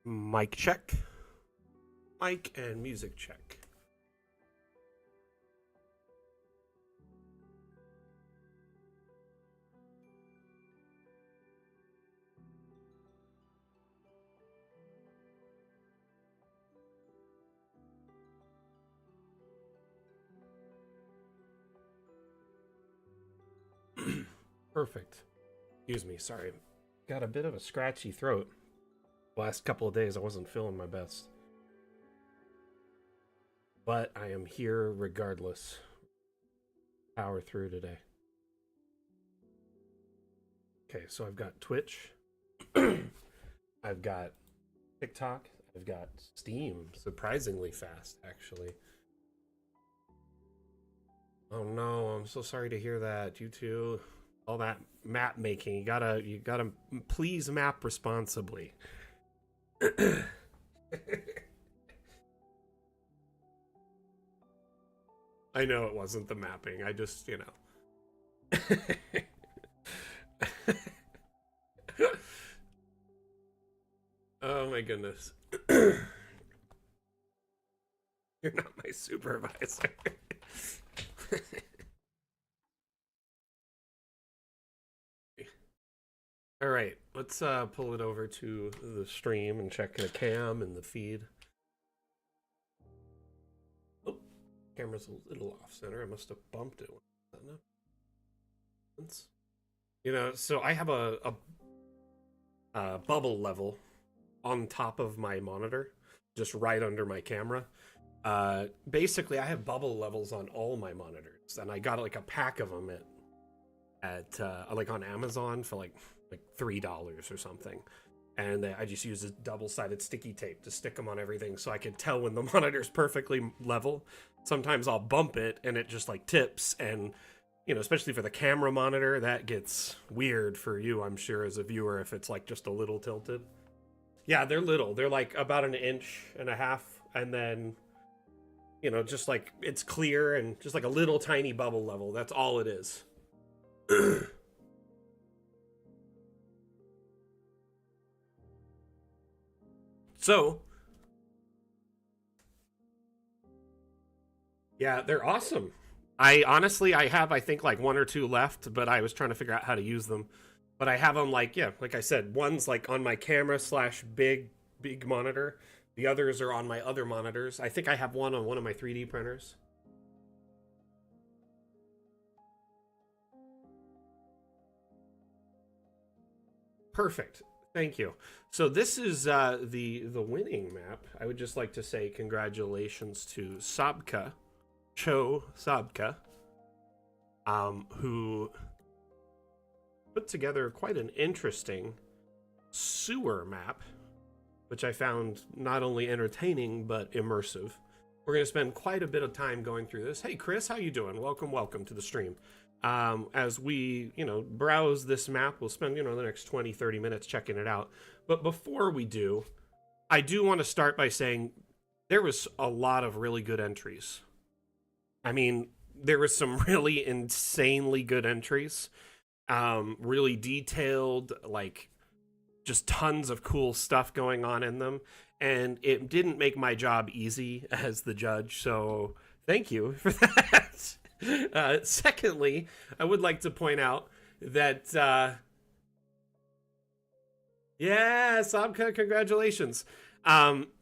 Mic check. Mic and music check. Perfect. Excuse me, sorry. Got a bit of a scratchy throat. Last couple of days I wasn't feeling my best. But I am here regardless. Power through today. Okay, so I've got Twitch. I've got TikTok. I've got Steam. Surprisingly fast, actually. Oh no, I'm so sorry to hear that. You too. All that map making. You gotta please map responsibly. I know it wasn't the mapping. I just, Oh my goodness. You're not my supervisor. All right, let's pull it over to the stream and check the cam and the feed. Oh, camera's a little off center. I must have bumped it. So I have a bubble level on top of my monitor, just right under my camera. Basically, I have bubble levels on all my monitors, and I got like a pack of them at like on Amazon for like $3 or something. And I just use a double-sided sticky tape to stick them on everything so I can tell when the monitor's perfectly level. Sometimes I'll bump it and it just like tips, and especially for the camera monitor, that gets weird for you, I'm sure, as a viewer, if it's like just a little tilted. Yeah, they're little. They're like about 1.5 inches, and then just like it's clear and just like a little tiny bubble level. That's all it is. So, yeah, they're awesome. I have, I think, like 1 or 2 left, but I was trying to figure out how to use them. But I have them like I said, one's like on my camera / big monitor. The others are on my other monitors. I think I have one on one of my 3D printers. Perfect. Thank you. So this is the winning map. I would just like to say congratulations to Cho Sabka, who put together quite an interesting sewer map, which I found not only entertaining but immersive. We're going to spend quite a bit of time going through this. Hey Chris, how you doing? Welcome to the stream. As we, browse this map, we'll spend, the next 20-30 minutes checking it out. But before we do, I do want to start by saying there was a lot of really good entries. I mean, there was some really insanely good entries. Really detailed, like just tons of cool stuff going on in them. And it didn't make my job easy as the judge, so thank you for that. Secondly, I would like to point out that, yeah, Sabka, congratulations.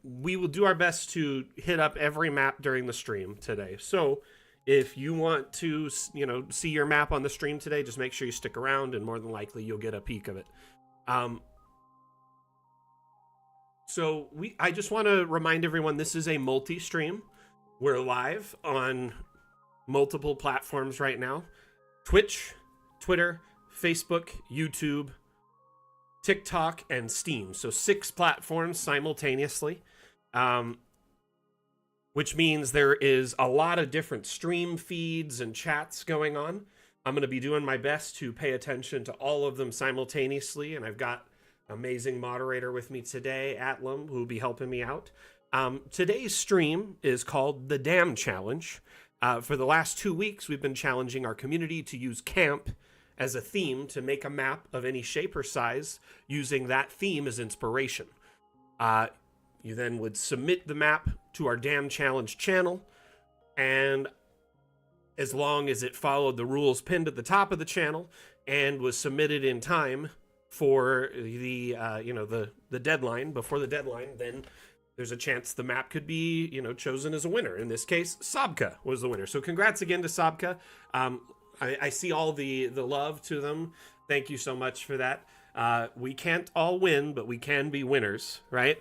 We will do our best to hit up every map during the stream today. So if you want to, see your map on the stream today, just make sure you stick around, and more than likely you'll get a peek of it. I just want to remind everyone, this is a multi-stream. We're live on multiple platforms right now: Twitch, Twitter, Facebook, YouTube, TikTok, and Steam. So 6 platforms simultaneously, which means there is a lot of different stream feeds and chats going on. I'm going to be doing my best to pay attention to all of them simultaneously, and I've got an amazing moderator with me today, Atlam, who will be helping me out. Today's stream is called The Dam Challenge. For the last 2 weeks, we've been challenging our community to use camp as a theme to make a map of any shape or size using that theme as inspiration. You then would submit the map to our Dam Challenge channel, and as long as it followed the rules pinned at the top of the channel and was submitted in time for the the deadline, before the deadline, then there's a chance the map could be, chosen as a winner. In this case, Sabka was the winner. So congrats again to Sabka. I see all the love to them. Thank you so much for that. We can't all win, but we can be winners, right?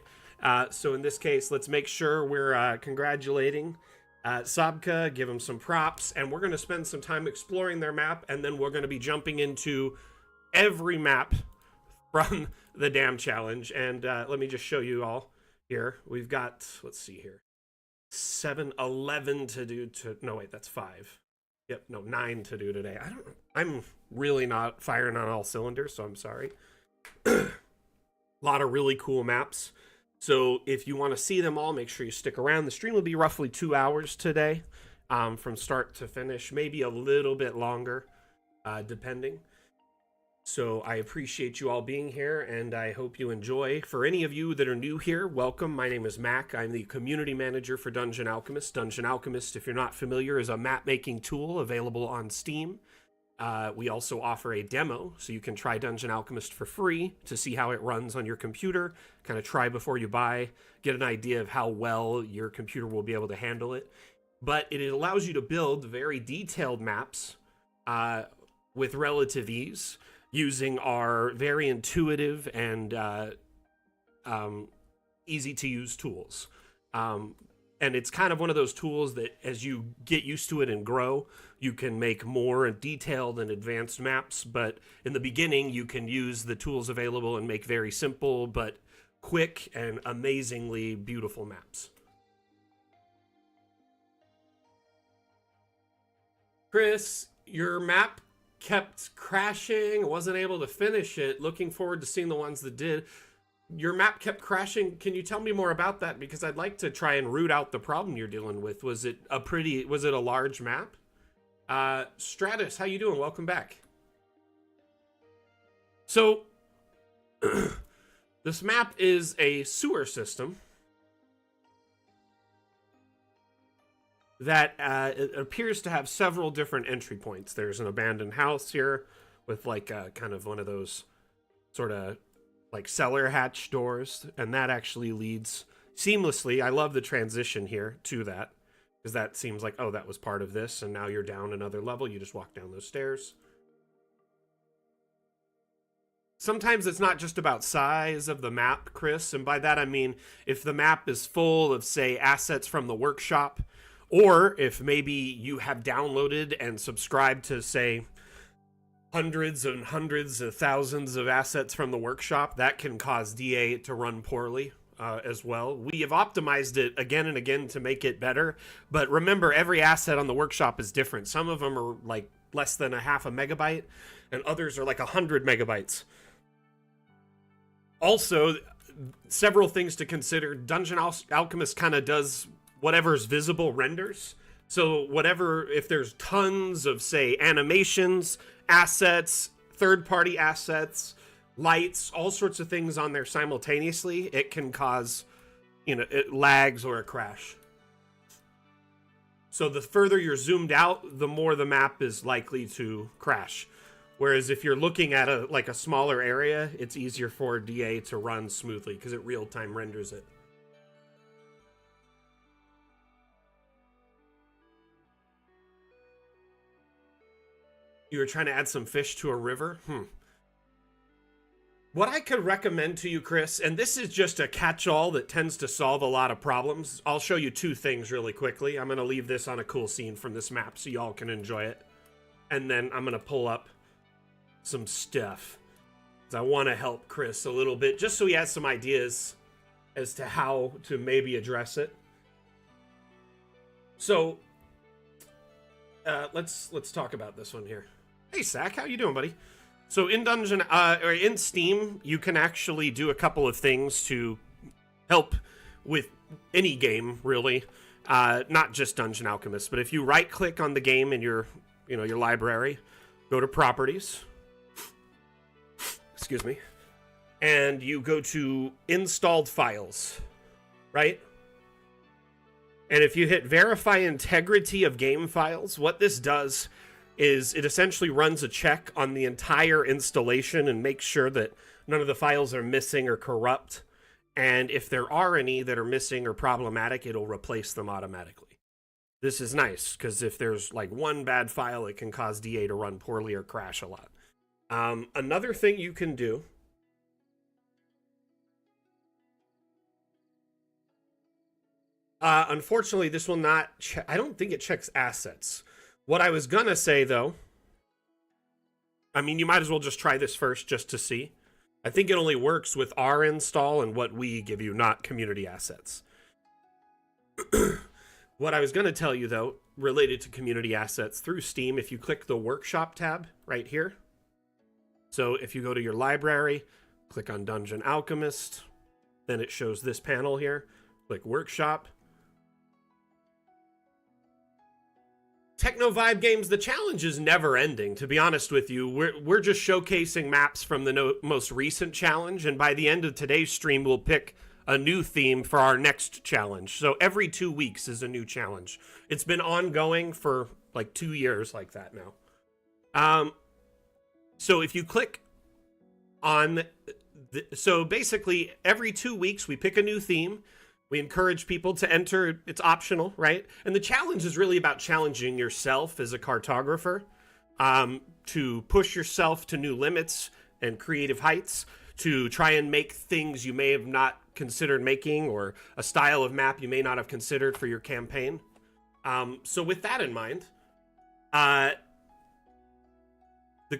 So in this case, let's make sure we're congratulating Sabka, give them some props, and we're going to spend some time exploring their map, and then we're going to be jumping into every map from the Dam Challenge. And let me just show you all here. We've got, let's see here, 11 to do no, wait, that's 5. Yep, no, 9 to do today. I'm really not firing on all cylinders, so I'm sorry. A lot of really cool maps. So if you want to see them all, make sure you stick around. The stream will be roughly 2 hours today, from start to finish, maybe a little bit longer, depending. So I appreciate you all being here, and I hope you enjoy. For any of you that are new here, welcome. My name is Mac. I'm the community manager for Dungeon Alchemist. Dungeon Alchemist, if you're not familiar, is a map-making tool available on Steam. We also offer a demo, so you can try Dungeon Alchemist for free to see how it runs on your computer. Kind of try before you buy, get an idea of how well your computer will be able to handle it. But it allows you to build very detailed maps with relative ease, using our very intuitive and easy to use tools. And it's kind of one of those tools that as you get used to it and grow, you can make more detailed and advanced maps. But in the beginning, you can use the tools available and make very simple but quick and amazingly beautiful maps. Chris, your map kept crashing. I wasn't able to finish it. Looking forward to seeing the ones that did. Your map kept crashing. Can you tell me more about that? Because I'd like to try and root out the problem you're dealing with. Was it a large map? Stratus, how you doing? Welcome back. So this map is a sewer system that it appears to have several different entry points. There's an abandoned house here with like kind of one of those sort of like cellar hatch doors, and that actually leads seamlessly. I love the transition here to that, because that seems like, oh, that was part of this, and now you're down another level. You just walk down those stairs. Sometimes it's not just about size of the map, Chris, and by that I mean if the map is full of, say, assets from the workshop, or if maybe you have downloaded and subscribed to, say, hundreds and hundreds of thousands of assets from the workshop, that can cause DA to run poorly as well. We have optimized it again and again to make it better, but remember, every asset on the workshop is different. Some of them are like less than a half a megabyte, and others are like 100 megabytes. Also, several things to consider. Dungeon Alchemist kind of does whatever's visible renders. So whatever, if there's tons of, say, animations, assets, third-party assets, lights, all sorts of things on there simultaneously, it can cause, it lags or a crash. So the further you're zoomed out, the more the map is likely to crash. Whereas if you're looking at a smaller area, it's easier for DA to run smoothly because it real-time renders it. You were trying to add some fish to a river? What I could recommend to you, Chris, and this is just a catch-all that tends to solve a lot of problems. I'll show you two things really quickly. I'm going to leave this on a cool scene from this map so y'all can enjoy it. And then I'm going to pull up some stuff, because I want to help Chris a little bit, just so he has some ideas as to how to maybe address it. So, let's talk about this one here. Hey, Sack, how you doing, buddy? So in Dungeon, or in Steam, you can actually do a couple of things to help with any game, really. Not just Dungeon Alchemist, but if you right-click on the game in your library, go to Properties. Excuse me. and you go to installed files, right? And if you hit verify integrity of game files, what this does is it essentially runs a check on the entire installation and makes sure that none of the files are missing or corrupt. And if there are any that are missing or problematic, it'll replace them automatically. This is nice because if there's like one bad file, it can cause DA to run poorly or crash a lot. Another thing you can do unfortunately, this will not I don't think it checks assets. What I was gonna say, though, I mean, you might as well just try this first just to see. I think it only works with our install and what we give you, not community assets. What I was going to tell you, though, related to community assets through Steam, if you click the Workshop tab right here. So if you go to your library, click on Dungeon Alchemist, then it shows this panel here. Click Workshop. Techno Vibe Games, the challenge is never ending, to be honest with you. We're just showcasing maps from the most recent challenge, and by the end of today's stream, we'll pick a new theme for our next challenge. So every 2 weeks is a new challenge. It's been ongoing for like 2 years like that now. So if you click on... so basically, every 2 weeks, we pick a new theme. We encourage people to enter. It's optional, right? And the challenge is really about challenging yourself as a cartographer, to push yourself to new limits and creative heights, to try and make things you may have not considered making, or a style of map you may not have considered for your campaign. So with that in mind, the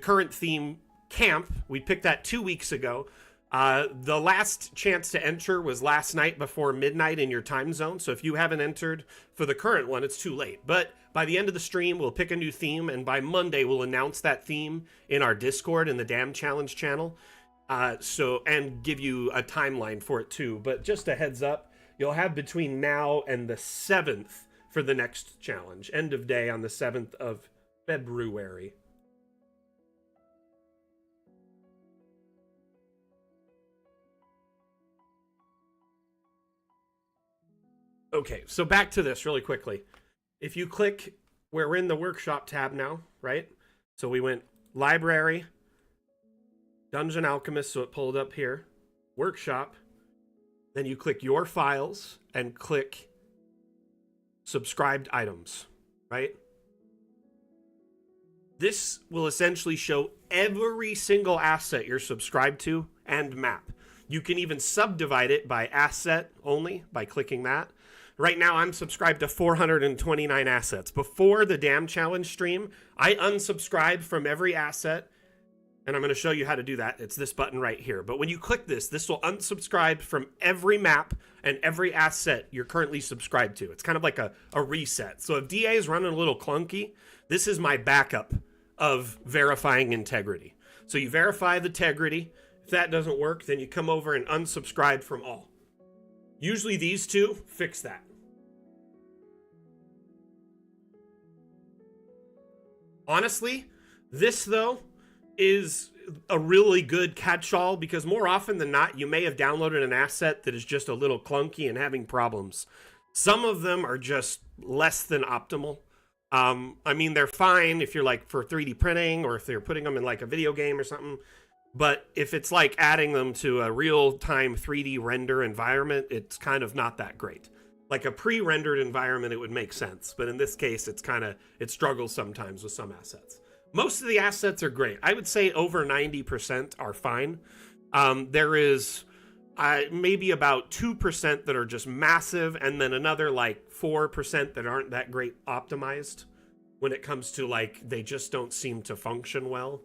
current theme, Camp, we picked that 2 weeks ago. The last chance to enter was last night before midnight in your time zone. So if you haven't entered for the current one, it's too late. But by the end of the stream, we'll pick a new theme. And by Monday, we'll announce that theme in our Discord in the Damn Challenge channel. And give you a timeline for it too. But just a heads up, you'll have between now and the 7th for the next challenge. End of day on the 7th of February. Okay, so back to this really quickly. If you click where we're in the Workshop tab now, right? So we went Library, Dungeon Alchemist, so it pulled up here, Workshop. Then you click Your Files and click Subscribed Items, right? This will essentially show every single asset you're subscribed to and map. You can even subdivide it by asset only by clicking that. Right now, I'm subscribed to 429 assets. Before the Damn Challenge stream, I unsubscribed from every asset, and I'm going to show you how to do that. It's this button right here. But when you click this, this will unsubscribe from every map and every asset you're currently subscribed to. It's kind of like a reset. So if DA is running a little clunky, this is my backup of verifying integrity. So you verify the integrity. If that doesn't work, then you come over and unsubscribe from all. Usually these two fix that. Honestly, this, though, is a really good catch-all because more often than not, you may have downloaded an asset that is just a little clunky and having problems. Some of them are just less than optimal. I mean, they're fine if you're like for 3D printing or if they're putting them in like a video game or something. But if it's like adding them to a real-time 3D render environment, it's kind of not that great. Like a pre-rendered environment, it would make sense. But in this case, it struggles sometimes with some assets. Most of the assets are great. I would say over 90% are fine. There is maybe about 2% that are just massive, and then another like 4% that aren't that great optimized when it comes to like they just don't seem to function well.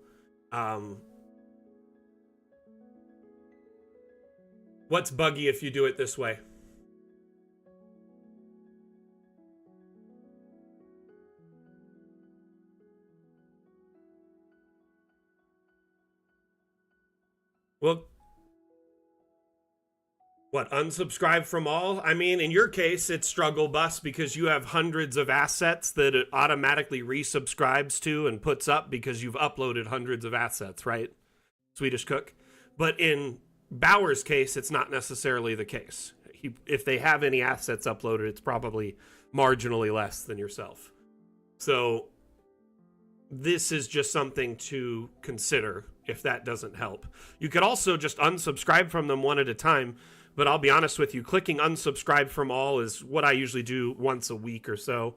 What's buggy if you do it this way? Well, what, unsubscribe from all? I mean, in your case, it's struggle bus because you have hundreds of assets that it automatically resubscribes to and puts up because you've uploaded hundreds of assets, right? Swedish Cook. But in Bauer's case, it's not necessarily the case. If they have any assets uploaded, it's probably marginally less than yourself. So this is just something to consider if that doesn't help. You could also just unsubscribe from them one at a time, but I'll be honest with you, clicking unsubscribe from all is what I usually do once a week or so,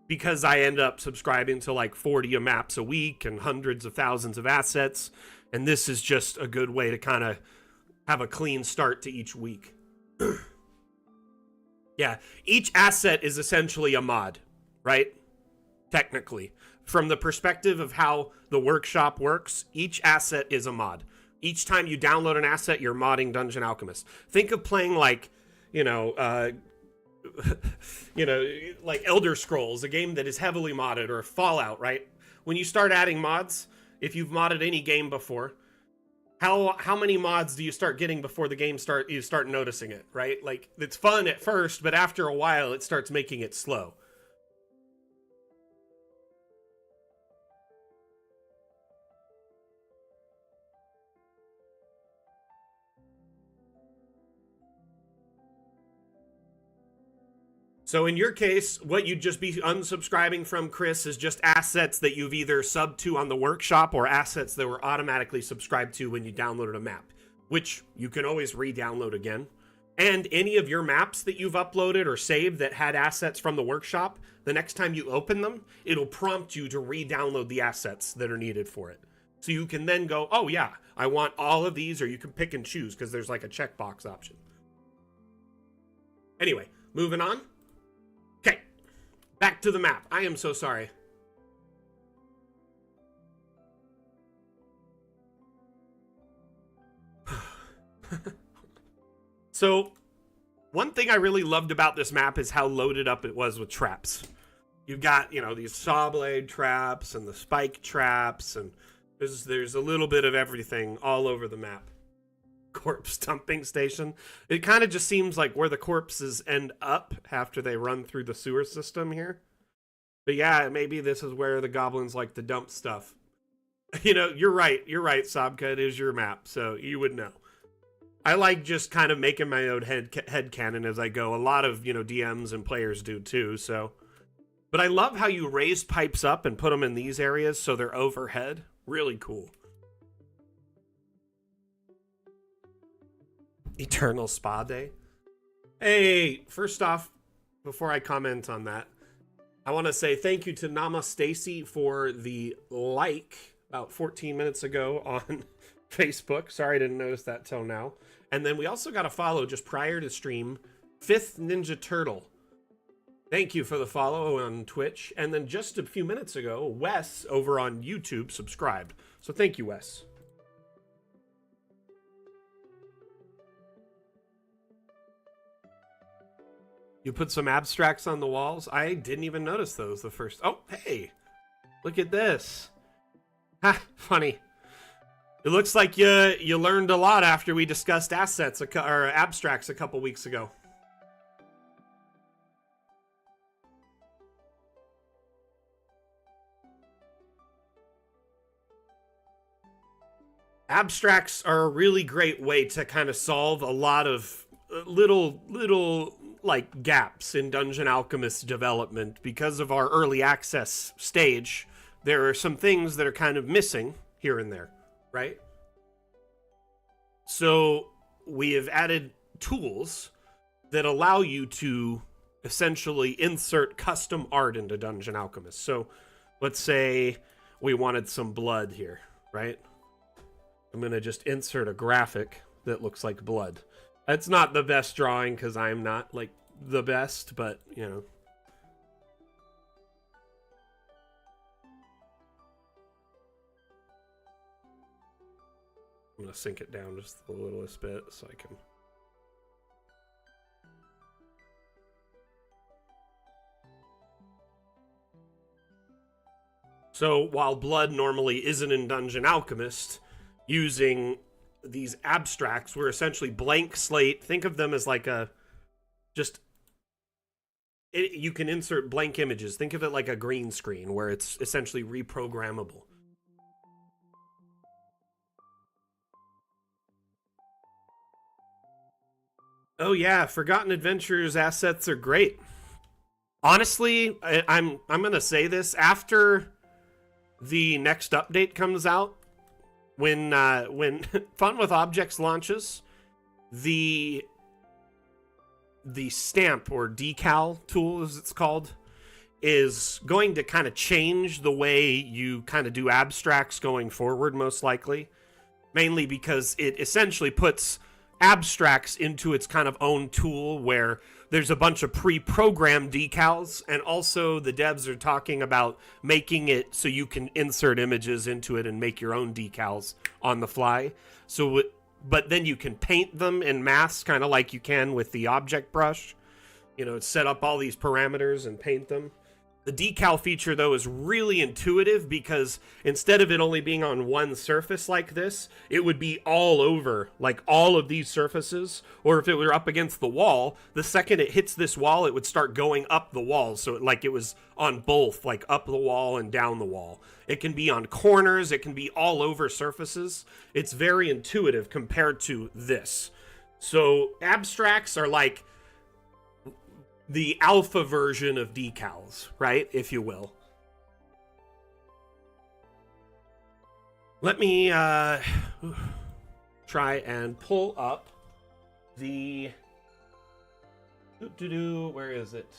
because I end up subscribing to like 40 maps a week and hundreds of thousands of assets, and this is just a good way to kind of have a clean start to each week. Yeah, each asset is essentially a mod, right? Technically. From the perspective of how the workshop works, each asset is a mod. Each time you download an asset, you're modding Dungeon Alchemist. Think of playing like, like Elder Scrolls, a game that is heavily modded, or Fallout, right? When you start adding mods, if you've modded any game before, how many mods do you start getting before the game you start noticing it, right? Like, it's fun at first, but after a while, it starts making it slow. So in your case, what you'd just be unsubscribing from, Chris, is just assets that you've either subbed to on the workshop or assets that were automatically subscribed to when you downloaded a map, which you can always re-download again. And any of your maps that you've uploaded or saved that had assets from the workshop, the next time you open them, it'll prompt you to re-download the assets that are needed for it. So you can then go, oh yeah, I want all of these, or you can pick and choose because there's like a checkbox option. Anyway, moving on. Okay, back to the map. I am so sorry. So, one thing I really loved about this map is how loaded up it was with traps. You've got, these saw blade traps and the spike traps, and there's a little bit of everything all over the map. Corpse dumping station. It kind of just seems like where the corpses end up after they run through the sewer system here. But yeah, maybe this is where the goblins like to dump stuff. You're right, Sabka, it is your map, so you would know. I like just kind of making my own head canon as I go. A lot of, DMs and players do too, so. But I love how you raise pipes up and put them in these areas so they're overhead. Really cool. Eternal Spa Day. Hey, first off, before I comment on that, I want to say thank you to Nama Stacy for the like about 14 minutes ago on Facebook. Sorry I didn't notice that till now. And then we also got a follow just prior to stream, Fifth Ninja Turtle. Thank you for the follow on Twitch. And then just a few minutes ago, Wes over on YouTube subscribed. So thank you, Wes. You put some abstracts on the walls? I didn't even notice those the first. Oh, hey, look at this. Ha, funny. It looks like you learned a lot after we discussed assets or abstracts a couple weeks ago. Abstracts are a really great way to kind of solve a lot of little like gaps in Dungeon Alchemist development. Because of our early access stage, there are some things that are kind of missing here and there, right? So we have added tools that allow you to essentially insert custom art into Dungeon Alchemist. So let's say we wanted some blood here, right? I'm going to just insert a graphic that looks like blood. That's not the best drawing because I'm not like the best, but I'm going to sink it down just the littlest bit so I can. So while blood normally isn't in Dungeon Alchemist, using these abstracts were essentially blank slate. Think of them as like you can insert blank images. Think of it like a green screen where it's essentially reprogrammable. Oh yeah, Forgotten Adventures assets are great. Honestly, I'm gonna say this after the next update comes out, when Fun with Objects launches, the the stamp or decal tool, as it's called, is going to kind of change the way you kind of do abstracts going forward, most likely. Mainly because it essentially puts abstracts into its kind of own tool where there's a bunch of pre-programmed decals, and also the devs are talking about making it so you can insert images into it and make your own decals on the fly. So but then you can paint them in mass, kind of like you can with the object brush. Set up all these parameters and paint them. The decal feature, though, is really intuitive because instead of it only being on one surface like this, it would be all over, like all of these surfaces. Or if it were up against the wall, the second it hits this wall, it would start going up the wall. So it was on both, like up the wall and down the wall. It can be on corners. It can be all over surfaces. It's very intuitive compared to this. So abstracts are like the alpha version of decals, right? If you will. Let me try and pull up the... Where is it?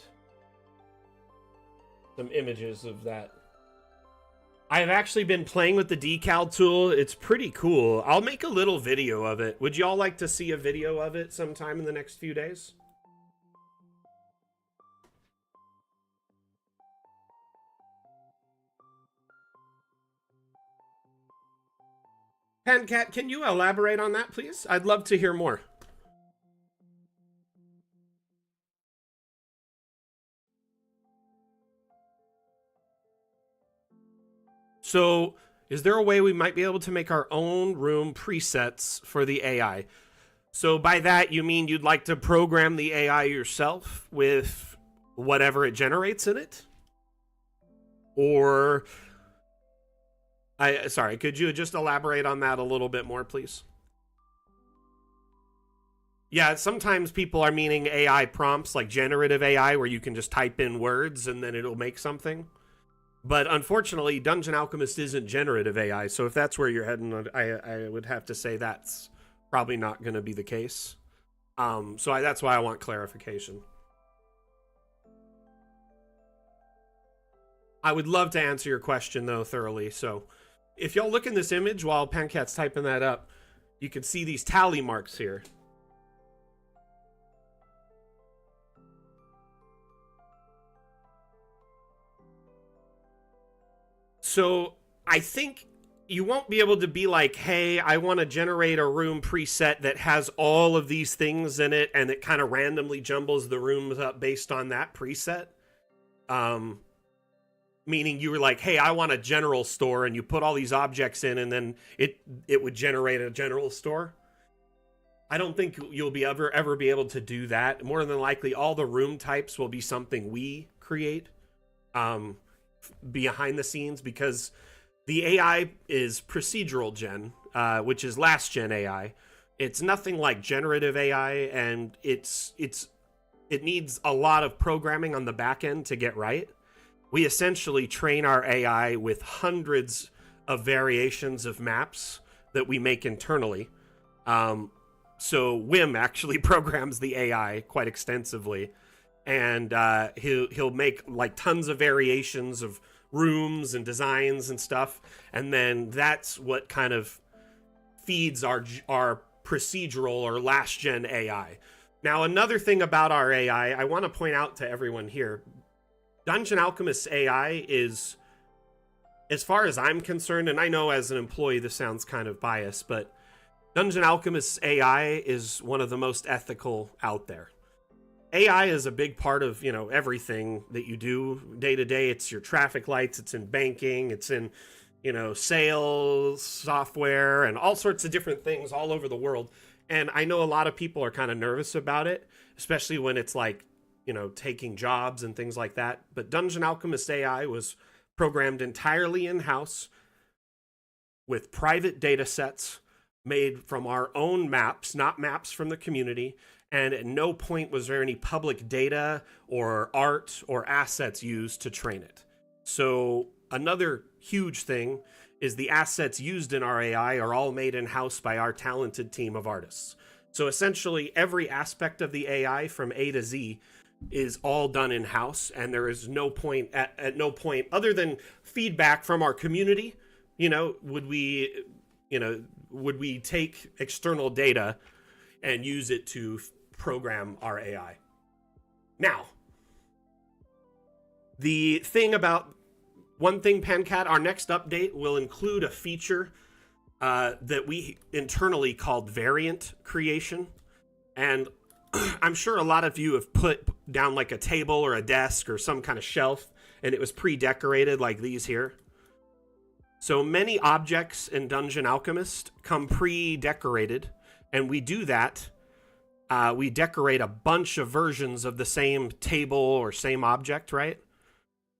Some images of that. I've actually been playing with the decal tool. It's pretty cool. I'll make a little video of it. Would y'all like to see a video of it sometime in the next few days? Pancat, can you elaborate on that, please? I'd love to hear more. So, is there a way we might be able to make our own room presets for the AI? So by that, you mean you'd like to program the AI yourself with whatever it generates in it? Or... sorry, could you just elaborate on that a little bit more, please? Yeah, sometimes people are meaning AI prompts, like generative AI, where you can just type in words and then it'll make something. But unfortunately, Dungeon Alchemist isn't generative AI, so if that's where you're heading, I would have to say that's probably not going to be the case. That's why I want clarification. I would love to answer your question, though, thoroughly, so... If y'all look in this image while Pancat's typing that up, you can see these tally marks here. So I think you won't be able to be like, hey, I want to generate a room preset that has all of these things in it, and it kind of randomly jumbles the rooms up based on that preset. Meaning you were like, hey, I want a general store, and you put all these objects in, and then it would generate a general store. I don't think you'll be ever be able to do that. More than likely, all the room types will be something we create behind the scenes, because the AI is procedural gen, which is last gen AI. It's nothing like generative AI, and it needs a lot of programming on the back end to get right. We essentially train our AI with hundreds of variations of maps that we make internally. So Wim actually programs the AI quite extensively, and he'll make like tons of variations of rooms and designs and stuff, and then that's what kind of feeds our procedural or last gen AI. Now, another thing about our AI, I want to point out to everyone here. Dungeon Alchemist's AI is, as far as I'm concerned, and I know as an employee this sounds kind of biased, but Dungeon Alchemist's AI is one of the most ethical out there. AI is a big part of, everything that you do day to day. It's your traffic lights, it's in banking, it's in, sales, software, and all sorts of different things all over the world. And I know a lot of people are kind of nervous about it, especially when it's like, taking jobs and things like that. But Dungeon Alchemist AI was programmed entirely in-house with private data sets, made from our own maps, not maps from the community. And at no point was there any public data or art or assets used to train it. So another huge thing is the assets used in our AI are all made in-house by our talented team of artists. So essentially every aspect of the AI from A to Z is all done in-house, and there is no point at no point other than feedback from our community, would we take external data and use it to program our AI. Now, the thing about one thing, Pencat, our next update will include a feature that we internally called variant creation. And I'm sure a lot of you have put down like a table or a desk or some kind of shelf, and it was pre-decorated like these here. So many objects in Dungeon Alchemist come pre-decorated, and we do that. We decorate a bunch of versions of the same table or same object, right?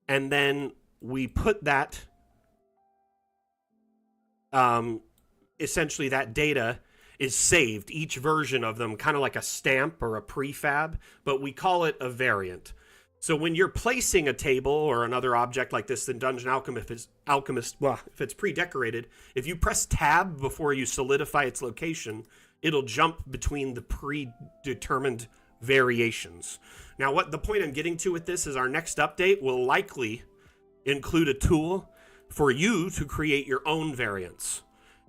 And then we put that, essentially that data is saved, each version of them, kind of like a stamp or a prefab, but we call it a variant. So when you're placing a table or another object like this in Dungeon Alchemist, well, if it's pre-decorated, if you press tab before you solidify its location, it'll jump between the predetermined variations. Now, what the point I'm getting to with this is our next update will likely include a tool for you to create your own variants.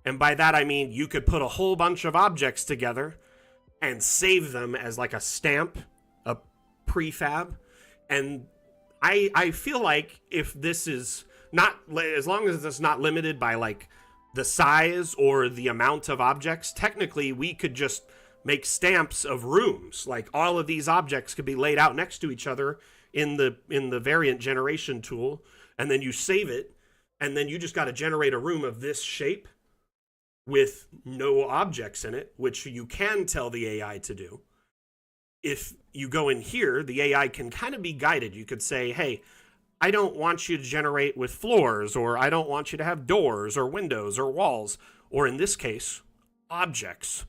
And by that, I mean you could put a whole bunch of objects together and save them as like a stamp, a prefab. And I feel like if this is not, as long as it's not limited by like the size or the amount of objects, technically we could just make stamps of rooms. Like all of these objects could be laid out next to each other in the variant generation tool, and then you save it, and then you just got to generate a room of this shape with no objects in it, which you can tell the AI to do. If you go in here, the AI can kind of be guided. You could say, hey, I don't want you to generate with floors, or I don't want you to have doors or windows or walls, or in this case, objects.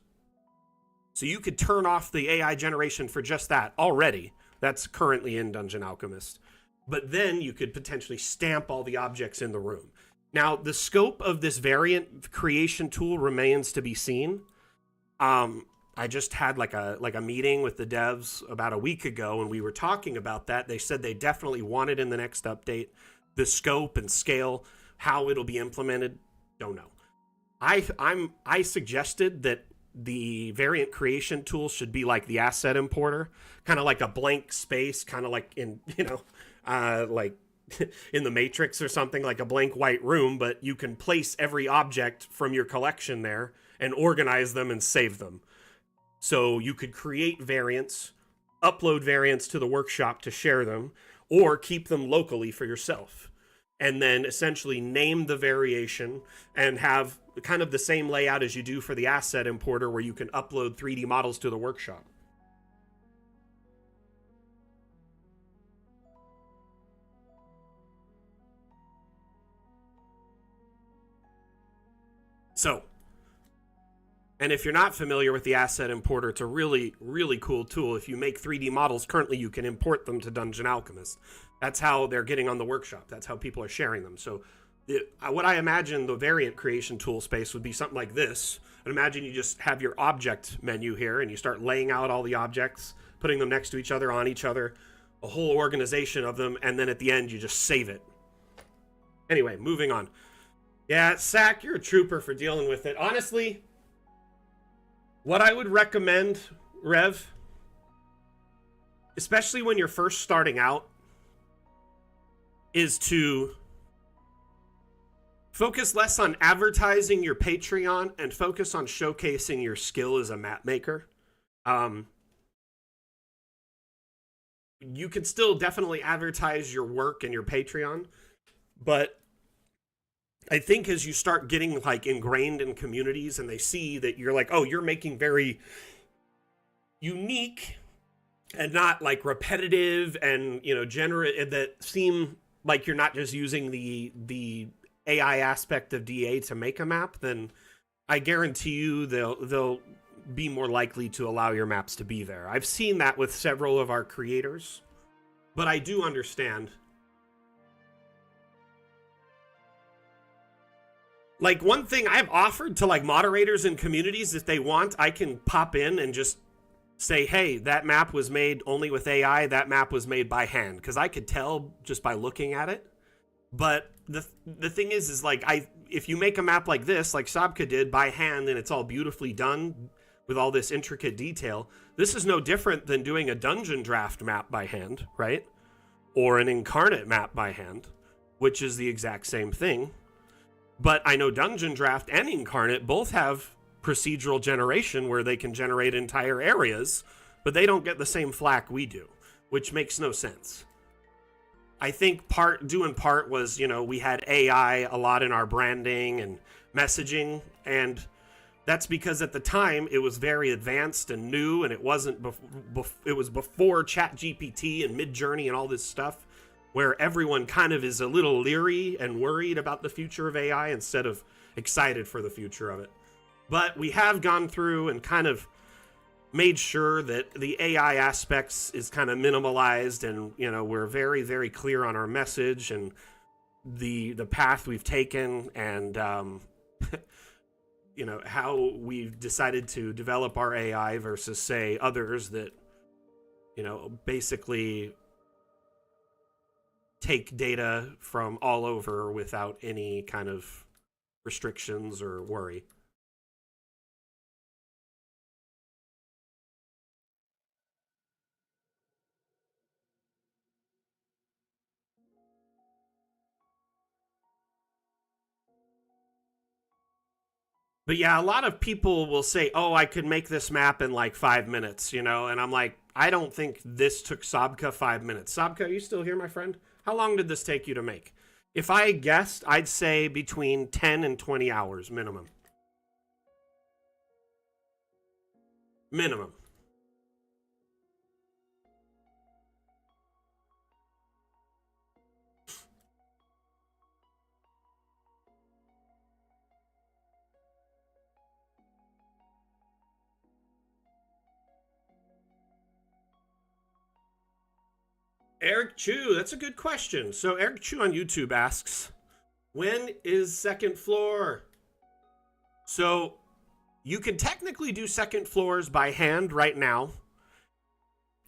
So you could turn off the AI generation for just that already. That's currently in Dungeon Alchemist. But then you could potentially stamp all the objects in the room. Now, the scope of this variant creation tool remains to be seen. I just had like a meeting with the devs about a week ago, and we were talking about that. They said they definitely want it in the next update. The scope and scale, how it'll be implemented, don't know. I suggested that the variant creation tool should be like the asset importer, kind of like a blank space, kind of like in, like in the Matrix or something, like a blank white room, but you can place every object from your collection there and organize them and save them. So you could create variants, upload variants to the workshop to share them, or keep them locally for yourself. And then essentially name the variation and have kind of the same layout as you do for the asset importer, where you can upload 3D models to the workshop. So, and if you're not familiar with the asset importer, it's a really, really cool tool. If you make 3D models currently, you can import them to Dungeon Alchemist. That's how they're getting on the workshop. That's how people are sharing them. So what I imagine the variant creation tool space would be something like this. And imagine you just have your object menu here, and you start laying out all the objects, putting them next to each other, on each other, a whole organization of them, and then at the end you just save it. Anyway, moving on. Yeah, Sack, you're a trooper for dealing with it. Honestly, what I would recommend, Rev, especially when you're first starting out, is to focus less on advertising your Patreon and focus on showcasing your skill as a map maker. You can still definitely advertise your work and your Patreon, but I think as you start getting like ingrained in communities and they see that you're like, oh, you're making very unique and not like repetitive and, that seem like you're not just using the AI aspect of DA to make a map, then I guarantee you they'll be more likely to allow your maps to be there. I've seen that with several of our creators, but I do understand. Like, one thing I've offered to like moderators and communities, if they want, I can pop in and just say, hey, that map was made only with AI, that map was made by hand, because I could tell just by looking at it. But the thing is like, if you make a map like this, like Sabka did by hand, and it's all beautifully done with all this intricate detail, this is no different than doing a dungeon draft map by hand, right? Or an incarnate map by hand, which is the exact same thing. But I know Dungeon Draft and Incarnate both have procedural generation where they can generate entire areas, but they don't get the same flack we do, which makes no sense. I think due in part was, we had AI a lot in our branding and messaging, and that's because at the time it was very advanced and new, and it wasn't. It was before ChatGPT and Midjourney and all this stuff, where everyone kind of is a little leery and worried about the future of AI instead of excited for the future of it. But we have gone through and kind of made sure that the AI aspects is kind of minimalized, and we're very, very clear on our message and the path we've taken, and how we've decided to develop our AI versus, say, others that basically take data from all over without any kind of restrictions or worry. But yeah, a lot of people will say, oh, I could make this map in like 5 minutes, and I'm like, I don't think this took Sabka 5 minutes. Sabka, are you still here, my friend? How long did this take you to make? If I guessed, I'd say between 10 and 20 hours minimum. Minimum. Eric Chu, that's a good question. So Eric Chu on YouTube asks, when is second floor? So you can technically do second floors by hand right now.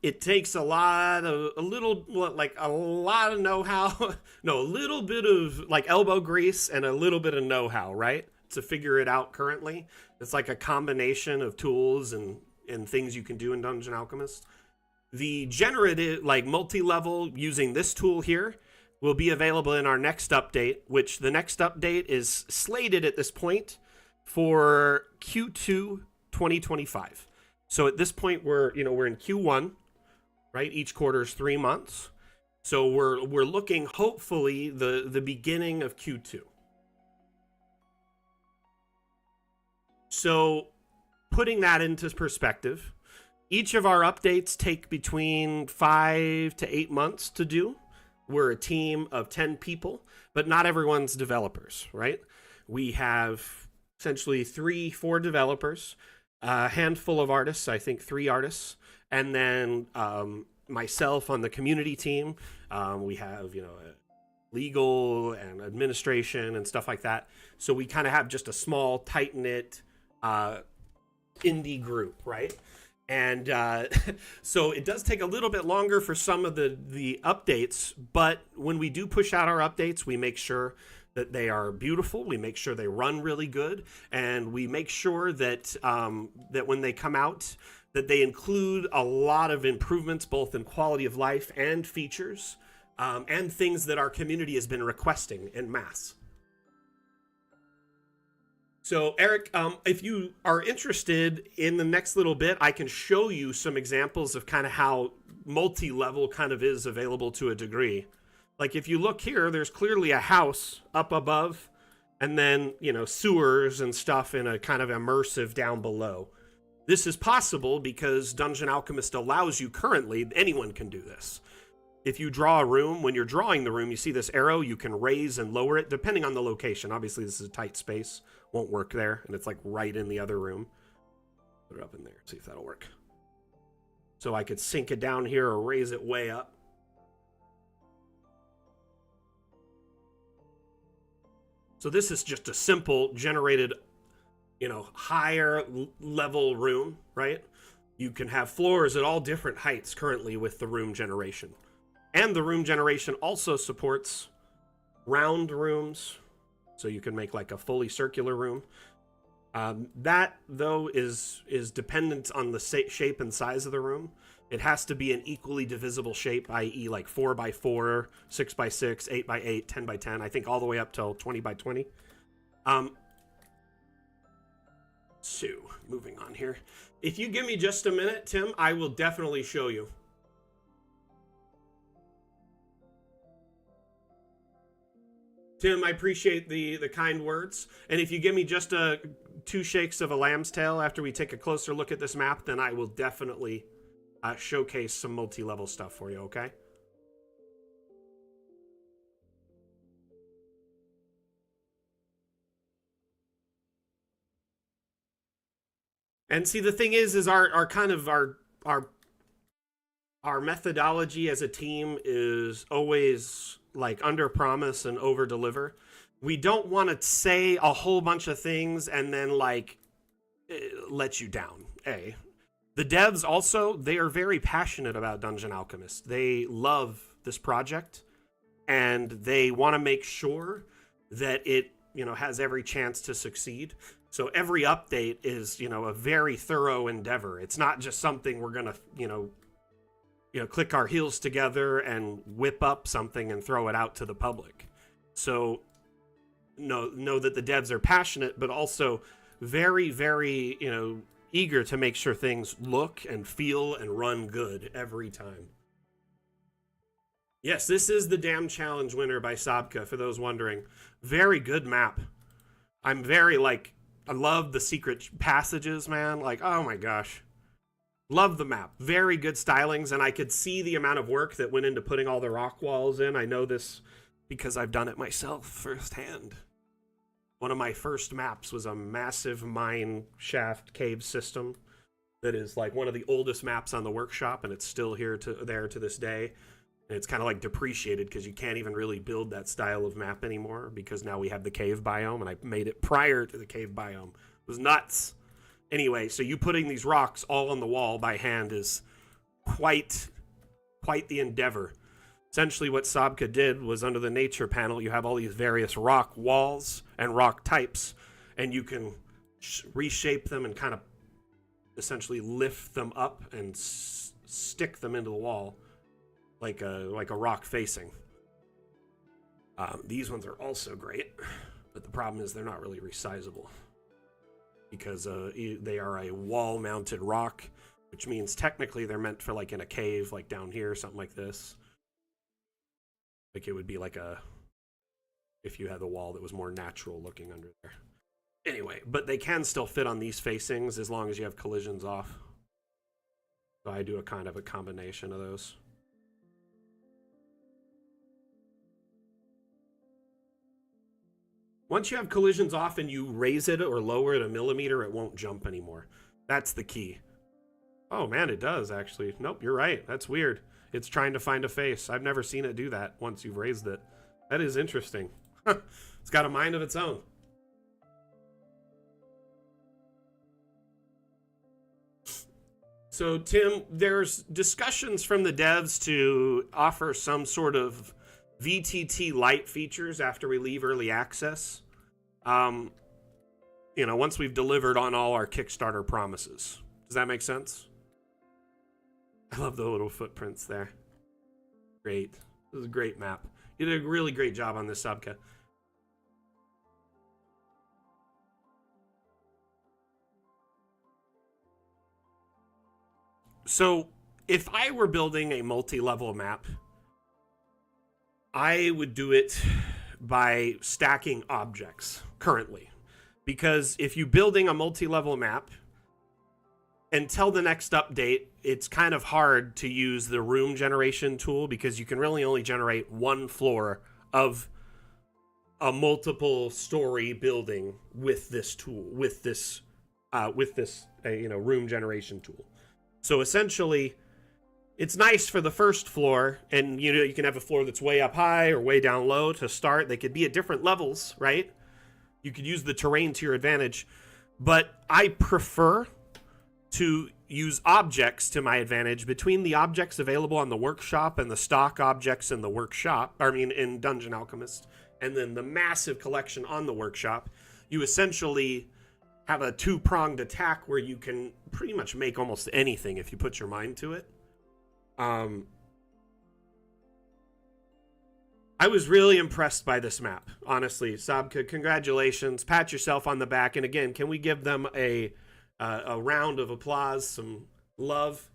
It takes a lot of know-how. No, a little bit of like elbow grease and a little bit of know-how, right? To figure it out currently. It's like a combination of tools and things you can do in Dungeon Alchemist. The generative, like multi-level, using this tool here will be available in our next update, which the next update is slated at this point for Q2 2025. So at this point, we're in Q1, right? Each quarter is 3 months. So we're looking, hopefully, the beginning of Q2. So putting that into perspective, each of our updates take between 5 to 8 months to do. We're a team of 10 people, but not everyone's developers, right? We have essentially 3-4 developers, a handful of artists, I think 3 artists, and then myself on the community team. We have, legal and administration and stuff like that. So we kind of have just a small, tight-knit indie group, right? And so it does take a little bit longer for some of the updates, but when we do push out our updates, we make sure that they are beautiful. We make sure they run really good, and we make sure that that when they come out, that they include a lot of improvements, both in quality of life and features, and things that our community has been requesting en masse. So, Eric, if you are interested, in the next little bit, I can show you some examples of kind of how multi-level kind of is available to a degree. Like, if you look here, there's clearly a house up above, and then, sewers and stuff in a kind of immersive down below. This is possible because Dungeon Alchemist allows you currently, anyone can do this. If you draw a room, when you're drawing the room, you see this arrow, you can raise and lower it depending on the location. Obviously, this is a tight space. won't work there, and it's like right in the other room. Put it up in there, see if that'll work. So I could sink it down here or raise it way up. So this is just a simple generated, higher level room, right? You can have floors at all different heights currently with the room generation. And the room generation also supports round rooms, so you can make like a fully circular room. That, though, is dependent on the shape and size of the room. It has to be an equally divisible shape, i.e. like 4x4, 6x6, 8x8, 10x10, I think all the way up till 20x20. So, moving on here. If you give me just a minute, Tim, I will definitely show you. Tim, I appreciate the kind words. And if you give me just 2 shakes of a lamb's tail after we take a closer look at this map, then I will definitely showcase some multi-level stuff for you, okay? And see, the thing is our methodology as a team is always like under promise and over deliver. We don't want to say a whole bunch of things and then like let you down. The devs also, they are very passionate about Dungeon Alchemist. They love this project and they want to make sure that it, has every chance to succeed. So every update is, a very thorough endeavor. It's not just something we're going to, click our heels together and whip up something and throw it out to the public. So know that the devs are passionate, but also very, very, eager to make sure things look and feel and run good every time. Yes, this is the Damn Challenge winner by Sabka, for those wondering. Very good map. I'm very, I love the secret passages, man. Like, oh my gosh. Love the map. Very good stylings, and I could see the amount of work that went into putting all the rock walls in. I know this because I've done it myself firsthand. One of my first maps was a massive mine shaft cave system that is like one of the oldest maps on the workshop, and it's still there to this day. And it's kind of like depreciated because you can't even really build that style of map anymore because now we have the cave biome, and I made it prior to the cave biome. It was nuts. Anyway, so you putting these rocks all on the wall by hand is quite the endeavor. Essentially what Sabka did was under the nature panel, you have all these various rock walls and rock types, and you can reshape them and kind of essentially lift them up and stick them into the wall like a rock facing. These ones are also great, but the problem is they're not really resizable because they are a wall-mounted rock, which means technically they're meant for like in a cave, like down here, something like this. Like it would be like if you had a wall that was more natural looking under there. Anyway, but they can still fit on these facings as long as you have collisions off. So I do a kind of a combination of those. Once you have collisions off and you raise it or lower it a millimeter, it won't jump anymore. That's the key. Oh man, it does actually. Nope, you're right. That's weird. It's trying to find a face. I've never seen it do that once you've raised it. That is interesting. It's got a mind of its own. So, Tim, there's discussions from the devs to offer some sort of VTT Lite features after we leave early access. Once we've delivered on all our Kickstarter promises. Does that make sense? I love the little footprints there. Great. This is a great map. You did a really great job on this, Sabka. So, if I were building a multi-level map, I would do it by stacking objects currently. Because if you're building a multi-level map, until the next update, it's kind of hard to use the room generation tool because you can really only generate one floor of a multiple story building with this tool, with this room generation tool. So essentially, it's nice for the first floor, and you can have a floor that's way up high or way down low to start. They could be at different levels, right? You could use the terrain to your advantage, but I prefer to use objects to my advantage between the objects available on the workshop and the stock objects in the workshop, in Dungeon Alchemist, and then the massive collection on the workshop. You essentially have a two-pronged attack where you can pretty much make almost anything if you put your mind to it. I was really impressed by this map, honestly. Sabka, congratulations. Pat yourself on the back. And again, can we give them a round of applause, some love?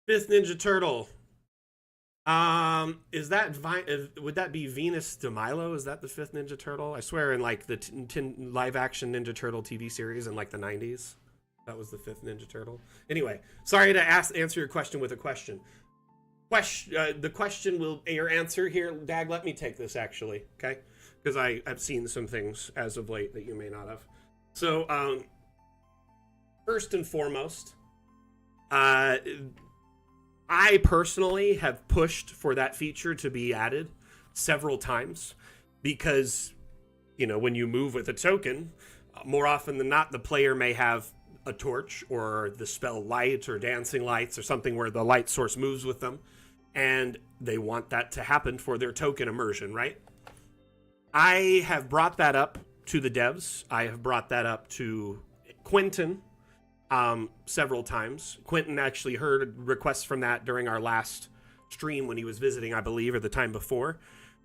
Fifth Ninja Turtle. Would that be Venus de Milo? Is that the fifth Ninja Turtle? I swear in like the live action Ninja Turtle TV series in like the 90s, that was the fifth Ninja Turtle. Anyway, sorry to answer your question with a question. The question will, your answer here, Dag, let me take this actually, okay? Because I've seen some things as of late that you may not have. So, first and foremost, I personally have pushed for that feature to be added several times because, when you move with a token, more often than not, the player may have a torch or the spell light or dancing lights or something where the light source moves with them, and they want that to happen for their token immersion, right? I have brought that up to the devs. I have brought that up to Quentin several times. Quentin actually heard requests from that during our last stream when he was visiting, I believe, or the time before.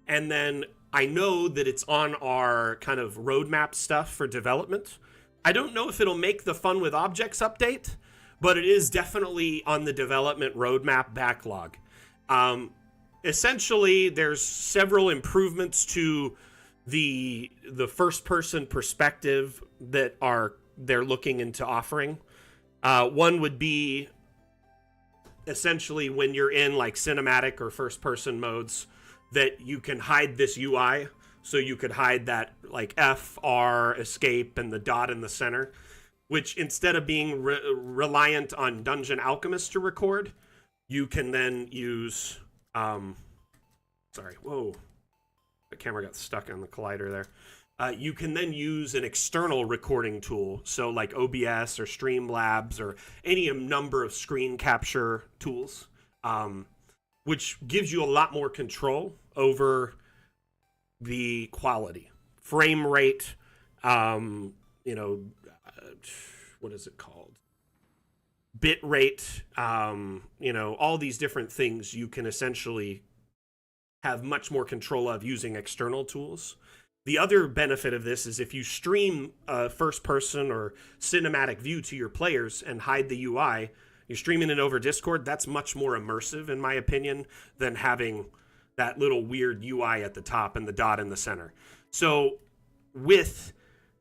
And then I know that it's on our kind of roadmap stuff for development. I don't know if it'll make the Fun with Objects update, but it is definitely on the development roadmap backlog. Essentially, there's several improvements to the first-person perspective that they're looking into offering. One would be essentially when you're in like cinematic or first person modes that you can hide this UI. So you could hide that like F, R, escape, and the dot in the center, which instead of being reliant on Dungeon Alchemist to record, you can then use, whoa, the camera got stuck on the collider there. You can then use an external recording tool, so like OBS or Streamlabs or any number of screen capture tools, which gives you a lot more control over the quality, frame rate, what is it called? Bit rate, all these different things you can essentially have much more control of using external tools. The other benefit of this is if you stream a first-person or cinematic view to your players and hide the UI, you're streaming it over Discord, that's much more immersive, in my opinion, than having that little weird UI at the top and the dot in the center. So with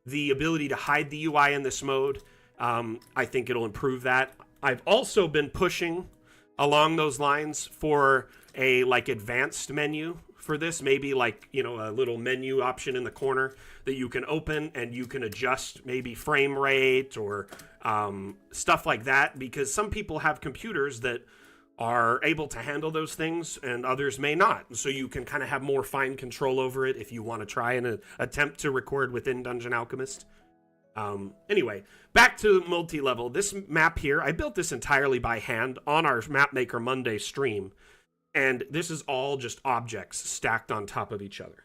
the ability to hide the UI in this mode, I think it'll improve that. I've also been pushing along those lines for a advanced menu for this, maybe a little menu option in the corner that you can open and you can adjust maybe frame rate or stuff like that, because some people have computers that are able to handle those things and others may not. So you can kind of have more fine control over it if you want to try and attempt to record within Dungeon Alchemist. Anyway, back to multi-level. This map here, I built this entirely by hand on our Mapmaker Monday stream. And this is all just objects stacked on top of each other.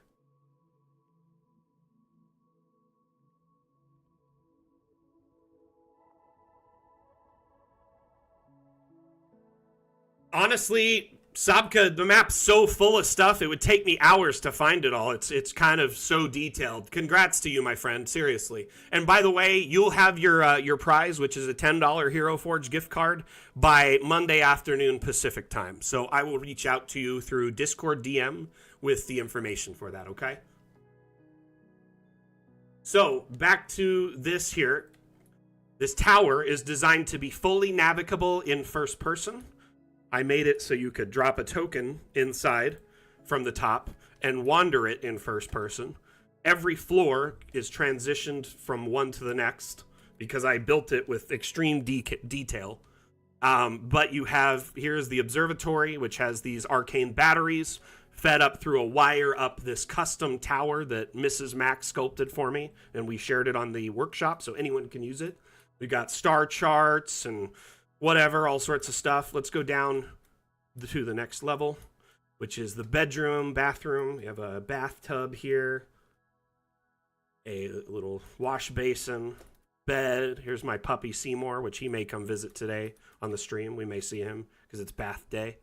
Honestly, Sabka, the map's so full of stuff, it would take me hours to find it all. It's kind of so detailed. Congrats to you, my friend, seriously. And by the way, you'll have your prize, which is a $10 Hero Forge gift card, by Monday afternoon Pacific time. So I will reach out to you through Discord DM with the information for that, okay? So, back to this here. This tower is designed to be fully navigable in first person. I made it so you could drop a token inside from the top and wander it in first person. Every floor is transitioned from one to the next because I built it with extreme detail. But you have, here's the observatory, which has these arcane batteries fed up through a wire up this custom tower that Mrs. Mac sculpted for me, and we shared it on the workshop so anyone can use it. We got star charts and whatever, all sorts of stuff. Let's go down to the next level, which is the bedroom, bathroom. We have a bathtub here, a little wash basin, bed. Here's my puppy Seymour, which he may come visit today on the stream. We may see him because it's bath day.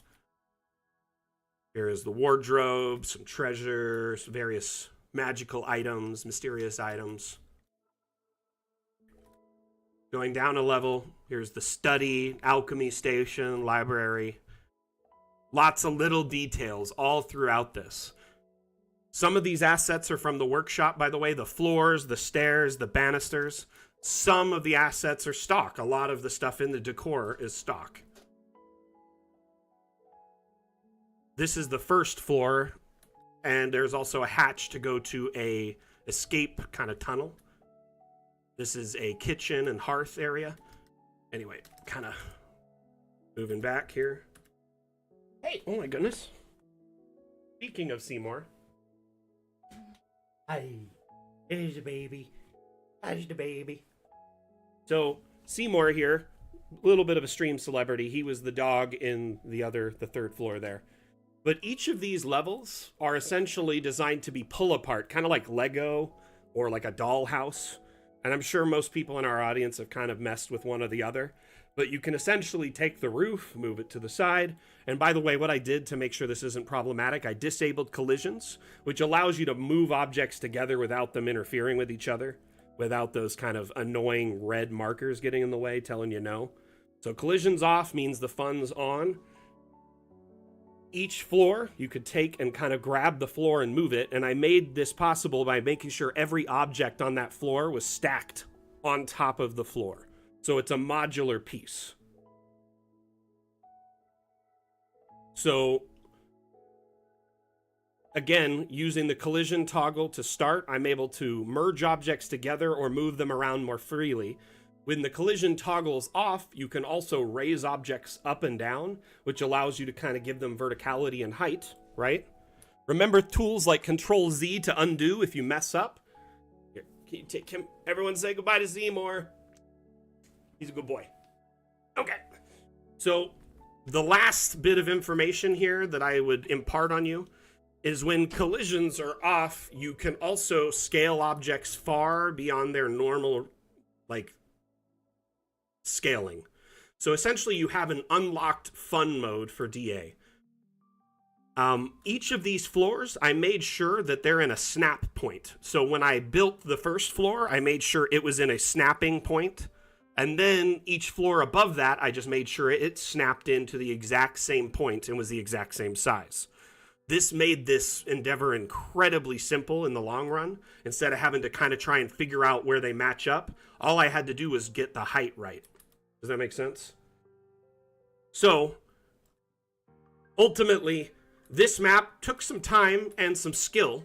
Here is the wardrobe, some treasures, various magical items, mysterious items. Going down a level, here's the study, alchemy station, library. Lots of little details all throughout this. Some of these assets are from the workshop, by the way, the floors, the stairs, the banisters. Some of the assets are stock. A lot of the stuff in the decor is stock. This is the first floor, and there's also a hatch to go to a escape kind of tunnel. This is a kitchen and hearth area. Anyway, kind of moving back here. Hey, oh my goodness. Speaking of Seymour. Hi, here's the baby. How's the baby? So, Seymour here, a little bit of a stream celebrity. He was the dog in the third floor there. But each of these levels are essentially designed to be pull apart, kind of like Lego or like a dollhouse. And I'm sure most people in our audience have kind of messed with one or the other. But you can essentially take the roof, move it to the side. And by the way, what I did to make sure this isn't problematic, I disabled collisions, which allows you to move objects together without them interfering with each other, without those kind of annoying red markers getting in the way telling you no. So collisions off means the fun's on. Each floor you could take and kind of grab the floor and move it, and I made this possible by making sure every object on that floor was stacked on top of the floor. So it's a modular piece. So again, using the collision toggle to start, I'm able to merge objects together or move them around more freely. When the collision toggle is off, you can also raise objects up and down, which allows you to kind of give them verticality and height, right? Remember tools like Control Z to undo if you mess up? Here, can you take him? Everyone say goodbye to Seymour. He's a good boy. Okay. So the last bit of information here that I would impart on you is when collisions are off, you can also scale objects far beyond their normal, scaling. So essentially you have an unlocked fun mode for DA. Each of these floors, I made sure that they're in a snap point. So when I built the first floor, I made sure it was in a snapping point. And then each floor above that, I just made sure it snapped into the exact same point and was the exact same size. This made this endeavor incredibly simple in the long run. Instead of having to kind of try and figure out where they match up, all I had to do was get the height right. Does that make sense? So, ultimately, this map took some time and some skill,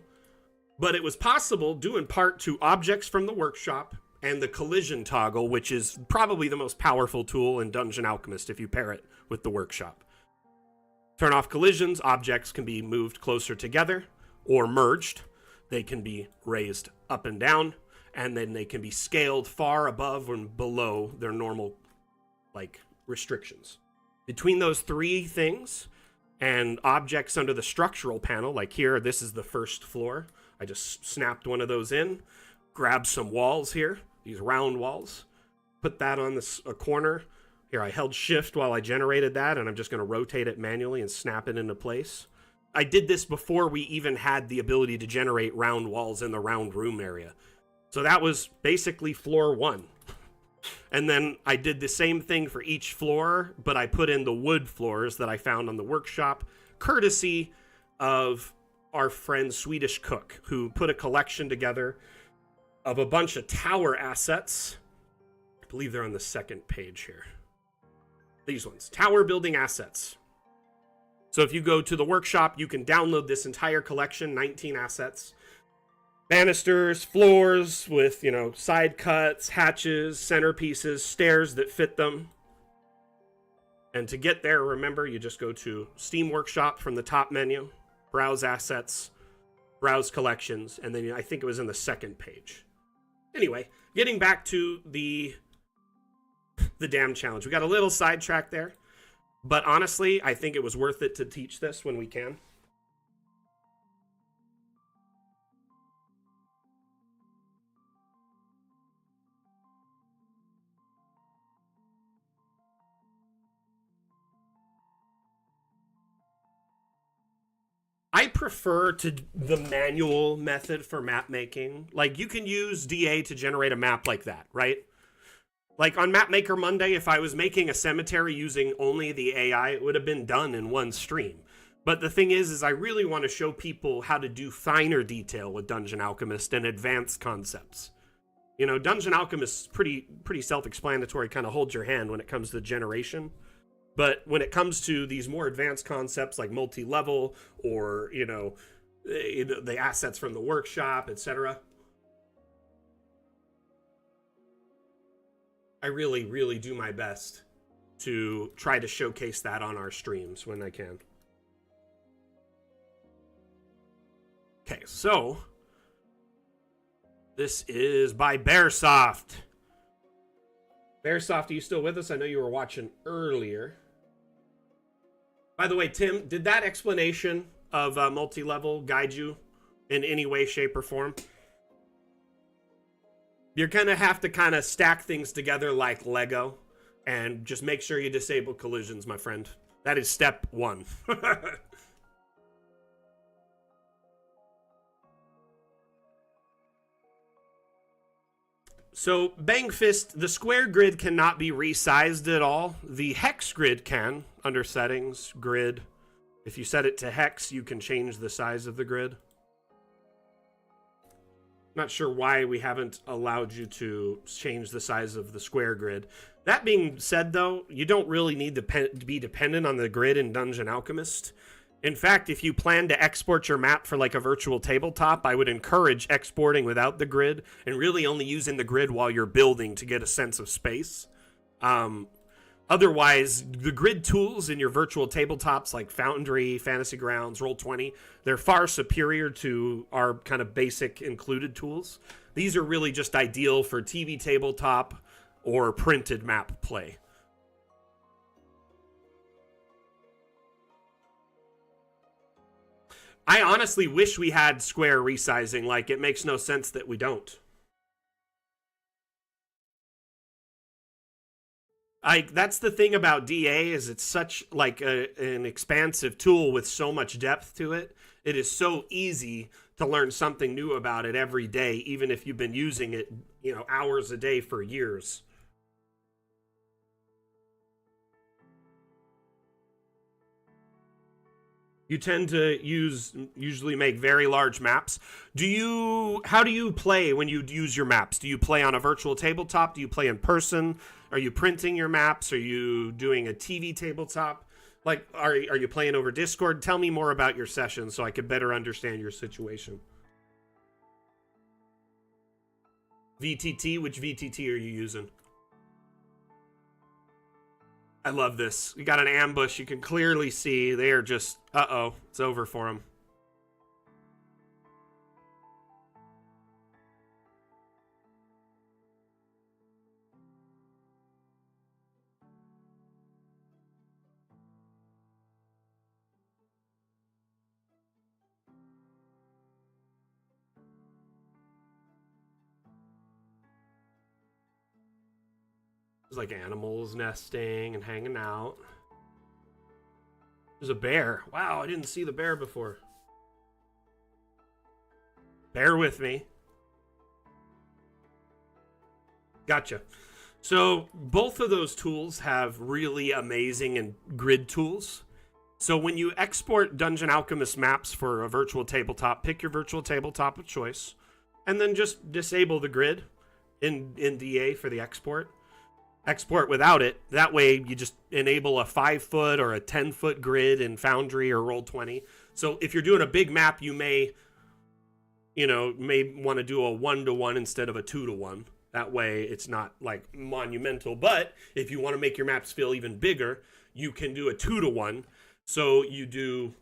but it was possible due in part to objects from the workshop and the collision toggle, which is probably the most powerful tool in Dungeon Alchemist if you pair it with the workshop. Turn off collisions, objects can be moved closer together or merged. They can be raised up and down, and then they can be scaled far above and below their normal restrictions. Between those three things and objects under the structural panel, like here, this is the first floor. I just snapped one of those in, grabbed some walls here, these round walls, put that on a corner. Here, I held shift while I generated that, and I'm just going to rotate it manually and snap it into place. I did this before we even had the ability to generate round walls in the round room area. So that was basically floor one. And then I did the same thing for each floor, but I put in the wood floors that I found on the workshop, courtesy of our friend Swedish Cook, who put a collection together of a bunch of tower assets. I believe they're on the second page here. These ones, tower building assets. So if you go to the workshop, you can download this entire collection, 19 assets. Banisters, floors with, side cuts, hatches, centerpieces, stairs that fit them. And to get there, remember, you just go to Steam Workshop from the top menu, browse assets, browse collections, and then I think it was in the second page. Anyway, getting back to the dam challenge. We got a little sidetracked there, but honestly, I think it was worth it to teach this when we can. I prefer the manual method for map making. Like, you can use DA to generate a map like that, right? Like on Mapmaker Monday, if I was making a cemetery using only the AI, it would have been done in one stream. But the thing is I really want to show people how to do finer detail with Dungeon Alchemist and advanced concepts. Dungeon Alchemist is pretty self-explanatory, kind of holds your hand when it comes to generation. But when it comes to these more advanced concepts like multi-level or, the assets from the workshop, etc., I really, really do my best to try to showcase that on our streams when I can. Okay, so this is by Bearsoft. Bearsoft, are you still with us? I know you were watching earlier. By the way, Tim, did that explanation of multi-level guide you in any way, shape, or form? You're going to have to kind of stack things together like Lego and just make sure you disable collisions, my friend. That is step 1. So, Bang Fist, the square grid cannot be resized at all. The hex grid can, under settings, grid. If you set it to hex, you can change the size of the grid. Not sure why we haven't allowed you to change the size of the square grid. That being said, though, you don't really need to be dependent on the grid in Dungeon Alchemist. In fact, if you plan to export your map for like a virtual tabletop, I would encourage exporting without the grid and really only using the grid while you're building to get a sense of space. Otherwise, the grid tools in your virtual tabletops like Foundry, Fantasy Grounds, Roll20, they're far superior to our kind of basic included tools. These are really just ideal for TV tabletop or printed map play. I honestly wish we had square resizing. Like, it makes no sense that we don't. That's the thing about DA, is it's such like an expansive tool with so much depth to it. It is so easy to learn something new about it every day, even if you've been using it, hours a day for years. You tend to usually make very large maps. How do you play when you use your maps? Do you play on a virtual tabletop? Do you play in person? Are you printing your maps? Are you doing a TV tabletop? Like, are you playing over Discord? Tell me more about your sessions so I could better understand your situation. VTT, which VTT are you using? I love this. You got an ambush. You can clearly see they are just, uh-oh, it's over for them. There's like animals nesting and hanging out. There's a bear. Wow, I didn't see the bear before. Bear with me. Gotcha. So both of those tools have really amazing and grid tools. So when you export Dungeon Alchemist maps for a virtual tabletop, pick your virtual tabletop of choice, and then just disable the grid in DA for the export. export without it. That way you just enable a 5-foot or a 10-foot grid in Foundry or Roll20. So if you're doing a big map, you may want to do a 1-to-1 instead of a 2-to-1. That way it's not like monumental. But if you want to make your maps feel even bigger, you can do a 2-to-1. So you do,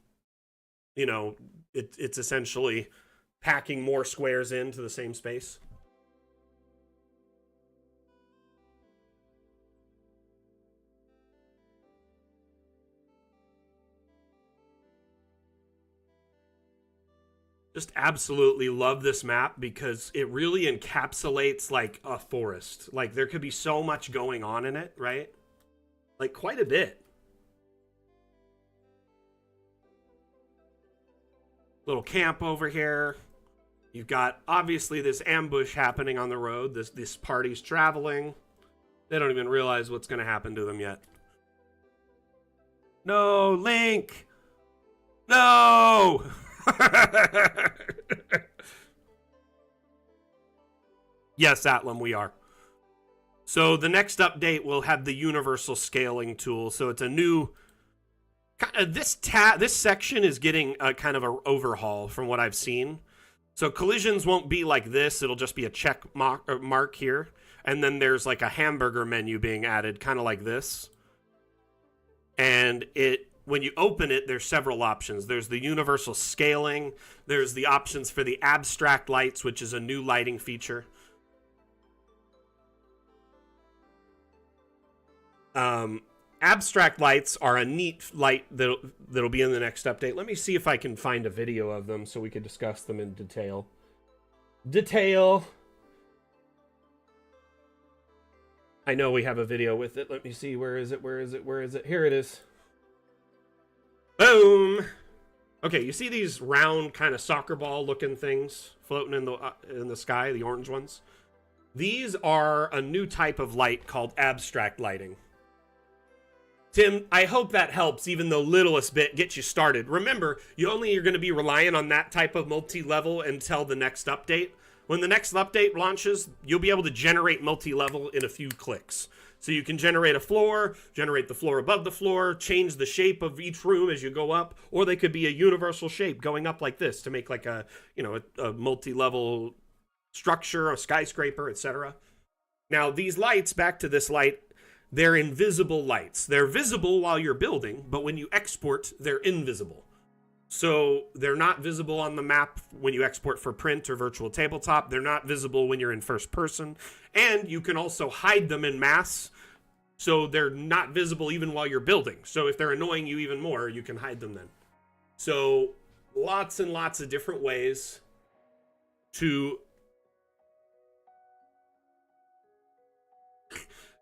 it's essentially packing more squares into the same space. Just absolutely love this map because it really encapsulates like a forest. Like there could be so much going on in it, right? Like quite a bit. Little camp over here. You've got obviously this ambush happening on the road. This party's traveling. They don't even realize what's going to happen to them yet. No, Link. No. Yes, Atlam, we are. So the next update will have the universal scaling tool. So it's a new this section is getting a kind of an overhaul from what I've seen. So collisions won't be like this. It'll just be a check mark here. And then there's like a hamburger menu being added, kind of like this. And when you open it, there's several options. There's the universal scaling. There's the options for the abstract lights, which is a new lighting feature. Abstract lights are a neat light that'll be in the next update. Let me see if I can find a video of them so we could discuss them in detail. I know we have a video with it. Let me see. Where is it? Here it is. Boom. Okay, you see these round kind of soccer ball looking things floating in the sky, the orange ones? These are a new type of light called abstract lighting. Tim, I hope that helps, even the littlest bit, get you started. Remember, you're going to be relying on that type of multi-level until the next update. When the next update launches, you'll be able to generate multi-level in a few clicks. So you can generate a floor, generate the floor above the floor, change the shape of each room as you go up, or they could be a universal shape going up like this to make like a multi-level structure, a skyscraper, etc. Now, these lights, back to this light, they're invisible lights. They're visible while you're building, but when you export, they're invisible. So they're not visible on the map when you export for print or virtual tabletop. They're not visible when you're in first person. And you can also hide them in mass, so they're not visible even while you're building. So if they're annoying you even more, you can hide them then. So lots and lots of different ways to...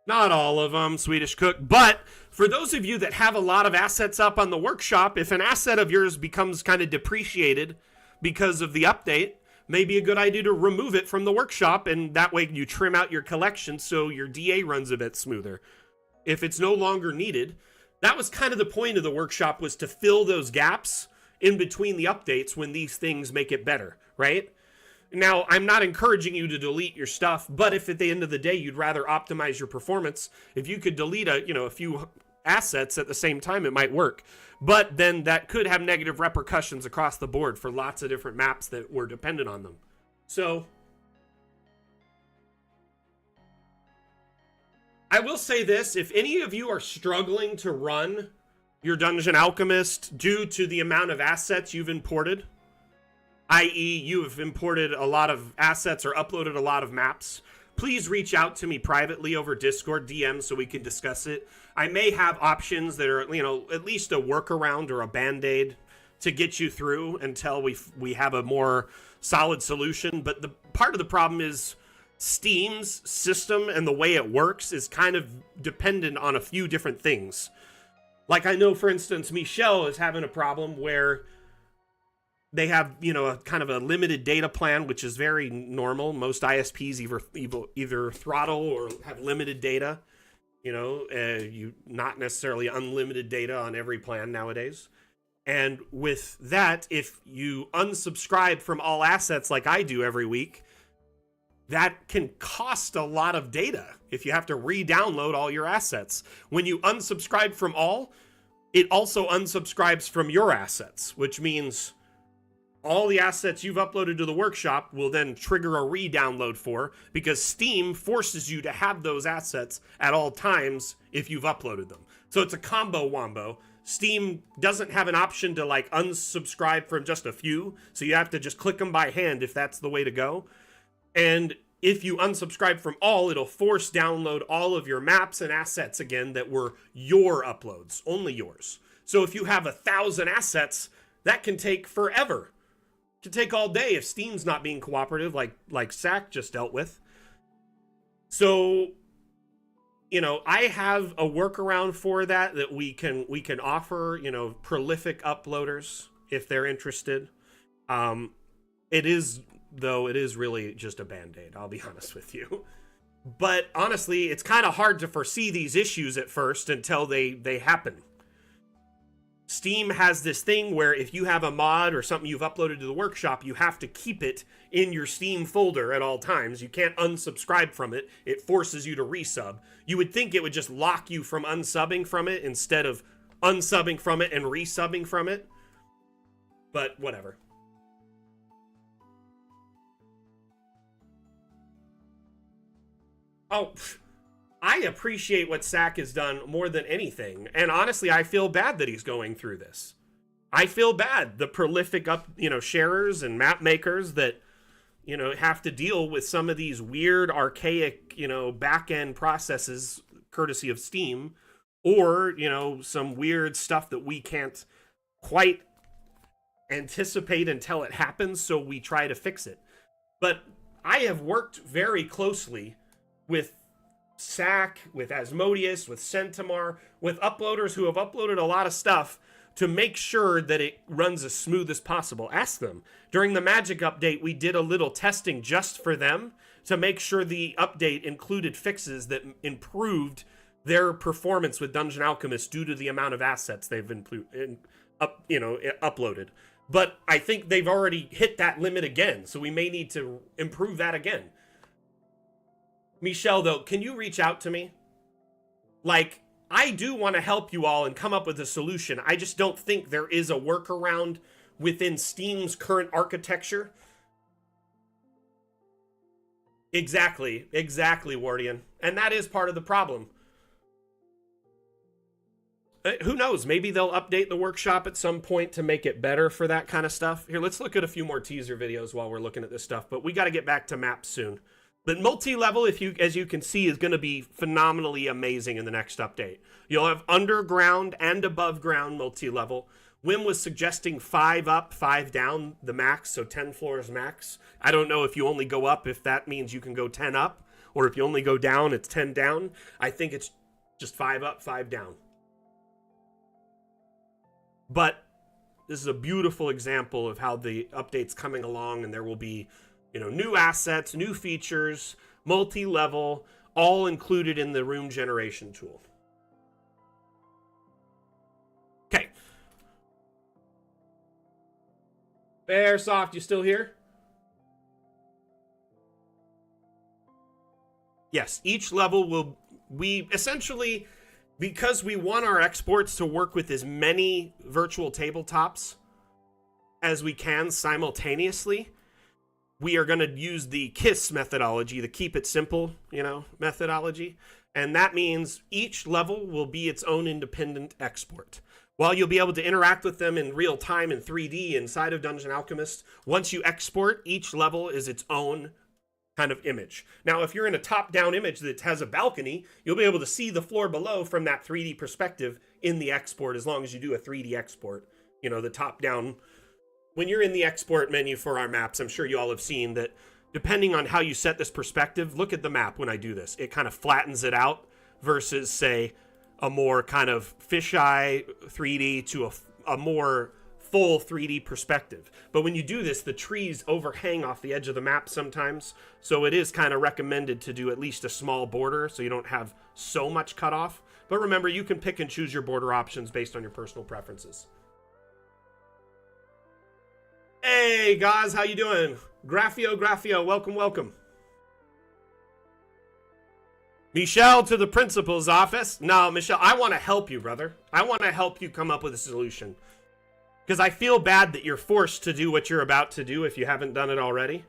Not all of them, Swedish Cook, but for those of you that have a lot of assets up on the workshop, if an asset of yours becomes kind of depreciated because of the update, maybe a good idea to remove it from the workshop, and that way you trim out your collection so your DA runs a bit smoother. If it's no longer needed, that was kind of the point of the workshop, was to fill those gaps in between the updates when these things make it better, right? Now, I'm not encouraging you to delete your stuff, but if at the end of the day you'd rather optimize your performance, if you could delete a few assets at the same time, it might work. But then that could have negative repercussions across the board for lots of different maps that were dependent on them. So I will say this, if any of you are struggling to run your Dungeon Alchemist due to the amount of assets you've imported, i.e. you have imported a lot of assets or uploaded a lot of maps, please reach out to me privately over Discord DM so we can discuss it. I may have options that are, at least a workaround or a band-aid to get you through until we have a more solid solution. But the part of the problem is Steam's system and the way it works is kind of dependent on a few different things. Like I know, for instance, Michelle is having a problem where they have, a kind of a limited data plan, which is very normal. Most ISPs either throttle or have limited data. You not necessarily unlimited data on every plan nowadays. And with that, if you unsubscribe from all assets like I do every week, that can cost a lot of data if you have to re-download all your assets. When you unsubscribe from all, it also unsubscribes from your assets, which means all the assets you've uploaded to the workshop will then trigger a re-download for, because Steam forces you to have those assets at all times if you've uploaded them. So it's a combo wombo. Steam doesn't have an option to like unsubscribe from just a few, so you have to just click them by hand if that's the way to go. And if you unsubscribe from all, it'll force download all of your maps and assets again that were your uploads, only yours. So if you have 1,000 assets, that can take forever. It can take all day if Steam's not being cooperative, like Sack just dealt with. So, you know, I have a workaround for that we can offer, you know, prolific uploaders if they're interested. It is really just a band-aid, I'll be honest with you. But honestly, it's kind of hard to foresee these issues at first until they happen. Steam has this thing where if you have a mod or something you've uploaded to the workshop, you have to keep it in your Steam folder at all times. You can't unsubscribe from it. It forces you to resub. You would think it would just lock you from unsubbing from it instead of unsubbing from it and resubbing from it. But whatever. Oh, I appreciate what Sack has done more than anything. And honestly, I feel bad that he's going through this. I feel bad. The prolific sharers and map makers that, have to deal with some of these weird, archaic, back-end processes courtesy of Steam, or, some weird stuff that we can't quite anticipate until it happens, so we try to fix it. But I have worked very closely with Sack, with Asmodeus, with Centimar, with uploaders who have uploaded a lot of stuff to make sure that it runs as smooth as possible. Ask them. During the Magic update, we did a little testing just for them to make sure the update included fixes that improved their performance with Dungeon Alchemist due to the amount of assets they've uploaded. But I think they've already hit that limit again, so we may need to improve that again. Michelle, though, can you reach out to me? Like, I do want to help you all and come up with a solution. I just don't think there is a workaround within Steam's current architecture. Exactly, Wardian. And that is part of the problem. Who knows? Maybe they'll update the workshop at some point to make it better for that kind of stuff. Here, let's look at a few more teaser videos while we're looking at this stuff, but we got to get back to maps soon. But multi-level, as you can see, is going to be phenomenally amazing in the next update. You'll have underground and above ground multi-level. Wim was suggesting 5 up, 5 down, the max, so 10 floors max. I don't know if you only go up, if that means you can go 10 up, or if you only go down, it's 10 down. I think it's just 5 up, 5 down. But this is a beautiful example of how the update's coming along, and there will be new assets, new features, multi-level, all included in the room generation tool. Okay. Airsoft, you still here? Yes, each level we essentially, because we want our exports to work with as many virtual tabletops as we can simultaneously, we are going to use the KISS methodology, the keep it simple, methodology. And that means each level will be its own independent export. While you'll be able to interact with them in real time in 3D inside of Dungeon Alchemist, once you export, each level is its own kind of image. Now, if you're in a top-down image that has a balcony, you'll be able to see the floor below from that 3D perspective in the export, as long as you do a 3D export, the top-down. When you're in the export menu for our maps, I'm sure you all have seen that depending on how you set this perspective, look at the map when I do this. It kind of flattens it out versus, say, a more kind of fisheye 3D to a more full 3D perspective. But when you do this, the trees overhang off the edge of the map sometimes, so it is kind of recommended to do at least a small border so you don't have so much cut off. But remember, you can pick and choose your border options based on your personal preferences. Hey, guys, how you doing? Graphio, welcome. Michelle to the principal's office. No, Michelle, I want to help you, brother. I want to help you come up with a solution. Because I feel bad that you're forced to do what you're about to do if you haven't done it already.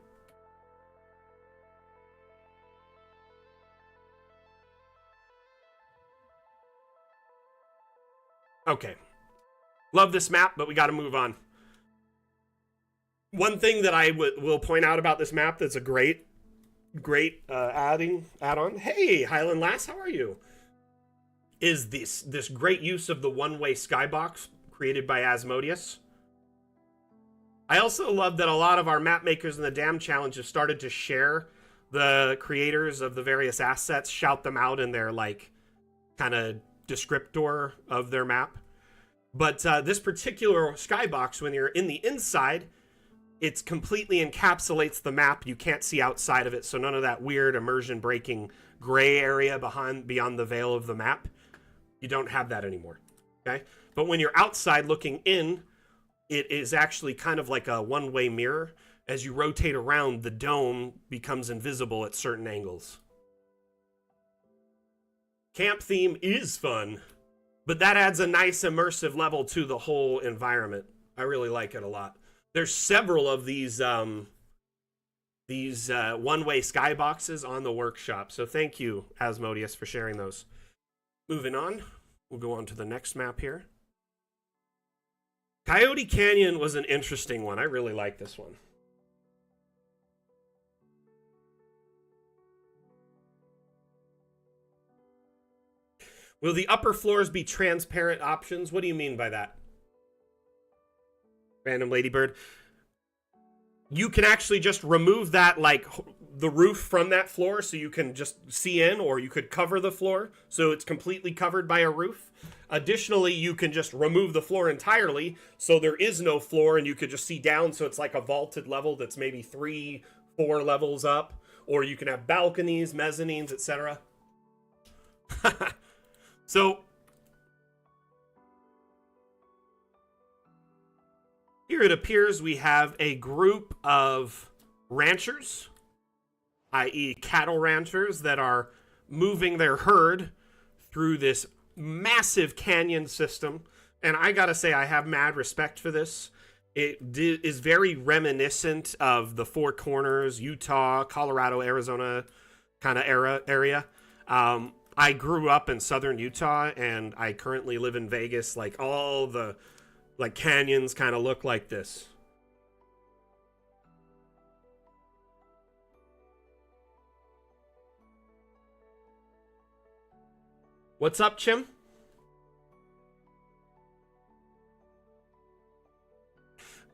Okay. Love this map, but we got to move on. One thing that I will point out about this map that's a great add-on. Hey, Highland Lass, how are you? Is this great use of the one-way skybox created by Asmodeus. I also love that a lot of our map makers in the Dam Challenge have started to share the creators of the various assets, shout them out in their like kind of descriptor of their map. But this particular skybox, when you're in the inside, it completely encapsulates the map. You can't see outside of it, so none of that weird immersion breaking gray area beyond the veil of the map. You don't have that anymore, okay? But when you're outside looking in, it is actually kind of like a one-way mirror. As you rotate around, the dome becomes invisible at certain angles. Camp theme is fun, but that adds a nice immersive level to the whole environment. I really like it a lot. There's several of these one-way skyboxes on the workshop, so thank you, Asmodeus, for sharing those. Moving on, we'll go on to the next map here. Coyote Canyon was an interesting one. I really like this one. Will the upper floors be transparent options? What do you mean by that? Random Ladybird. You can actually just remove that, like, the roof from that floor so you can just see in, or you could cover the floor so it's completely covered by a roof. Additionally, you can just remove the floor entirely so there is no floor and you could just see down, so it's like a vaulted level that's maybe 3-4 levels up. Or you can have balconies, mezzanines, etc. So here it appears we have a group of ranchers, i.e. cattle ranchers, that are moving their herd through this massive canyon system. And I gotta say, I have mad respect for this. It is very reminiscent of the Four Corners, Utah, Colorado, Arizona kind of area. I grew up in southern Utah, and I currently live in Vegas. Like, all the like canyons kind of look like this. What's up, Chim?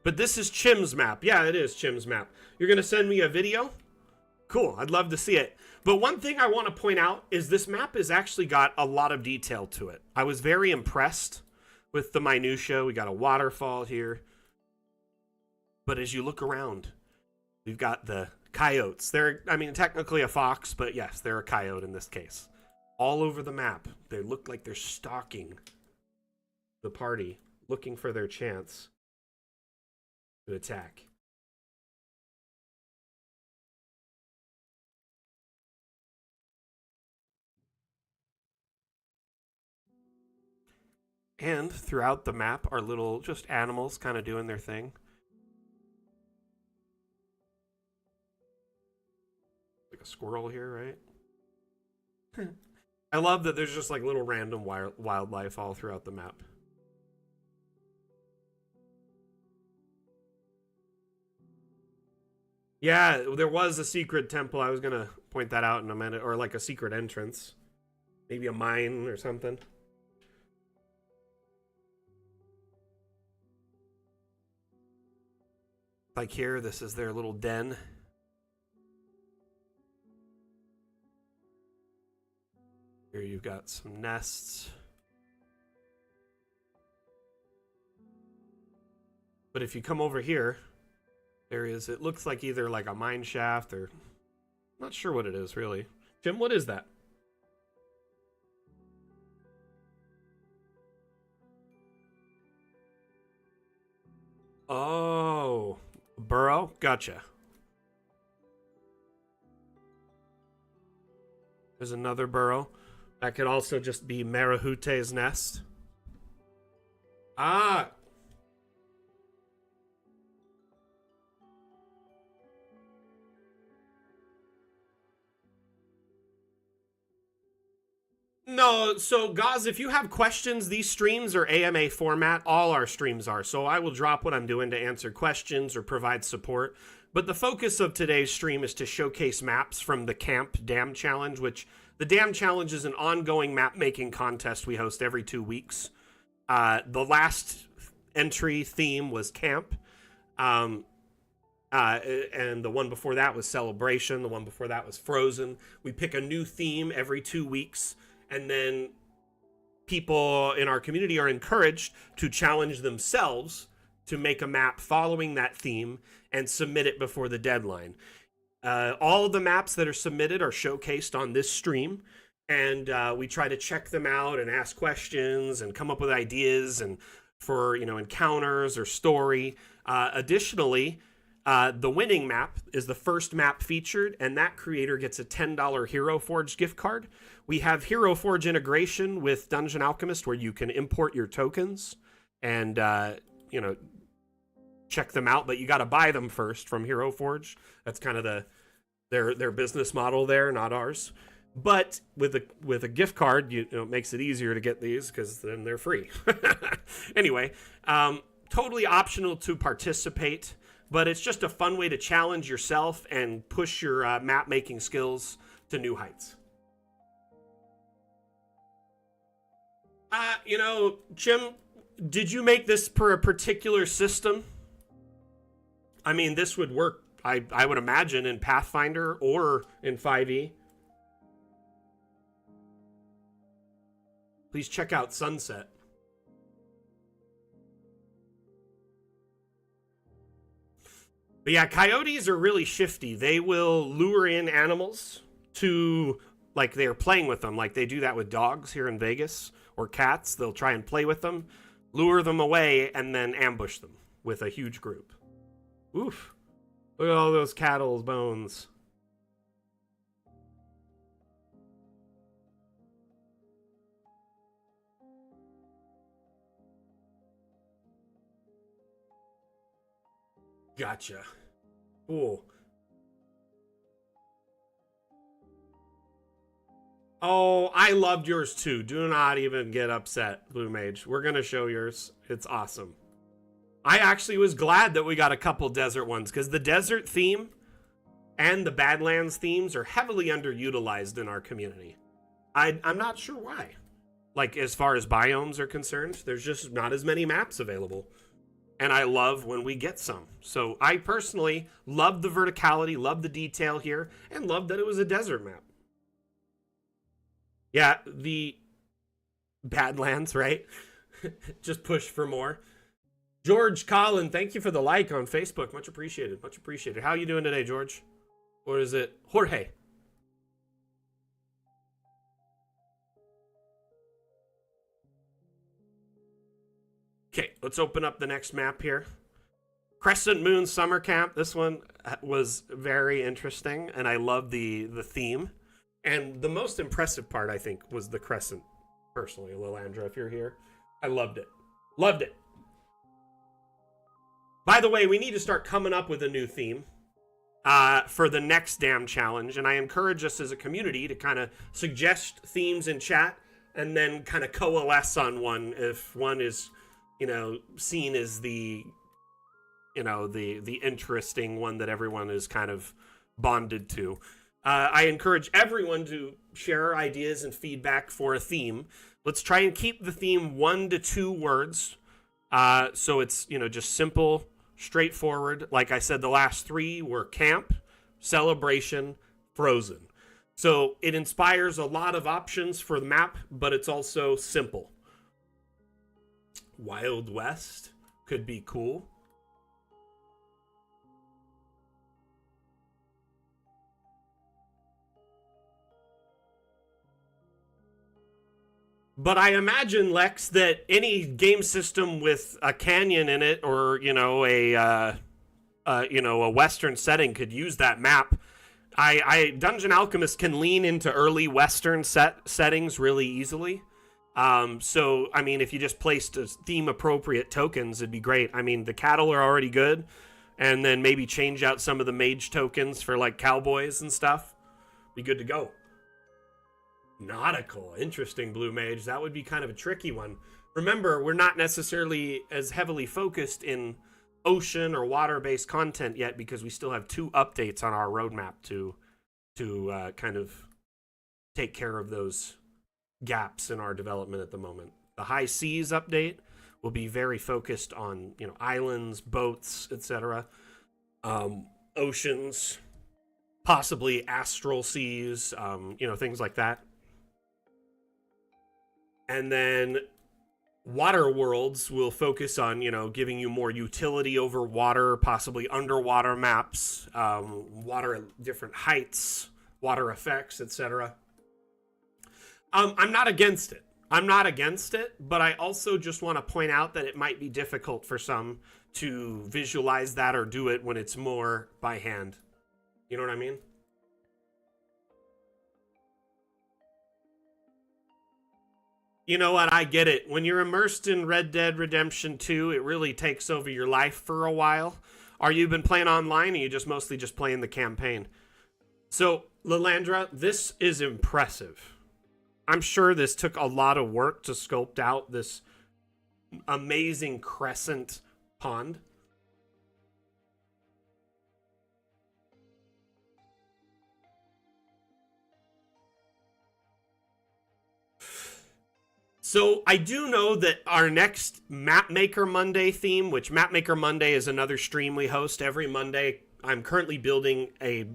But this is Chim's map. Yeah, it is Chim's map. You're going to send me a video? Cool, I'd love to see it. But one thing I want to point out is this map has actually got a lot of detail to it. I was very impressed with the minutia. We got a waterfall here. But as you look around, we've got the coyotes. They're, I mean, technically a fox, but yes, they're a coyote in this case. All over the map. They look like they're stalking the party, looking for their chance to attack. And throughout the map are little just animals kind of doing their thing. Like a squirrel here, right? I love that there's just like little random wildlife all throughout the map. Yeah, there was a secret temple. I was going to point that out in a minute. Or like a secret entrance. Maybe a mine or something. Like here, this is their little den. Here you've got some nests. But if you come over here, there is, it looks like either like a mine shaft or, I'm not sure what it is really. Jim, what is that? Oh, burrow? Gotcha. There's another burrow. That could also just be Marahute's nest. Ah. No, so Gaz, if you have questions, these streams are AMA format. All our streams are. So I will drop what I'm doing to answer questions or provide support. But the focus of today's stream is to showcase maps from the Camp Dam Challenge, which the Dam Challenge is an ongoing map making contest we host every 2 weeks. The last entry theme was Camp. And the one before that was Celebration. The one before that was Frozen. We pick a new theme every 2 weeks. And then people in our community are encouraged to challenge themselves to make a map following that theme and submit it before the deadline. All of the maps that are submitted are showcased on this stream, and we try to check them out and ask questions and come up with ideas and for encounters or story. Additionally, the winning map is the first map featured, and that creator gets a $10 Hero Forge gift card. We have Hero Forge integration with Dungeon Alchemist, where you can import your tokens and check them out, but you got to buy them first from Hero Forge. That's kind of their business model there, not ours. But with a gift card, it makes it easier to get these because then they're free. Anyway, totally optional to participate, but it's just a fun way to challenge yourself and push your map making skills to new heights. Jim, did you make this per a particular system? I mean, this would work, I would imagine, in Pathfinder or in 5e. Please check out Sunset. But yeah, coyotes are really shifty. They will lure in animals to, like, they're playing with them, like they do that with dogs here in Vegas, or cats. They'll try and play with them, lure them away, and then ambush them with a huge group. Oof. Look at all those cattle's bones. Gotcha. Cool. Oh, I loved yours too. Do not even get upset, Blue Mage. We're going to show yours. It's awesome. I actually was glad that we got a couple desert ones, because the desert theme and the Badlands themes are heavily underutilized in our community. I'm not sure why. Like, as far as biomes are concerned, there's just not as many maps available. And I love when we get some. So I personally love the verticality, love the detail here, and love that it was a desert map. Yeah, the Badlands, right? Just push for more. George Collin, thank you for the like on Facebook. Much appreciated. Much appreciated. How are you doing today, George? Or is it Jorge? Okay, let's open up the next map here. Crescent Moon Summer Camp. This one was very interesting, and I love the theme. And the most impressive part, I think, was the crescent. Personally, Lilandra, if you're here. I loved it. Loved it. By the way, we need to start coming up with a new theme for the next Dam Challenge. And I encourage us as a community to kind of suggest themes in chat and then kind of coalesce on one if one is, seen as the interesting one that everyone is kind of bonded to. I encourage everyone to share ideas and feedback for a theme. Let's try and keep the theme 1 to 2 words. So it's, just simple, straightforward. Like I said, the last 3 were Camp, Celebration, Frozen. So it inspires a lot of options for the map, but it's also simple. Wild West could be cool. But I imagine, Lex, that any game system with a canyon in it, or a Western setting, could use that map. Dungeon Alchemist can lean into early Western settings really easily. So I mean, if you just placed theme appropriate tokens, it'd be great. I mean, the cattle are already good, and then maybe change out some of the mage tokens for like cowboys and stuff. Be good to go. Nautical, interesting, Blue Mage. That would be kind of a tricky one. Remember, we're not necessarily as heavily focused in ocean or water-based content yet because we still have 2 updates on our roadmap to kind of take care of those gaps in our development at the moment. The high seas update will be very focused on, you know, islands, boats, etc. Oceans, possibly astral seas, you know, things like that. And then water worlds will focus on, you know, giving you more utility over water, possibly underwater maps, water at different heights, water effects, etc. I'm not against it. I'm not against it, but I also just want to point out that it might be difficult for some to visualize that or do it when it's more by hand. You know what I mean? You know what? I get it. When you're immersed in Red Dead Redemption 2, it really takes over your life for a while. Are you been playing online, or are you just mostly just playing the campaign? So, Lilandra, this is impressive. I'm sure this took a lot of work to sculpt out this amazing crescent pond. So I do know that our next Mapmaker Monday theme, which Mapmaker Monday is another stream we host every Monday. I'm currently building a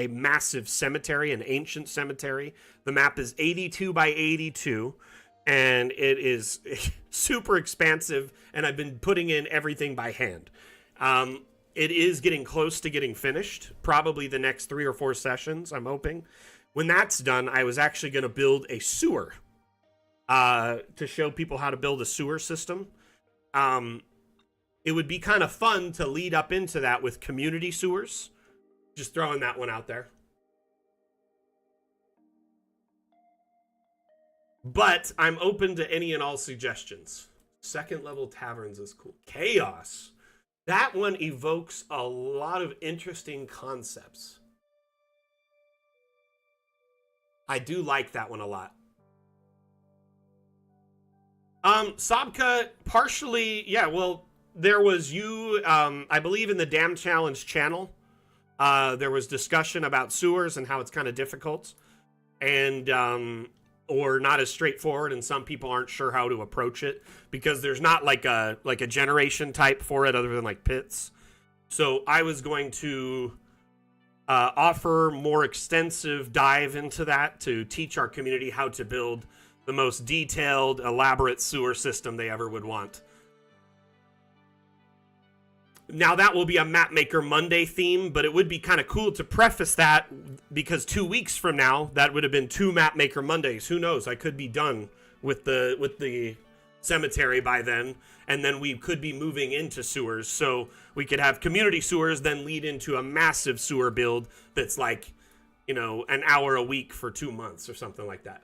massive cemetery, an ancient cemetery. The map is 82 by 82, and it is super expansive, and I've been putting in everything by hand. It is getting close to getting finished, probably the next 3 or 4 sessions, I'm hoping. When that's done, I was actually going to build a sewer to show people how to build a sewer system. It would be kind of fun to lead up into that with community sewers. Just throwing that one out there. But I'm open to any and all suggestions. Second level taverns is cool. Chaos. That one evokes a lot of interesting concepts. I do like that one a lot. Sabka, partially, yeah, well, there was you, I believe in the Damn Challenge channel, there was discussion about sewers and how it's kind of difficult and, or not as straightforward, and some people aren't sure how to approach it because there's not like a generation type for it other than like pits. So I was going to offer more extensive dive into that to teach our community how to build the most detailed, elaborate sewer system they ever would want. Now that will be a Mapmaker Monday theme, but it would be kind of cool to preface that because 2 weeks from now, that would have been 2 Mapmaker Mondays. Who knows? I could be done with the cemetery by then, and then we could be moving into sewers. So we could have community sewers, then lead into a massive sewer build that's like, you know, an hour a week for 2 months or something like that.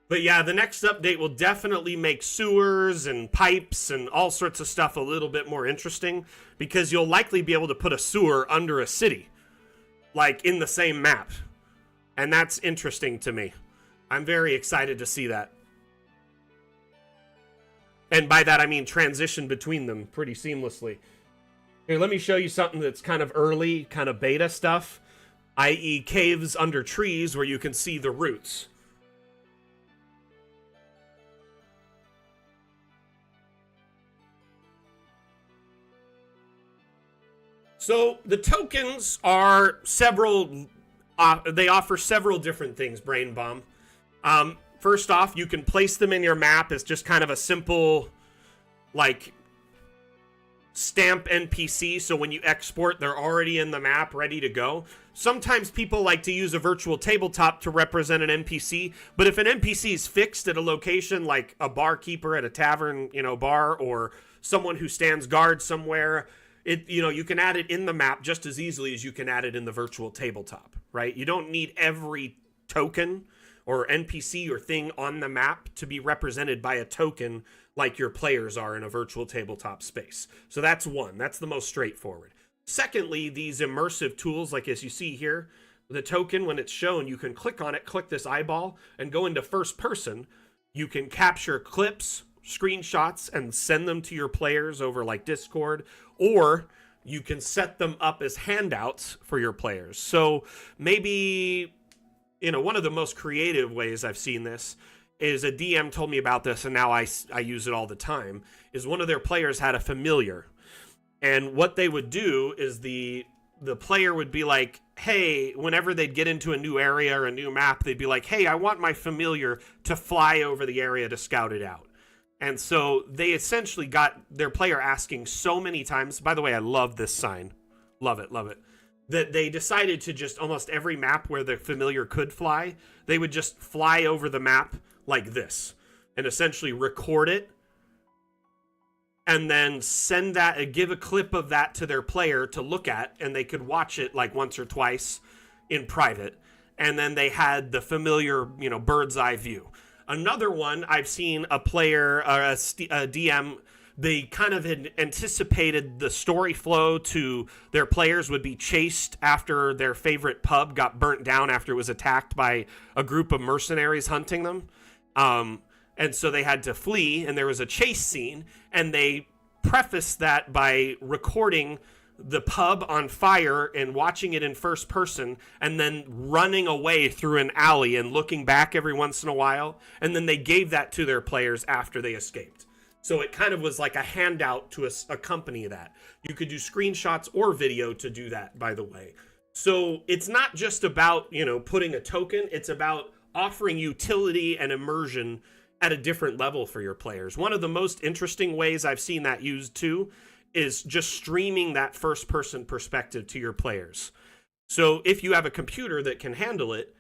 But yeah, the next update will definitely make sewers and pipes and all sorts of stuff a little bit more interesting because you'll likely be able to put a sewer under a city, like in the same map. And that's interesting to me. I'm very excited to see that. And by that, I mean transition between them pretty seamlessly. Here, let me show you something that's kind of early, kind of beta stuff, i.e. caves under trees where you can see the roots. So the tokens are several, they offer several different things, Brain Bomb. First off, you can place them in your map as just kind of a simple, like, stamp NPC, so when you export, they're already in the map, ready to go. Sometimes people like to use a virtual tabletop to represent an NPC, but if an NPC is fixed at a location, like a barkeeper at a tavern, you know, bar, or someone who stands guard somewhere. You can add it in the map just as easily as you can add it in the virtual tabletop, right? You don't need every token or NPC or thing on the map to be represented by a token like your players are in a virtual tabletop space. So that's one. That's the most straightforward. Secondly, these immersive tools, like as you see here, the token, when it's shown, you can click on it, click this eyeball, and go into first person. You can capture clips, screenshots, and send them to your players over like Discord, or you can set them up as handouts for your players. So maybe, one of the most creative ways I've seen this is a DM told me about this, and now I use it all the time, is one of their players had a familiar. And what they would do is the player would be like, hey, whenever they'd get into a new area or a new map, they'd be like, hey, I want my familiar to fly over the area to scout it out. And so they essentially got their player asking so many times, by the way, I love this sign. Love it, love it. That they decided to just almost every map where the familiar could fly, they would just fly over the map like this and essentially record it and then send that, give a clip of that to their player to look at, and they could watch it like once or twice in private. And then they had the familiar, bird's eye view. Another one, I've seen a player, a DM, they kind of had anticipated the story flow to their players would be chased after their favorite pub got burnt down after it was attacked by a group of mercenaries hunting them. And so they had to flee, and there was a chase scene, and they prefaced that by recording the pub on fire and watching it in first person, and then running away through an alley and looking back every once in a while. And then they gave that to their players after they escaped. So it kind of was like a handout to accompany that. You could do screenshots or video to do that, by the way. So it's not just about, putting a token. It's about offering utility and immersion at a different level for your players. One of the most interesting ways I've seen that used too is just streaming that first person perspective to your players. So if you have a computer that can handle it,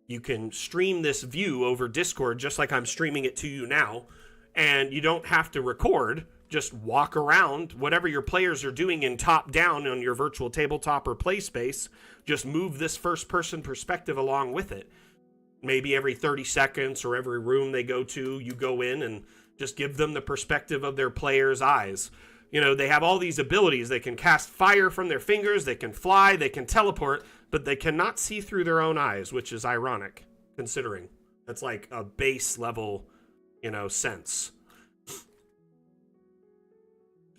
you can stream this view over Discord just like I'm streaming it to you now, and you don't have to record. Just walk around, whatever your players are doing in top down on your virtual tabletop or play space, just move this first person perspective along with it. Maybe every 30 seconds or every room they go to, you go in and just give them the perspective of their players' eyes. They have all these abilities. They can cast fire from their fingers, they can fly, they can teleport, but they cannot see through their own eyes, which is ironic, considering that's like a base level, sense.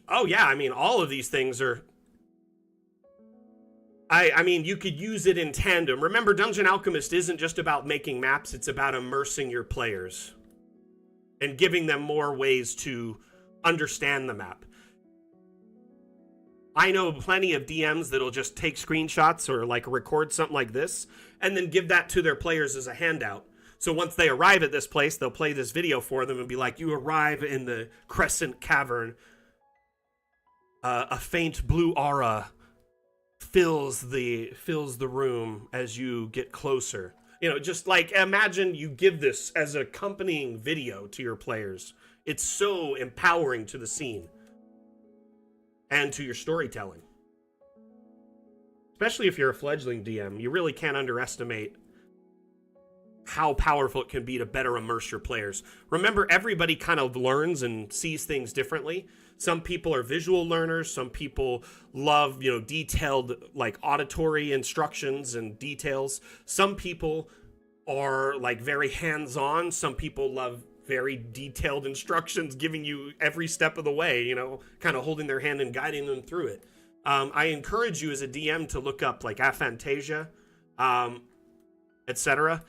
Oh yeah, all of these things are... you could use it in tandem. Remember, Dungeon Alchemist isn't just about making maps, it's about immersing your players and giving them more ways to understand the map. I know plenty of DMs that'll just take screenshots or like record something like this and then give that to their players as a handout. So once they arrive at this place, they'll play this video for them and be like, you arrive in the Crescent Cavern. A faint blue aura fills the room as you get closer. Just like imagine you give this as accompanying video to your players. It's so empowering to the scene and to your storytelling. Especially if you're a fledgling DM, you really can't underestimate how powerful it can be to better immerse your players. Remember, everybody kind of learns and sees things differently. Some people are visual learners. Some people love, detailed, like auditory instructions and details. Some people are like very hands-on. Some people love very detailed instructions, giving you every step of the way, kind of holding their hand and guiding them through it. I encourage you as a DM to look up like aphantasia, etc.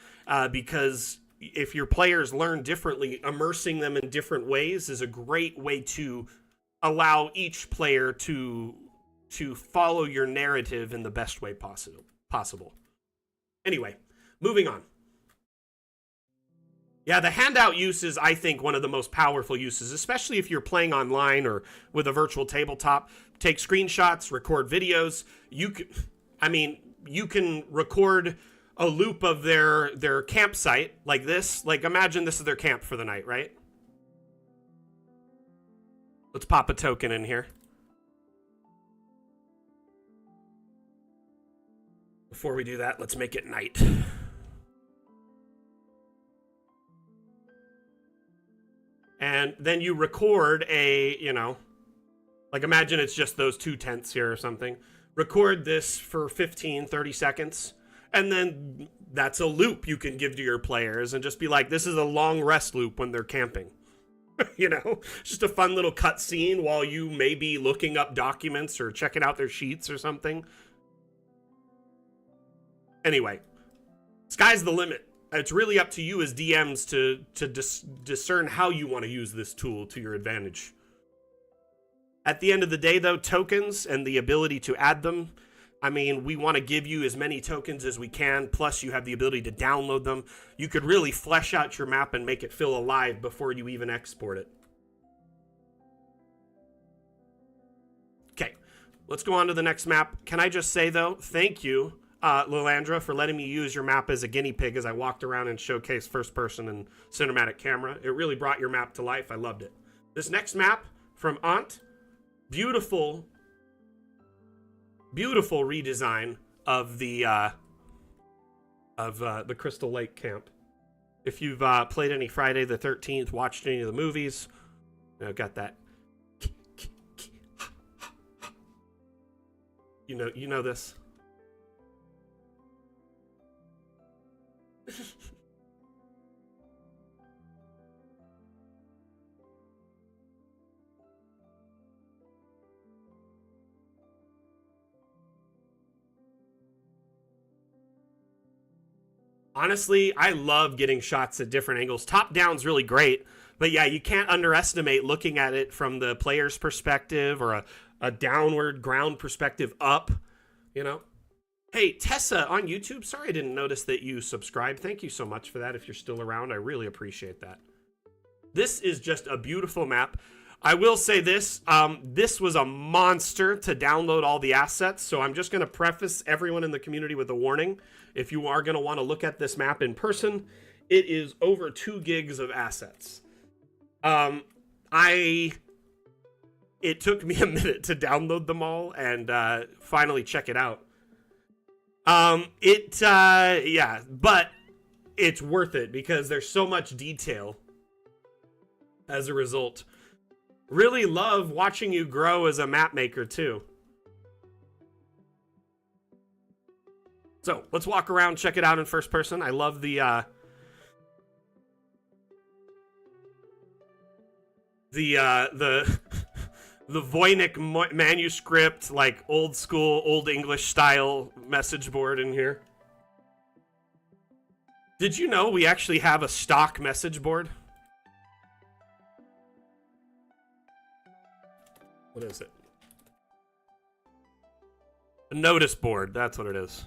Because if your players learn differently, immersing them in different ways is a great way to allow each player to follow your narrative in the best way possible. Anyway, moving on. Yeah, the handout use is, I think, one of the most powerful uses, especially if you're playing online or with a virtual tabletop. Take screenshots, record videos. You can record a loop of their campsite like this. Like, imagine this is their camp for the night, right? Let's pop a token in here. Before we do that, let's make it night. And then you record a, you know, like imagine it's just those 2 tents here or something. Record this for 15, 30 seconds. And then that's a loop you can give to your players and just be like, this is a long rest loop when they're camping. You know, just a fun little cut scene while you may be looking up documents or checking out their sheets or something. Anyway, sky's the limit. It's really up to you as DMs to discern how you want to use this tool to your advantage. At the end of the day, though, tokens and the ability to add them, I mean, we want to give you as many tokens as we can, plus you have the ability to download them. You could really flesh out your map and make it feel alive before you even export it. Okay, let's go on to the next map. Can I just say, though, thank you, Lilandra, for letting me use your map as a guinea pig as I walked around and showcased first person and cinematic camera. It really brought your map to life. I loved it. This next map from Aunt, beautiful redesign of the Crystal Lake camp. If you've played any Friday the 13th, watched any of the movies, you know, got that. You know this. Honestly, I love getting shots at different angles. Top down's really great, but yeah, you can't underestimate looking at it from the player's perspective or a downward ground perspective up, you know? Hey, Tessa on YouTube, sorry I didn't notice that you subscribed. Thank you so much for that. If you're still around, I really appreciate that. This is just a beautiful map. I will say this, this was a monster to download all the assets, so I'm just going to preface everyone in the community with a warning. If you are going to want to look at this map in person, it is over 2 gigs of assets. It took me a minute to download them all and finally check it out. Yeah, but it's worth it because there's so much detail as a result. Really love watching you grow as a map maker too. So let's walk around, check it out in first person. I love the Voynich manuscript, like old school, old English style message board in here. Did you know we actually have a stock message board? What is it? A notice board, that's what it is.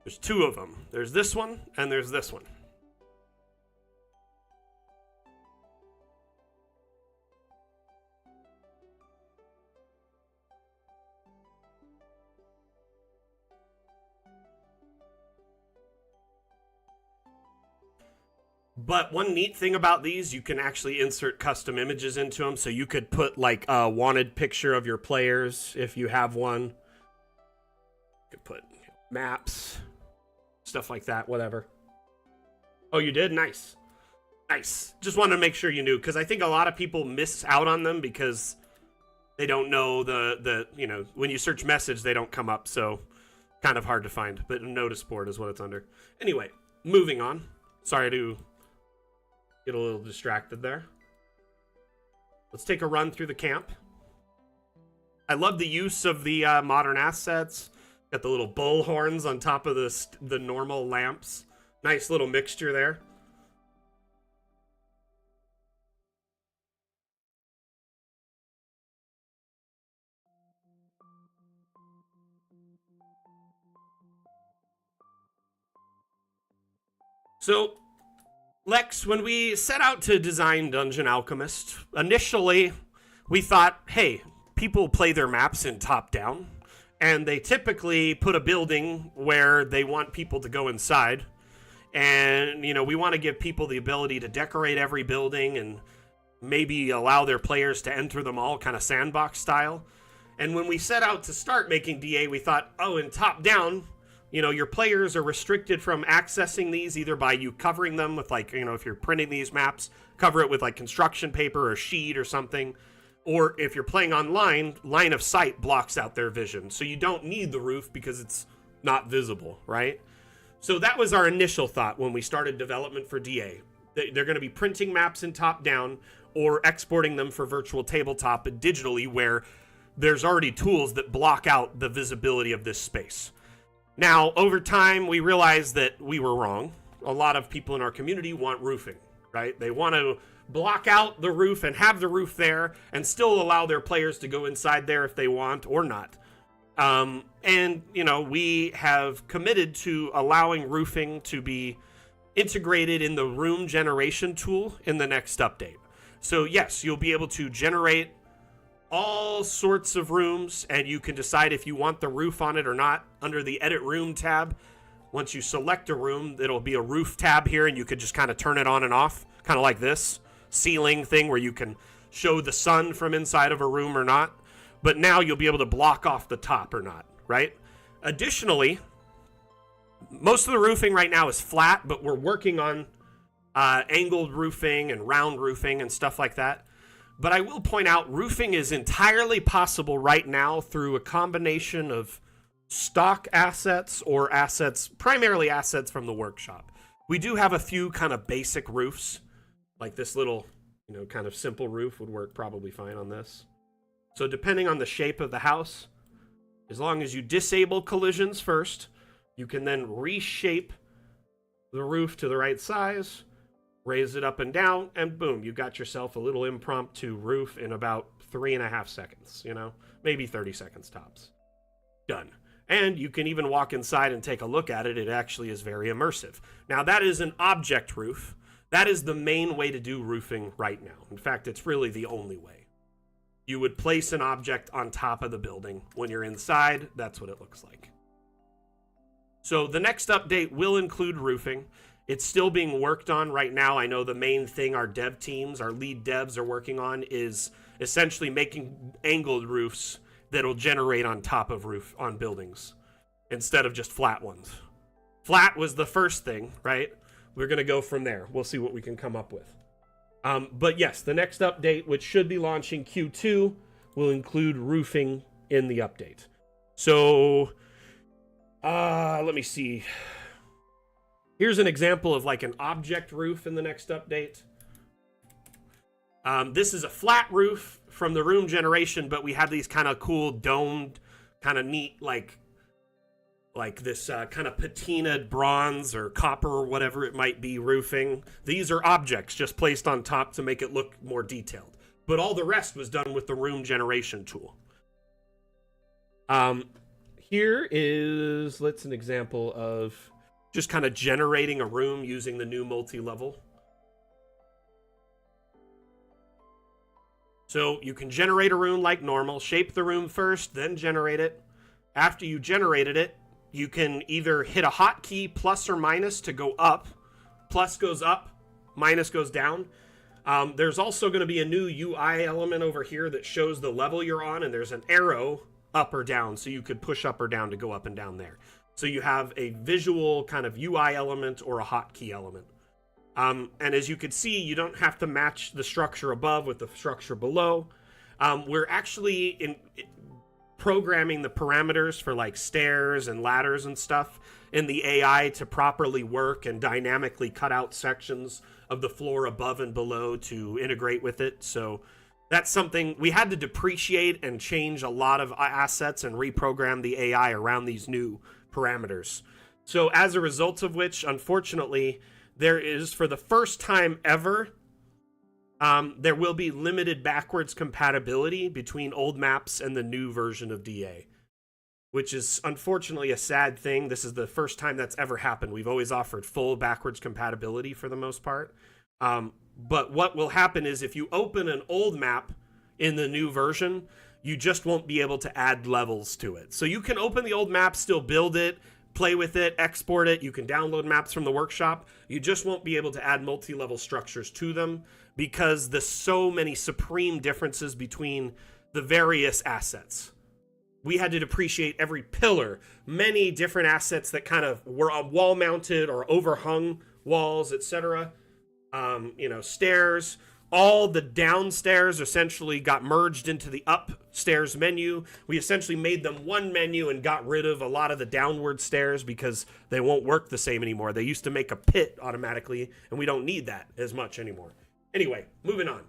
There's 2 of them. There's this one, and there's this one. But one neat thing about these, you can actually insert custom images into them. So you could put like a wanted picture of your players if you have one. You could put maps, stuff like that, whatever. Oh, you did? Nice. Nice. Just wanted to make sure you knew, because I think a lot of people miss out on them because they don't know you know, when you search message, they don't come up. So kind of hard to find, but a notice board is what it's under. Anyway, moving on. Sorry to get a little distracted there. Let's take a run through the camp. I love the use of the modern assets. Got the little bull horns on top of the normal lamps. Nice little mixture there. So, Lex, when we set out to design Dungeon Alchemist, initially we thought, hey, people play their maps in top-down, and they typically put a building where they want people to go inside, And, you know, we want to give people the ability to decorate every building and maybe allow their players to enter them all kind of sandbox style. And when we set out to start making DA, we thought, oh, in top down, you know, your players are restricted from accessing these either by you covering them with, like, you know, if you're printing these maps, cover it with like construction paper or sheet or something. Or if you're playing online, line of sight blocks out their vision. So you don't need the roof because it's not visible, right? So that was our initial thought when we started development for DA. They're going to be printing maps in top down or exporting them for virtual tabletop and digitally, where there's already tools that block out the visibility of this space. Now, over time, we realized that we were wrong. A lot of people in our community want roofing, right? They want to block out the roof and have the roof there and still allow their players to go inside there if they want or not. And, you know, we have committed to allowing roofing to be integrated in the room generation tool in the next update. So yes, you'll be able to generate all sorts of rooms, and you can decide if you want the roof on it or not under the Edit Room tab. Once you select a room, it'll be a roof tab here, and you could just kind of turn it on and off, kind of like this ceiling thing where you can show the sun from inside of a room or not. But now you'll be able to block off the top or not, right? Additionally, most of the roofing right now is flat, but we're working on angled roofing and round roofing and stuff like that. But I will point out, roofing is entirely possible right now through a combination of stock assets or assets, primarily assets from the workshop. We do have a few kind of basic roofs, like this little, you know, kind of simple roof would work probably fine on this. So depending on the shape of the house, as long as you disable collisions first, you can then reshape the roof to the right size, raise it up and down, and boom, you got yourself a little impromptu roof in about 3.5 seconds, you know, maybe 30 seconds tops. Done. And you can even walk inside and take a look at it. It actually is very immersive. Now, that is an object roof. That is the main way to do roofing right now. In fact, it's really the only way. You would place an object on top of the building. When you're inside, that's what it looks like. So the next update will include roofing. It's still being worked on right now. I know the main thing our dev teams, our lead devs are working on is essentially making angled roofs that'll generate on top of roof on buildings instead of just flat ones. Flat was the first thing, right? We're going to go from there. We'll see what we can come up with. But yes, the next update, which should be launching Q2, will include roofing in the update. So, let me see. Here's an example of like an object roof in the next update. This is a flat roof from the room generation, but we have these kind of cool domed, kind of neat, like this kind of patinaed bronze or copper or whatever it might be roofing. These are objects just placed on top to make it look more detailed. But all the rest was done with the room generation tool. Here is, let's an example of just kind of generating a room using the new multi-level. So you can generate a room like normal, shape the room first, then generate it. After you generated it, you can either hit a hotkey plus or minus to go up. Plus goes up, minus goes down. There's also going to be a new UI element over here that shows the level you're on, and there's an arrow up or down, so you could push up or down to go up and down there. So you have a visual kind of UI element or a hotkey element. And as you can see, you don't have to match the structure above with the structure below. We're actually programming the parameters for like stairs and ladders and stuff in the AI to properly work and dynamically cut out sections of the floor above and below to integrate with it. So that's something we had to depreciate and change a lot of assets and reprogram the AI around these new parameters. So as a result of which, unfortunately, there is, for the first time ever, there will be limited backwards compatibility between old maps and the new version of DA, which is unfortunately a sad thing. This is the first time that's ever happened. We've always offered full backwards compatibility for the most part. But what will happen is if you open an old map in the new version, you just won't be able to add levels to it. So you can open the old map, still build it, play with it, export it. You can download maps from the workshop. You just won't be able to add multi-level structures to them because there's so many supreme differences between the various assets. We had to depreciate every pillar, many different assets that kind of were wall mounted or overhung walls, etc. Stairs. All the downstairs essentially got merged into the upstairs menu. We essentially made them one menu and got rid of a lot of the downward stairs because they won't work the same anymore. They used to make a pit automatically, and we don't need that as much anymore. Anyway, moving on.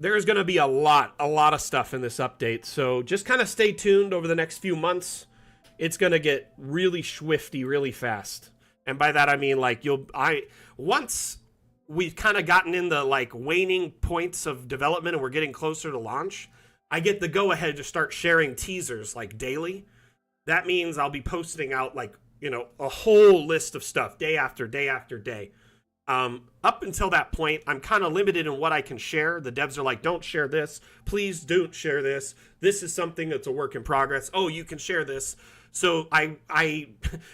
There's going to be a lot of stuff in this update, so just kind of stay tuned over the next few months. It's going to get really swifty really fast. And by that I mean once we've kind of gotten in the waning points of development and we're getting closer to launch, I get the go ahead to start sharing teasers daily. That means I'll be posting out a whole list of stuff day after day after day. Up until that point, I'm kind of limited in what I can share. The devs are like, don't share this. Please don't share this. This is something that's a work in progress. Oh, you can share this. So and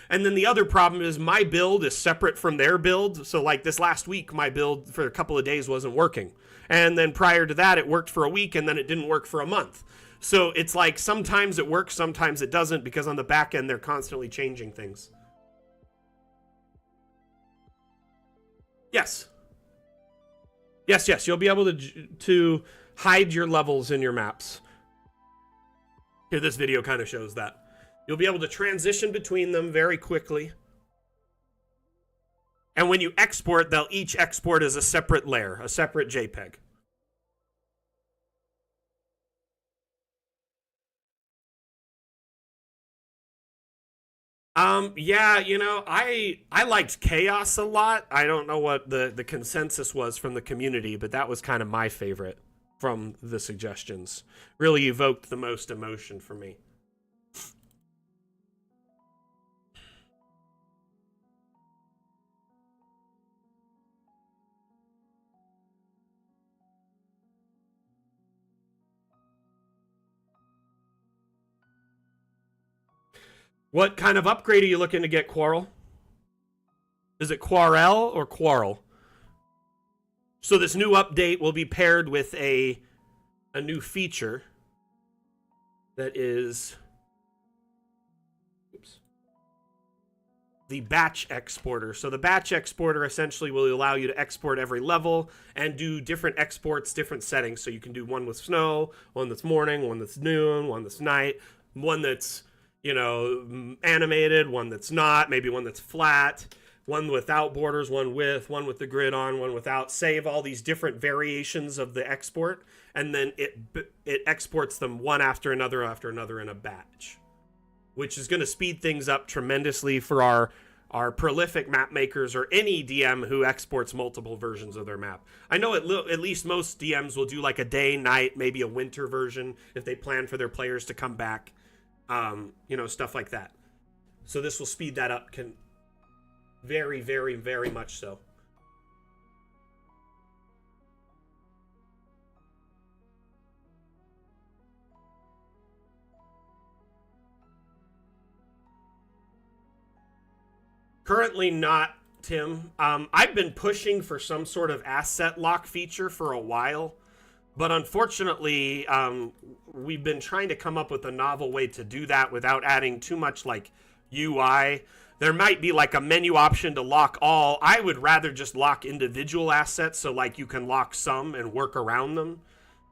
then the other problem is my build is separate from their build. So this last week, my build for a couple of days wasn't working. And then prior to that, it worked for a week and then it didn't work for a month. So it's sometimes it works, sometimes it doesn't, because on the back end, they're constantly changing things. Yes. Yes, you'll be able to hide your levels in your maps. Here, this video kind of shows that. You'll be able to transition between them very quickly. And when you export, they'll each export as a separate layer, a separate JPEG. Yeah, I liked Chaos a lot. I don't know what the consensus was from the community, but that was kind of my favorite from the suggestions. Really evoked the most emotion for me. What kind of upgrade are you looking to get, Quarrel? Is it Quarrel or Quarrel? So this new update will be paired with a new feature that is the batch exporter. So the batch exporter essentially will allow you to export every level and do different exports, different settings. So you can do one with snow, one that's morning, one that's noon, one that's night, one that's animated, one that's not, maybe one that's flat, one without borders, one with the grid on, one without. Save all these different variations of the export, and then it exports them one after another in a batch, which is going to speed things up tremendously for our prolific map makers or any DM who exports multiple versions of their map. I know at least most DMs will do a day, night, maybe a winter version if they plan for their players to come back. Stuff like that. So this will speed that up very, very, very much so. Currently not, Tim. I've been pushing for some sort of asset lock feature for a while. But unfortunately, we've been trying to come up with a novel way to do that without adding too much UI. There might be a menu option to lock all. I would rather just lock individual assets so you can lock some and work around them.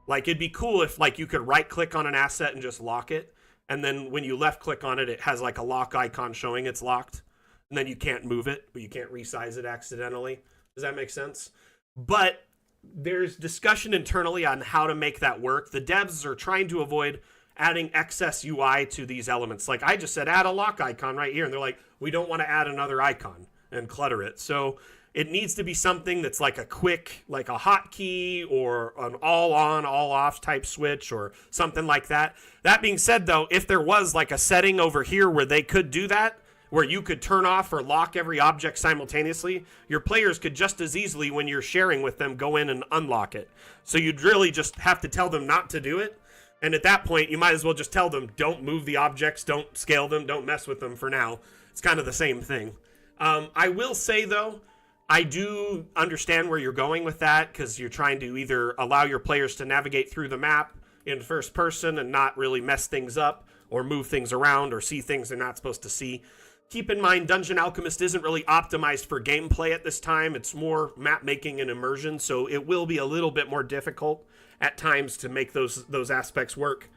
It'd be cool if you could right click on an asset and just lock it. And then when you left click on it, it has a lock icon showing it's locked. And then you can't move it, but you can't resize it accidentally. Does that make sense? But there's discussion internally on how to make that work. The devs are trying to avoid adding excess UI to these elements. I just said, add a lock icon right here. And they're like, we don't want to add another icon and clutter it. So it needs to be something that's a quick, a hotkey or an all on, all off type switch or something like that. That being said, though, if there was a setting over here where they could do that, where you could turn off or lock every object simultaneously, your players could just as easily, when you're sharing with them, go in and unlock it. So you'd really just have to tell them not to do it. And at that point, you might as well just tell them, don't move the objects, don't scale them, don't mess with them for now. It's kind of the same thing. I will say, though, I do understand where you're going with that, because you're trying to either allow your players to navigate through the map in first person and not really mess things up, or move things around, or see things they're not supposed to see. Keep in mind, Dungeon Alchemist isn't really optimized for gameplay at this time. It's more map making and immersion, so it will be a little bit more difficult at times to make those aspects work.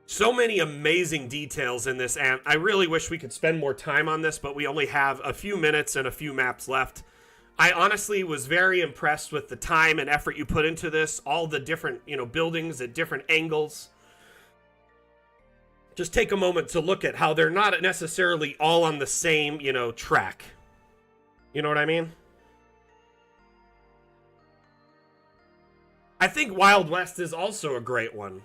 So many amazing details in this, and I really wish we could spend more time on this, but we only have a few minutes and a few maps left. I honestly was very impressed with the time and effort you put into this, all the different, buildings at different angles. Just take a moment to look at how they're not necessarily all on the same, track. You know what I mean? I think Wild West is also a great one.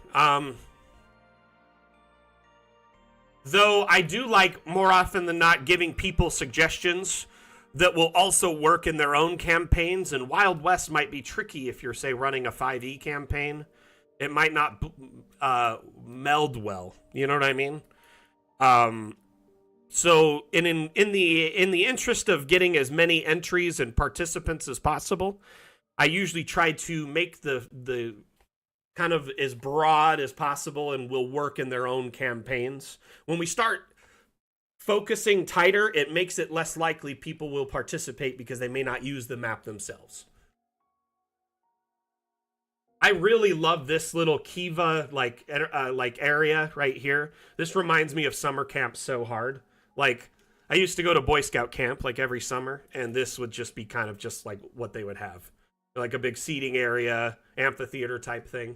Though I do like, more often than not, giving people suggestions that will also work in their own campaigns. And Wild West might be tricky if you're, say, running a 5e campaign. It might not meld well. You know what I mean? So in the interest of getting as many entries and participants as possible, I usually try to make the kind of as broad as possible and will work in their own campaigns. When we start focusing tighter, it makes it less likely people will participate because they may not use the map themselves. I really love this little Kiva like area right here. This reminds me of summer camp so hard. Like, I used to go to Boy Scout camp like every summer, and this would just be kind of just like what they would have. Like a big seating area, amphitheater type thing.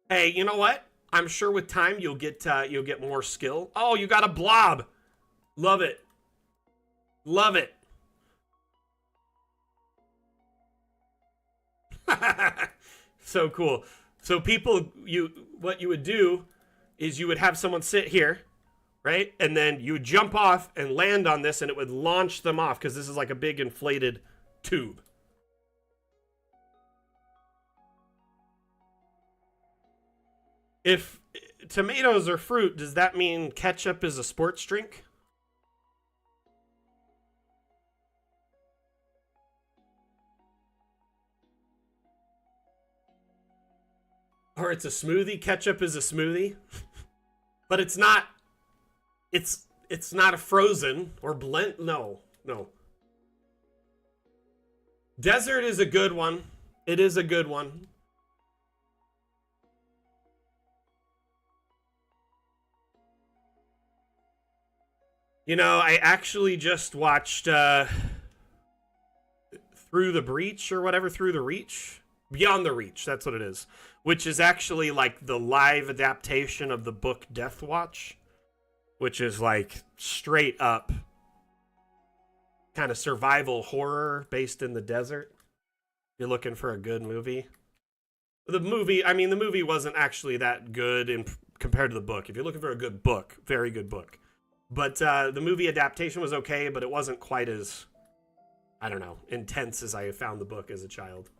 Hey, you know what? I'm sure with time you'll get more skill. Oh, you got a blob. Love it. Love it. So cool. So people, what you would do is you would have someone sit here, right? And then you would jump off and land on this, and it would launch them off, because this is like a big inflated tube. If tomatoes are fruit, does that mean ketchup is a sports drink? Or it's a smoothie? Ketchup is a smoothie? But it's not... It's not a frozen or blend. No. Desert is a good one. It is a good one. I actually just watched Through the Breach or whatever, Through the Reach? Beyond the Reach, that's what it is. Which is actually like the live adaptation of the book Death Watch. Which is like straight up kind of survival horror based in the desert. You're looking for a good movie. The movie wasn't actually that good compared to the book. If you're looking for a good book, very good book. But the movie adaptation was okay, but it wasn't quite as, I don't know, intense as I found the book as a child.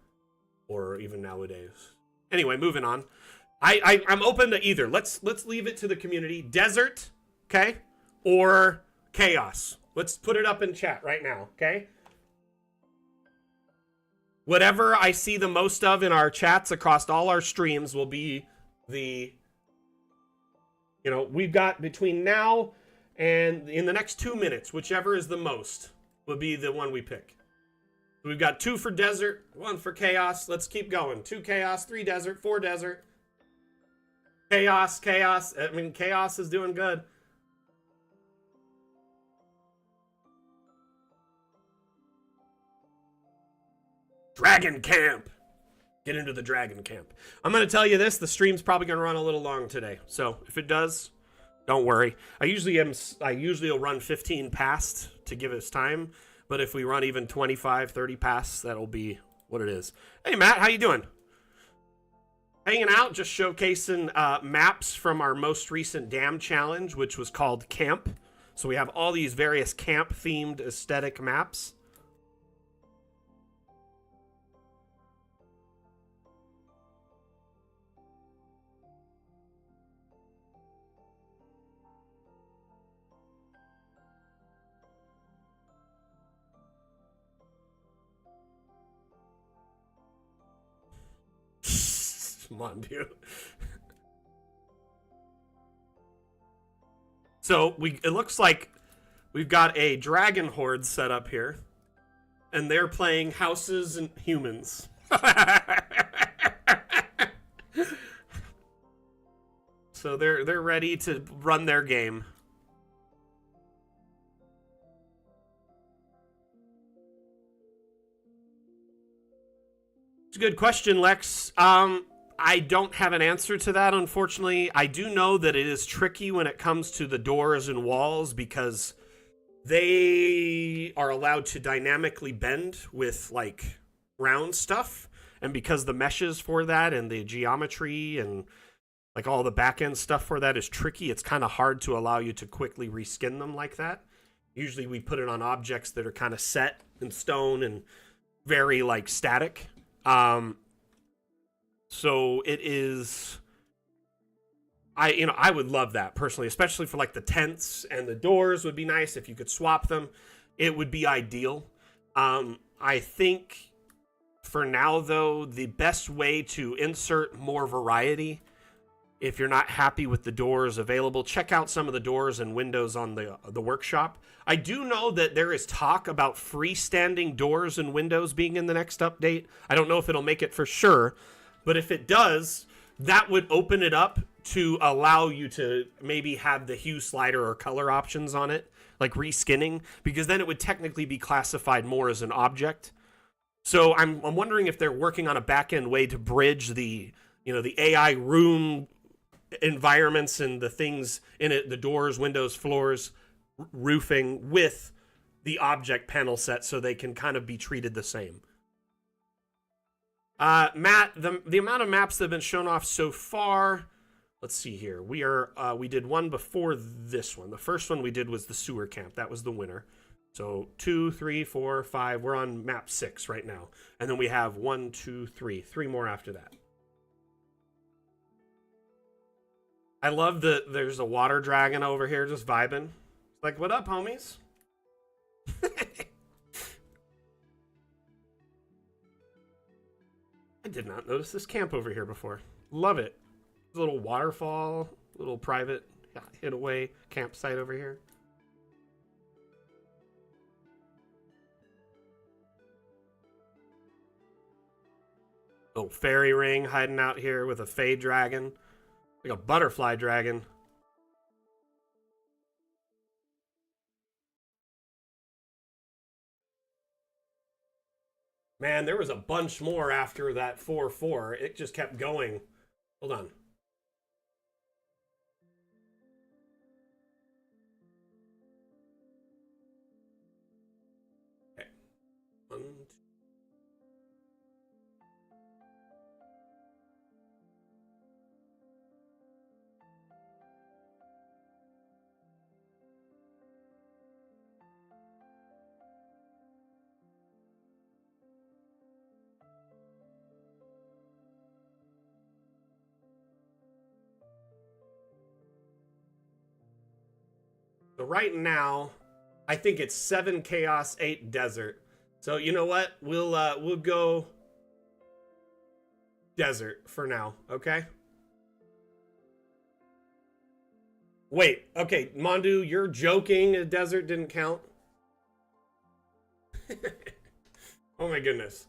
Or even nowadays. Anyway, moving on. I'm open to either. Let's leave it to the community. Desert. Okay? Or chaos. Let's put it up in chat right now, okay? Whatever I see the most of in our chats across all our streams will be the... we've got between now and in the next 2 minutes, whichever is the most, will be the one we pick. We've got 2 for desert, 1 for chaos. Let's keep going. 2 chaos, 3 desert, 4 desert. Chaos. Chaos is doing good. Dragon Camp. Get into the Dragon Camp. I'm going to tell you this. The stream's probably going to run a little long today. So if it does, don't worry. I usually will run 15 past to give us time. But if we run even 25, 30 past, that'll be what it is. Hey, Matt, how you doing? Hanging out, just showcasing maps from our most recent dam challenge, which was called Camp. So we have all these various camp-themed aesthetic maps. Mondu. So it looks like we've got a dragon horde set up here, and they're playing houses and humans. So they're ready to run their game. It's a good question, Lex. I don't have an answer to that, unfortunately. I do know that it is tricky when it comes to the doors and walls because they are allowed to dynamically bend with like round stuff, and because the meshes for that and the geometry and like all the back end stuff for that is tricky, it's kind of hard to allow you to quickly reskin them like that. Usually we put it on objects that are kind of set in stone and very like static. So it is, I would love that personally, especially for like the tents and the doors would be nice if you could swap them. It would be ideal. I think for now though, the best way to insert more variety, if you're not happy with the doors available, check out some of the doors and windows on the workshop. I do know that there is talk about freestanding doors and windows being in the next update. I don't know if it'll make it for sure, but if it does, that would open it up to allow you to maybe have the hue slider or color options on it, like reskinning, because then it would technically be classified more as an object. So I'm wondering if they're working on a back-end way to bridge the AI room environments and the things in it, the doors, windows, floors, roofing, with the object panel set so they can kind of be treated the same. Matt, the amount of maps that have been shown off so far, let's see here. We did one before this one. The first one we did was the sewer camp. That was the winner. So 2, 3, 4, 5. We're on map 6 right now. And then we have 1, 2, 3. 3 more after that. I love that there's a water dragon over here just vibing. Like, what up, homies? I did not notice this camp over here before. Love it. A little waterfall, little private hideaway campsite over here. Little fairy ring hiding out here with a fade dragon. Like a butterfly dragon. Man, there was a bunch more after that 4-4. It just kept going. Hold on. Okay. 1, 2. So right now, I think it's 7 chaos, 8 desert. So you know what? We'll go desert for now, okay? Wait, okay, Mondu, you're joking. A desert didn't count. Oh my goodness.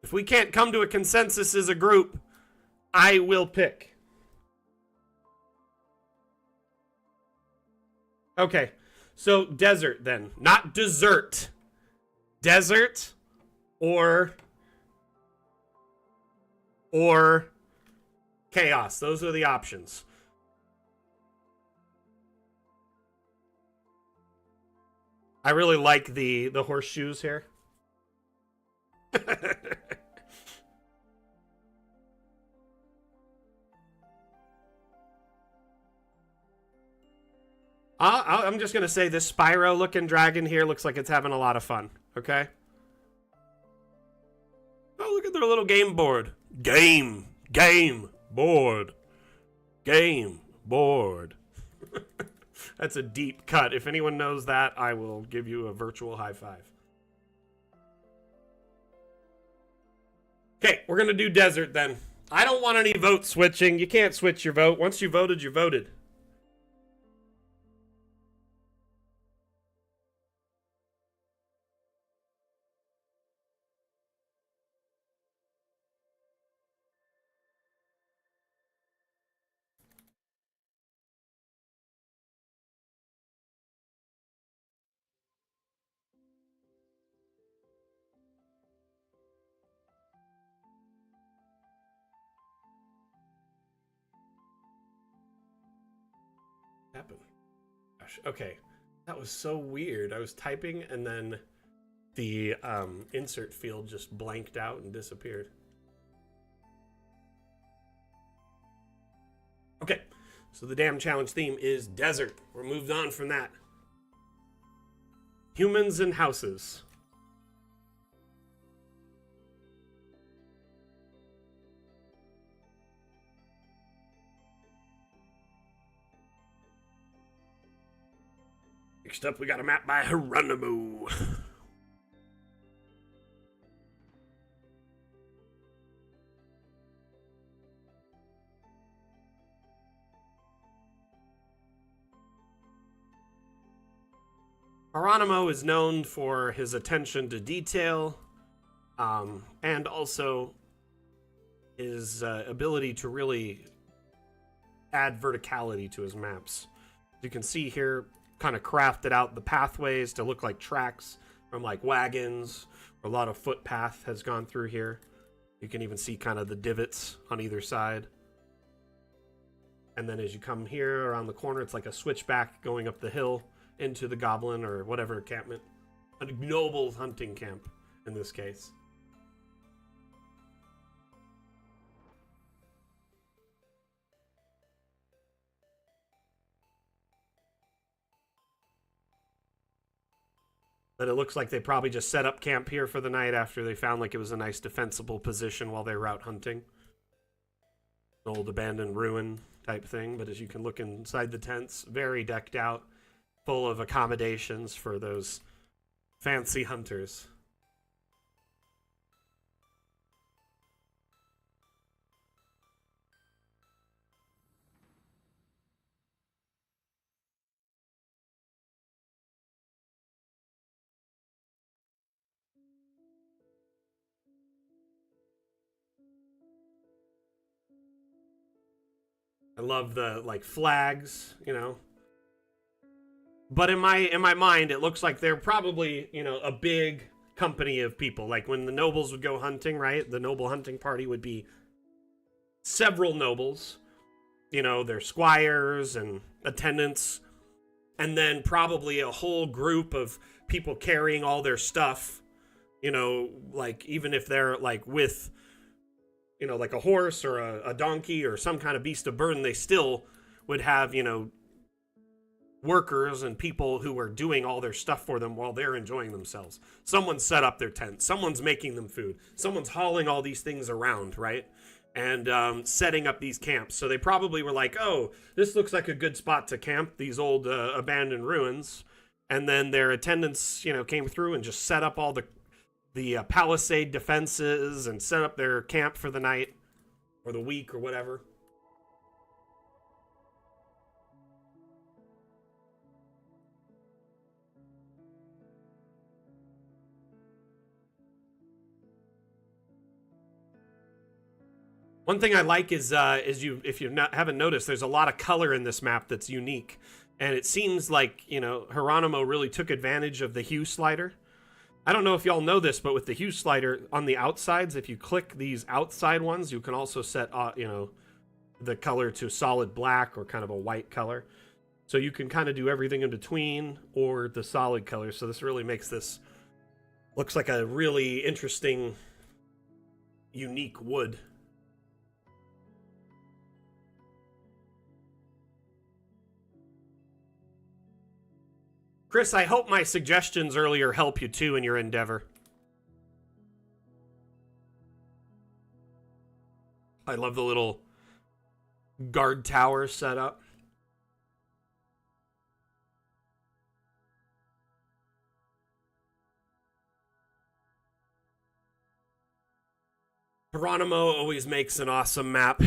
If we can't come to a consensus as a group, I will pick. Okay, so desert then, not dessert. Desert or chaos. Those are the options. I really like the horseshoes here. I'm just going to say this Spyro-looking dragon here looks like it's having a lot of fun, okay? Oh, look at their little game board. Game board. That's a deep cut. If anyone knows that, I will give you a virtual high five. Okay, we're gonna do desert then. I don't want any vote switching. You can't switch your vote. Once you voted, you voted. Happened. Gosh, okay. That was so weird. I was typing and then the insert field just blanked out and disappeared. Okay, so the damn challenge theme is desert. We're moved on from that. Humans and houses. Next up, we got a map by Geronimo. Geronimo is known for his attention to detail, and also his ability to really add verticality to his maps. You can see here, kind of crafted out the pathways to look like tracks from like wagons. A lot of footpath has gone through here. You can even see kind of the divots on either side. And then as you come here around the corner, it's like a switchback going up the hill into the goblin or whatever encampment. A noble hunting camp in this case. But it looks like they probably just set up camp here for the night after they found like it was a nice defensible position while they were out hunting. An old abandoned ruin type thing, but as you can look inside the tents, very decked out, full of accommodations for those fancy hunters. I love the like flags, you know. But in my mind, it looks like they're probably, you know, a big company of people. Like when the nobles would go hunting, right? The noble hunting party would be several nobles, you know, their squires and attendants, and then probably a whole group of people carrying all their stuff, you know, like even if they're like with, you know, like a horse or a donkey or some kind of beast of burden, they still would have, you know, workers and people who are doing all their stuff for them while they're enjoying themselves. Someone's set up their tent. Someone's making them food. Someone's hauling all these things around, right? And setting up these camps. So they probably were like, oh, this looks like a good spot to camp, these old abandoned ruins. And then their attendants, you know, came through and just set up all the palisade defenses and set up their camp for the night or the week or whatever. One thing I like is if you haven't noticed, there's a lot of color in this map that's unique, and it seems like, you know, Geronimo really took advantage of the hue slider. I don't know if y'all know this, but with the hue slider on the outsides, if you click these outside ones, you can also set you know, the color to solid black or kind of a white color. So you can kind of do everything in between or the solid color. So this really makes this looks like a really interesting, unique wood. Chris, I hope my suggestions earlier help you too in your endeavor. I love the little guard tower set up. Geronimo always makes an awesome map.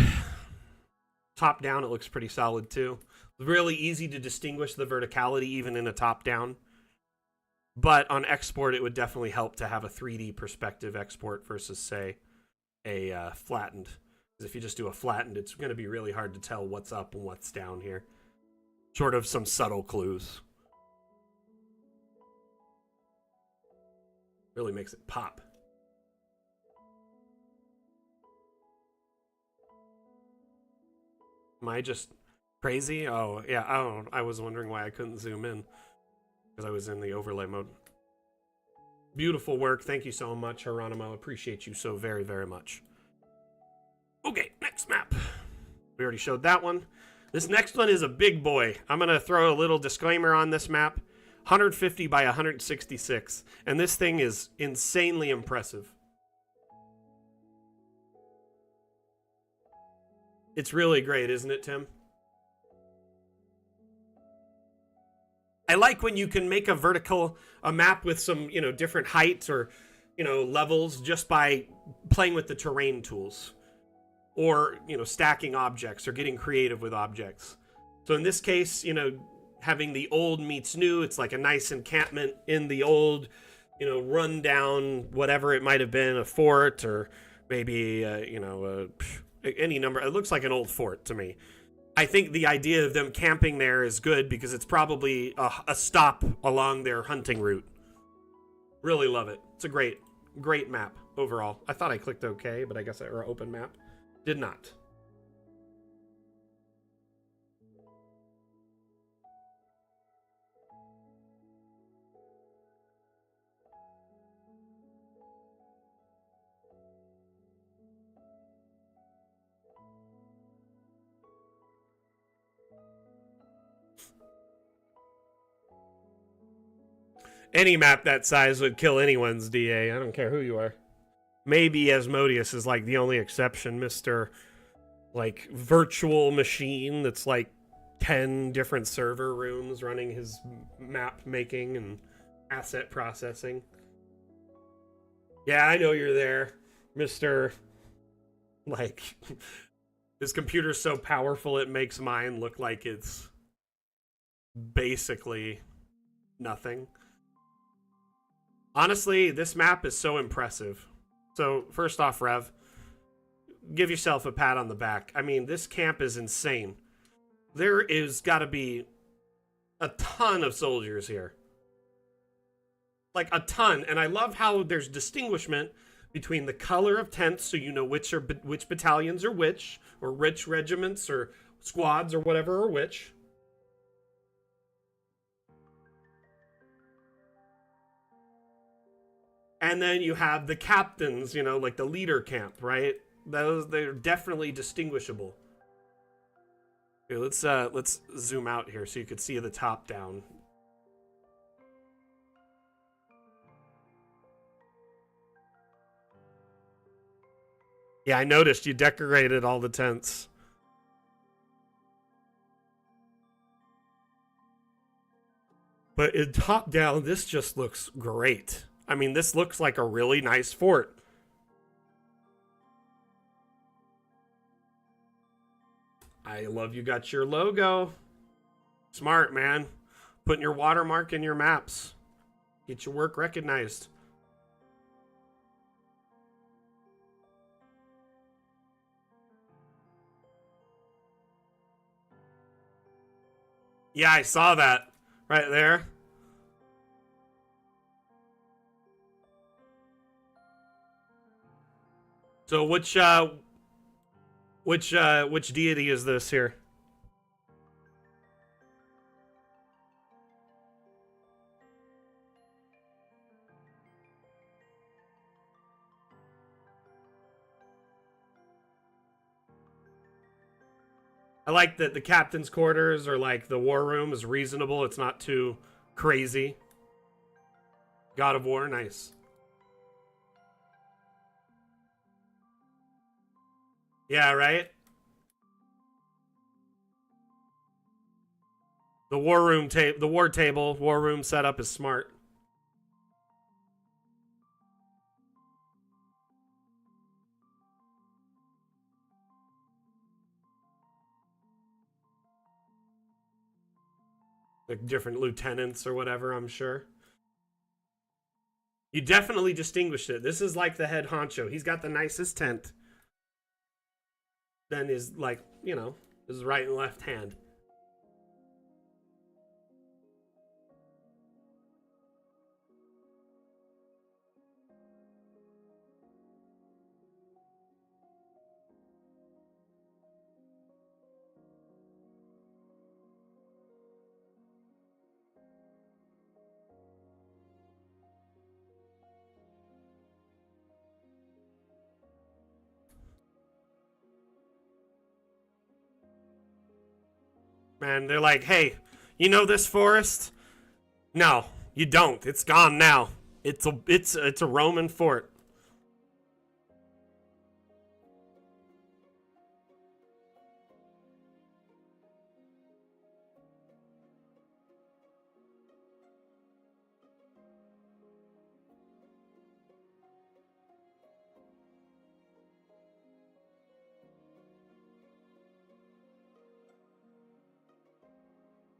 Top down, it looks pretty solid too. Really easy to distinguish the verticality even in a top down. But on export, it would definitely help to have a 3D perspective export versus, say, a flattened. Because if you just do a flattened, it's going to be really hard to tell what's up and what's down here. Short of some subtle clues. Really makes it pop. Am I just crazy? Oh, yeah, I was wondering why I couldn't zoom in. Because I was in the overlay mode. Beautiful work. Thank you so much, Geronimo. Appreciate you so very, very much. Okay, next map. We already showed that one. This next one is a big boy. I'm going to throw a little disclaimer on this map. 150 by 166. And this thing is insanely impressive. It's really great, isn't it, Tim? I like when you can make a map with some, different heights or, levels just by playing with the terrain tools. Or, stacking objects or getting creative with objects. So in this case, having the old meets new, it's like a nice encampment in the old, run down, whatever it might have been, a fort or maybe, any number. It looks like an old fort to me. I think the idea of them camping there is good because it's probably a stop along their hunting route. Really love it. It's a great map overall. I thought I clicked OK, but I guess or open map. Did not. Any map that size would kill anyone's DA. I don't care who you are. Maybe Asmodeus is like the only exception, Mr. like virtual machine that's like 10 different server rooms running his map making and asset processing. Yeah, I know you're there, Mr. Like, his computer's so powerful it makes mine look like it's basically nothing. Honestly, this map is so impressive. So, first off, Rev, give yourself a pat on the back. I mean, this camp is insane. There is got to be a ton of soldiers here. Like, a ton. And I love how there's distinguishment between the color of tents, so you know which battalions are which, or which regiments or squads or whatever are which. And then you have the captains, like the leader camp, right? They're definitely distinguishable. Okay, let's zoom out here so you could see the top down. Yeah, I noticed you decorated all the tents. But in top down, this just looks great. I mean, this looks like a really nice fort. I love you got your logo. Smart, man. Putting your watermark in your maps. Get your work recognized. Yeah, I saw that right there. So which deity is this here? I like that the captain's quarters or like the war room is reasonable. It's not too crazy. God of War, nice. Yeah, right? The war room the war room setup is smart. . . . . . . . . . . . . . . . . . . . . . . . . . . . . . . . . . . . . . . . . . . . . . . . . . . . . . . . . . . . . Like different lieutenants or whatever, I'm sure. You definitely distinguished it. This is like the head honcho. He's got the nicest tent. Then his, like, you know, his right and left hand. Man, they're like, hey, you know this forest? No, you don't. It's gone now. It's a Roman fort.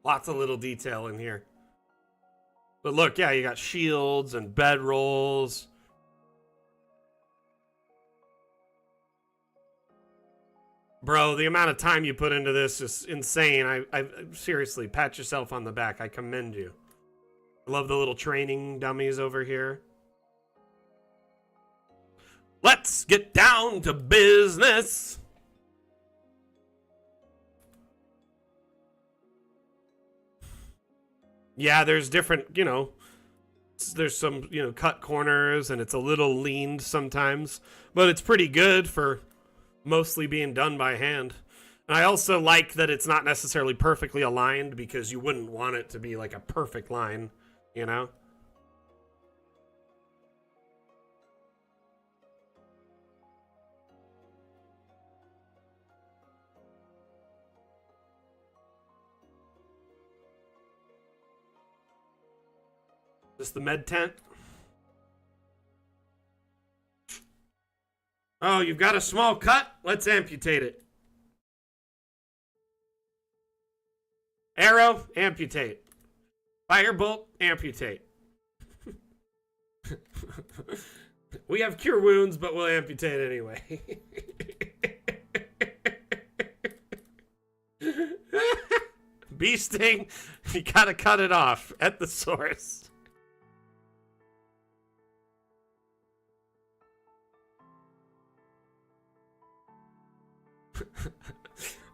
Lots of little detail in here. But look, yeah, you got shields and bedrolls. Bro, the amount of time you put into this is insane. I seriously, pat yourself on the back. I commend you. I love the little training dummies over here. Let's get down to business. Yeah, there's different, you know, there's some, you know, cut corners and it's a little leaned sometimes, but it's pretty good for mostly being done by hand. And I also like that it's not necessarily perfectly aligned because you wouldn't want it to be like a perfect line, you know? This the med tent? Oh, you've got a small cut? Let's amputate it. Arrow, amputate. Firebolt, amputate. We have cure wounds, but we'll amputate anyway. Bee sting, you gotta cut it off at the source.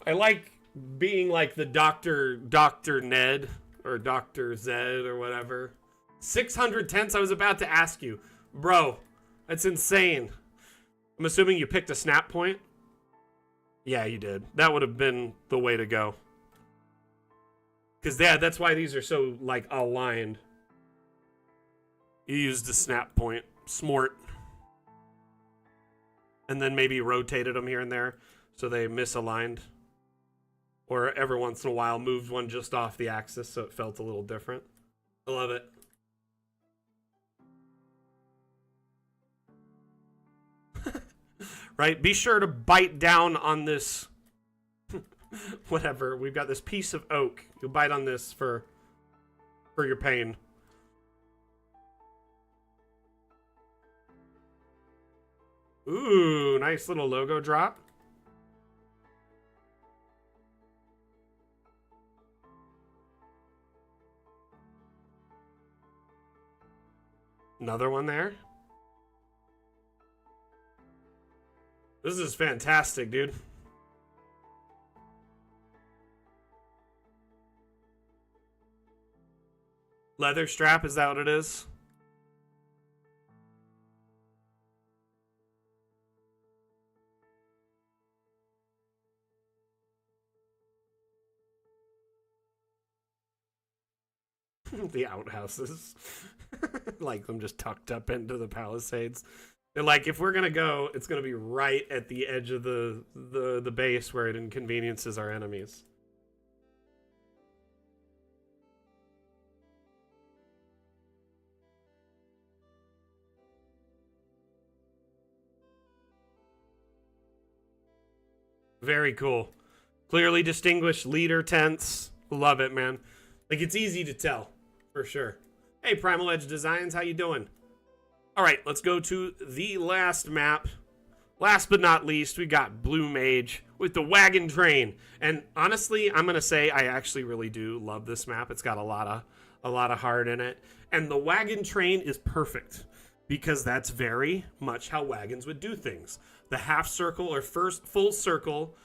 I like being like the Dr. Ned or Dr. Zed or whatever. 600 tents, I was about to ask you. Bro, that's insane. I'm assuming you picked a snap point? Yeah, you did. That would have been the way to go. Because, yeah, that's why these are so, like, aligned. You used a snap point. Smart. And then maybe rotated them here and there so they misaligned. Or every once in a while moved one just off the axis so it felt a little different. I love it. Right? Be sure to bite down on this. Whatever. We've got this piece of oak. You'll bite on this for your pain. Ooh, nice little logo drop. Another one there. This is fantastic, dude. Leather strap, is that what it is? The outhouses. Like them just tucked up into the palisades. They're like, if we're gonna go, it's gonna be right at the edge of the base where it inconveniences our enemies. Very cool. Clearly distinguished leader tents. Love it, man. Like, it's easy to tell, for sure. Hey, Primal Edge Designs, how you doing? All right, let's go to the last map. Last but not least, we got Blue Mage with the wagon train. And honestly, I'm gonna say I actually really do love this map. It's got a lot of heart in it, and the wagon train is perfect because that's very much how wagons would do things. The half circle or first full circle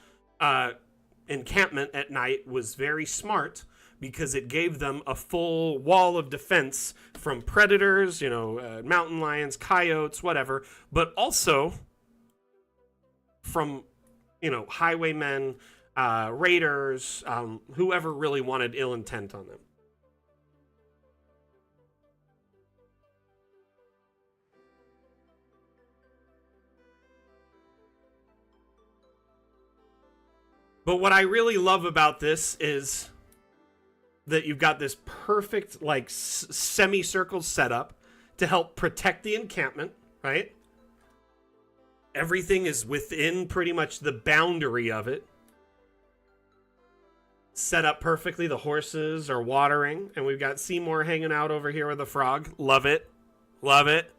encampment at night was very smart because it gave them a full wall of defense from predators, mountain lions, coyotes, whatever, but also from, highwaymen, raiders, whoever really wanted ill intent on them. But what I really love about this is that you've got this perfect, like, semicircle setup to help protect the encampment, right? Everything is within pretty much the boundary of it. Set up perfectly. The horses are watering, and we've got Seymour hanging out over here with a frog. Love it. Love it.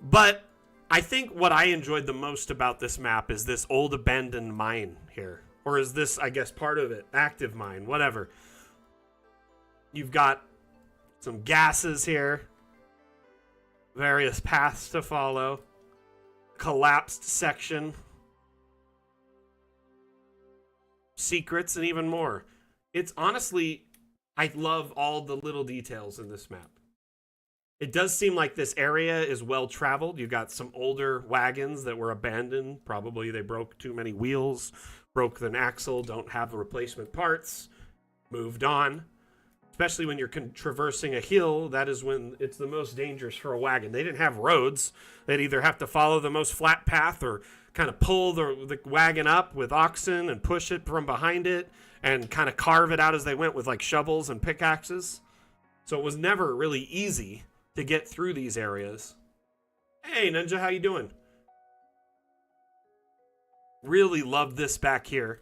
But I think what I enjoyed the most about this map is this old abandoned mine here. Or is this, I guess, part of it? Active mine, whatever. You've got some gases here. Various paths to follow. Collapsed section. Secrets and even more. It's honestly, I love all the little details in this map. It does seem like this area is well traveled. You've got some older wagons that were abandoned. Probably they broke too many wheels, broke an axle, don't have replacement parts, moved on. Especially when you're traversing a hill, that is when it's the most dangerous for a wagon. They didn't have roads. They'd either have to follow the most flat path or kind of pull the wagon up with oxen and push it from behind it and kind of carve it out as they went with like shovels and pickaxes. So it was never really easy to get through these areas. Hey, Ninja, how you doing? Really love this back here.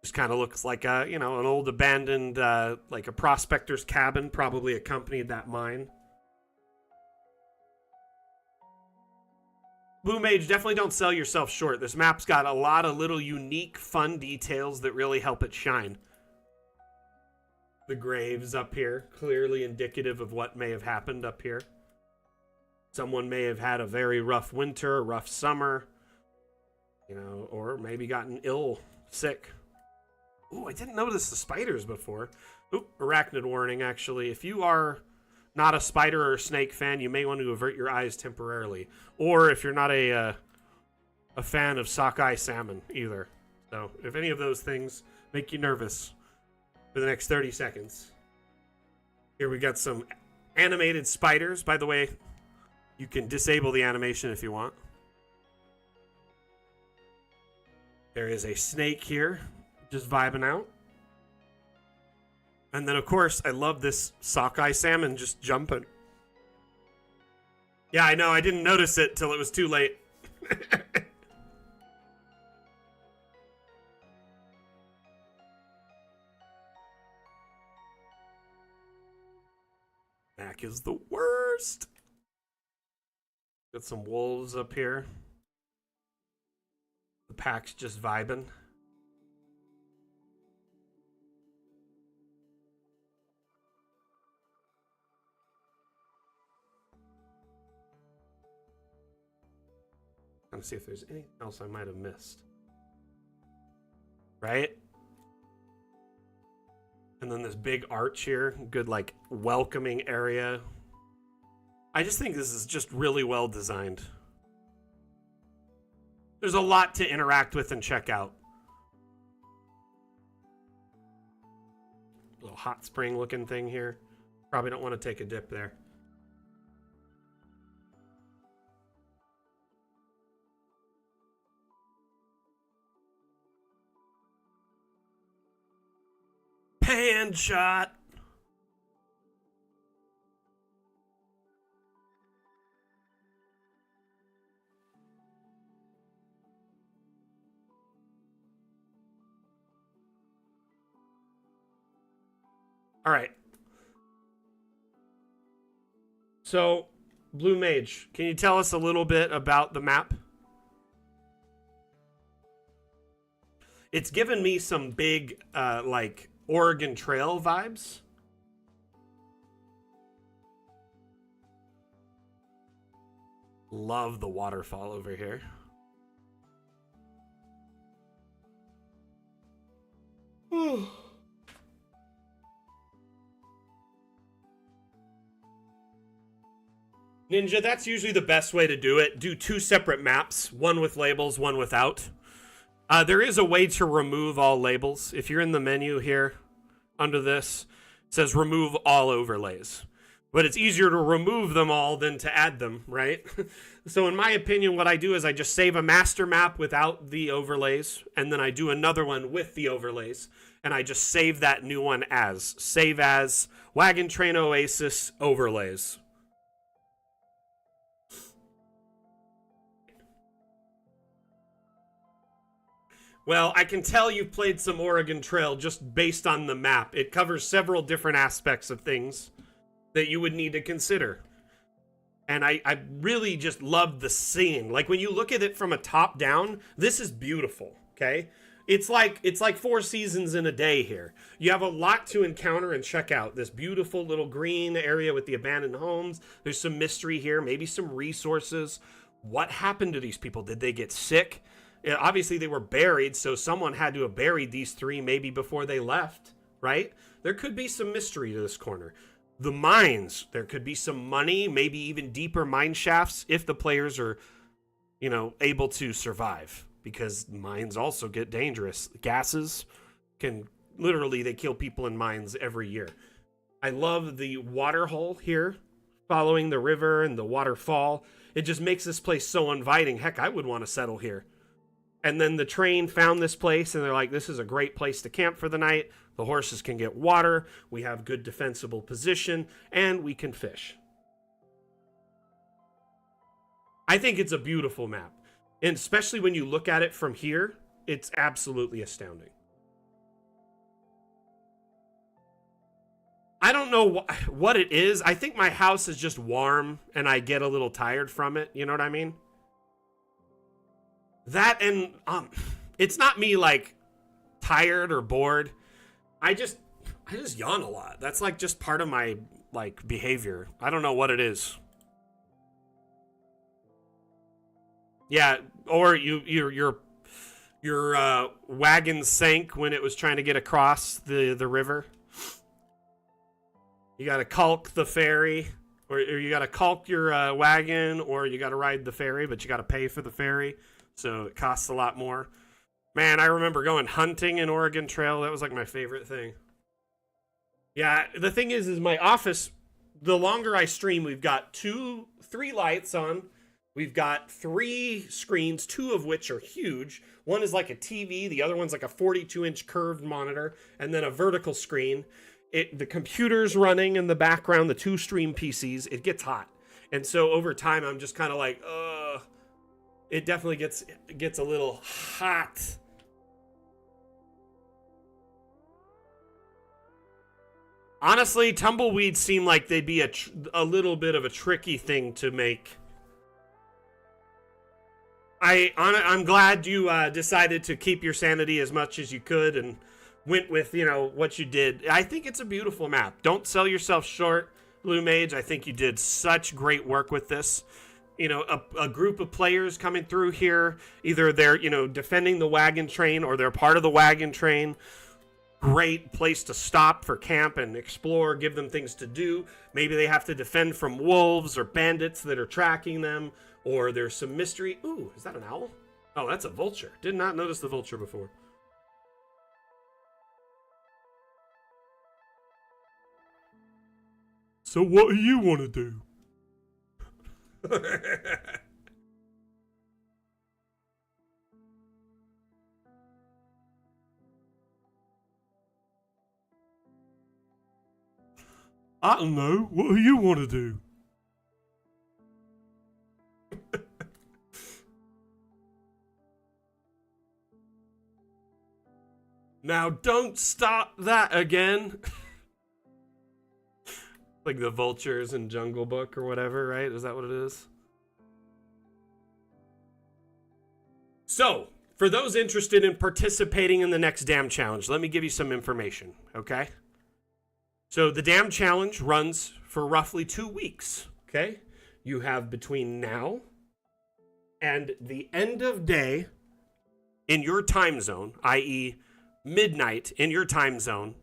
Just kind of looks like a, an old abandoned, like a prospector's cabin, probably accompanied that mine. Blue Mage, definitely don't sell yourself short. This map's got a lot of little unique, fun details that really help it shine. The graves up here, clearly indicative of what may have happened up here. Someone may have had a very rough winter, a rough summer, or maybe gotten ill, sick. Ooh, I didn't notice the spiders before. Ooh, arachnid warning, actually. If you are not a spider or a snake fan, you may want to avert your eyes temporarily. Or if you're not a fan of sockeye salmon either. So, if any of those things make you nervous for the next 30 seconds. Here we got some animated spiders. By the way, you can disable the animation if you want. There is a snake here, just vibing out. And then, of course, I love this sockeye salmon just jumping. Yeah, I know. I didn't notice it till it was too late. Mac is the worst. Got some wolves up here. The pack's just vibing. Trying to see if there's anything else I might have missed. Right? And then this big arch here. Good, like, welcoming area. I just think this is just really well designed. There's a lot to interact with and check out. Little hot spring looking thing here. Probably don't want to take a dip there. Pan shot. All right. So, Blue Mage, can you tell us a little bit about the map? It's given me some big, like, Oregon Trail vibes. Love the waterfall over here. Ninja, that's usually the best way to do it. Do 2 separate maps, one with labels, one without. There is a way to remove all labels. If you're in the menu here, under this, it says remove all overlays. But it's easier to remove them all than to add them, right? So in my opinion, what I do is I just save a master map without the overlays, and then I do another one with the overlays, and I just save that new one as. Save as Wagon Train Oasis overlays. Well, I can tell you've played some Oregon Trail just based on the map. It covers several different aspects of things that you would need to consider. And I really just love the scene. Like, when you look at it from a top down, this is beautiful, okay? It's like 4 seasons in a day here. You have a lot to encounter and check out. This beautiful little green area with the abandoned homes. There's some mystery here, maybe some resources. What happened to these people? Did they get sick? Obviously, they were buried, so someone had to have buried these 3 maybe before they left, right? There could be some mystery to this corner. The mines, there could be some money, maybe even deeper mine shafts if the players are, you know, able to survive. Because mines also get dangerous. Gases can, literally, they kill people in mines every year. I love the water hole here, following the river and the waterfall. It just makes this place so inviting. Heck, I would want to settle here. And then the train found this place, and they're like, this is a great place to camp for the night. The horses can get water, we have good defensible position, and we can fish. I think it's a beautiful map. And especially when you look at it from here, it's absolutely astounding. I don't know what it is. I think my house is just warm, and I get a little tired from it. You know what I mean? That and it's not me like tired or bored. I just yawn a lot. That's like just part of my like behavior. I don't know what it is. Yeah, or your wagon sank when it was trying to get across the river. You got to caulk the ferry, or you got to caulk your wagon, or you got to ride the ferry, but you got to pay for the ferry. So it costs a lot more. Man, I remember going hunting in Oregon Trail. That was like my favorite thing. Yeah, the thing is my office, the longer I stream, we've got 3 lights on. We've got 3 screens, 2 of which are huge. One is like a TV. The other one's like a 42-inch curved monitor. And then a vertical screen. The computer's running in the background, the 2 stream PCs. It gets hot. And so over time, I'm just kind of like, it definitely gets a little hot. Honestly, tumbleweeds seem like they'd be a little bit of a tricky thing to make. I'm glad you decided to keep your sanity as much as you could and went with, you know, what you did. I think it's a beautiful map. Don't sell yourself short, Blue Mage. I think you did such great work with this. You know, a group of players coming through here, either they're, you know, defending the wagon train or they're part of the wagon train. Great place to stop for camp and explore, give them things to do. Maybe they have to defend from wolves or bandits that are tracking them, or there's some mystery. Ooh, is that an owl? Oh, that's a vulture. Did not notice the vulture before. So what do you want to do? I don't know. What do you want to do? Now don't start that again. Like the vultures in Jungle Book or whatever, right? Is that what it is? So, for those interested in participating in the next Dam Challenge, let me give you some information, okay? So, the Dam Challenge runs for roughly 2 weeks, okay? You have between now and the end of day in your time zone, i.e., midnight in your time zone,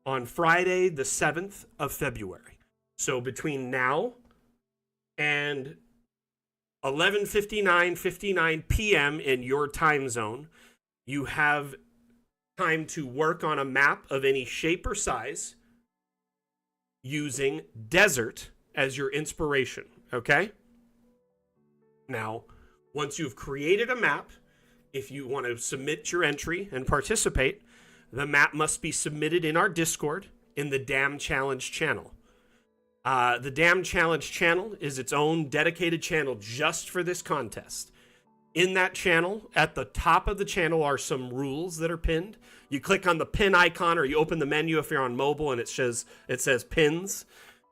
on Friday, the 7th of February. So, between now and 11:59 p.m. in your time zone, you have time to work on a map of any shape or size using desert as your inspiration, okay? Now, once you've created a map, if you want to submit your entry and participate, the map must be submitted in our Discord in the Dam Challenge channel. The Dam Challenge channel is its own dedicated channel just for this contest. In that channel, at the top of the channel are some rules that are pinned. You click on the pin icon or you open the menu if you're on mobile and it says pins.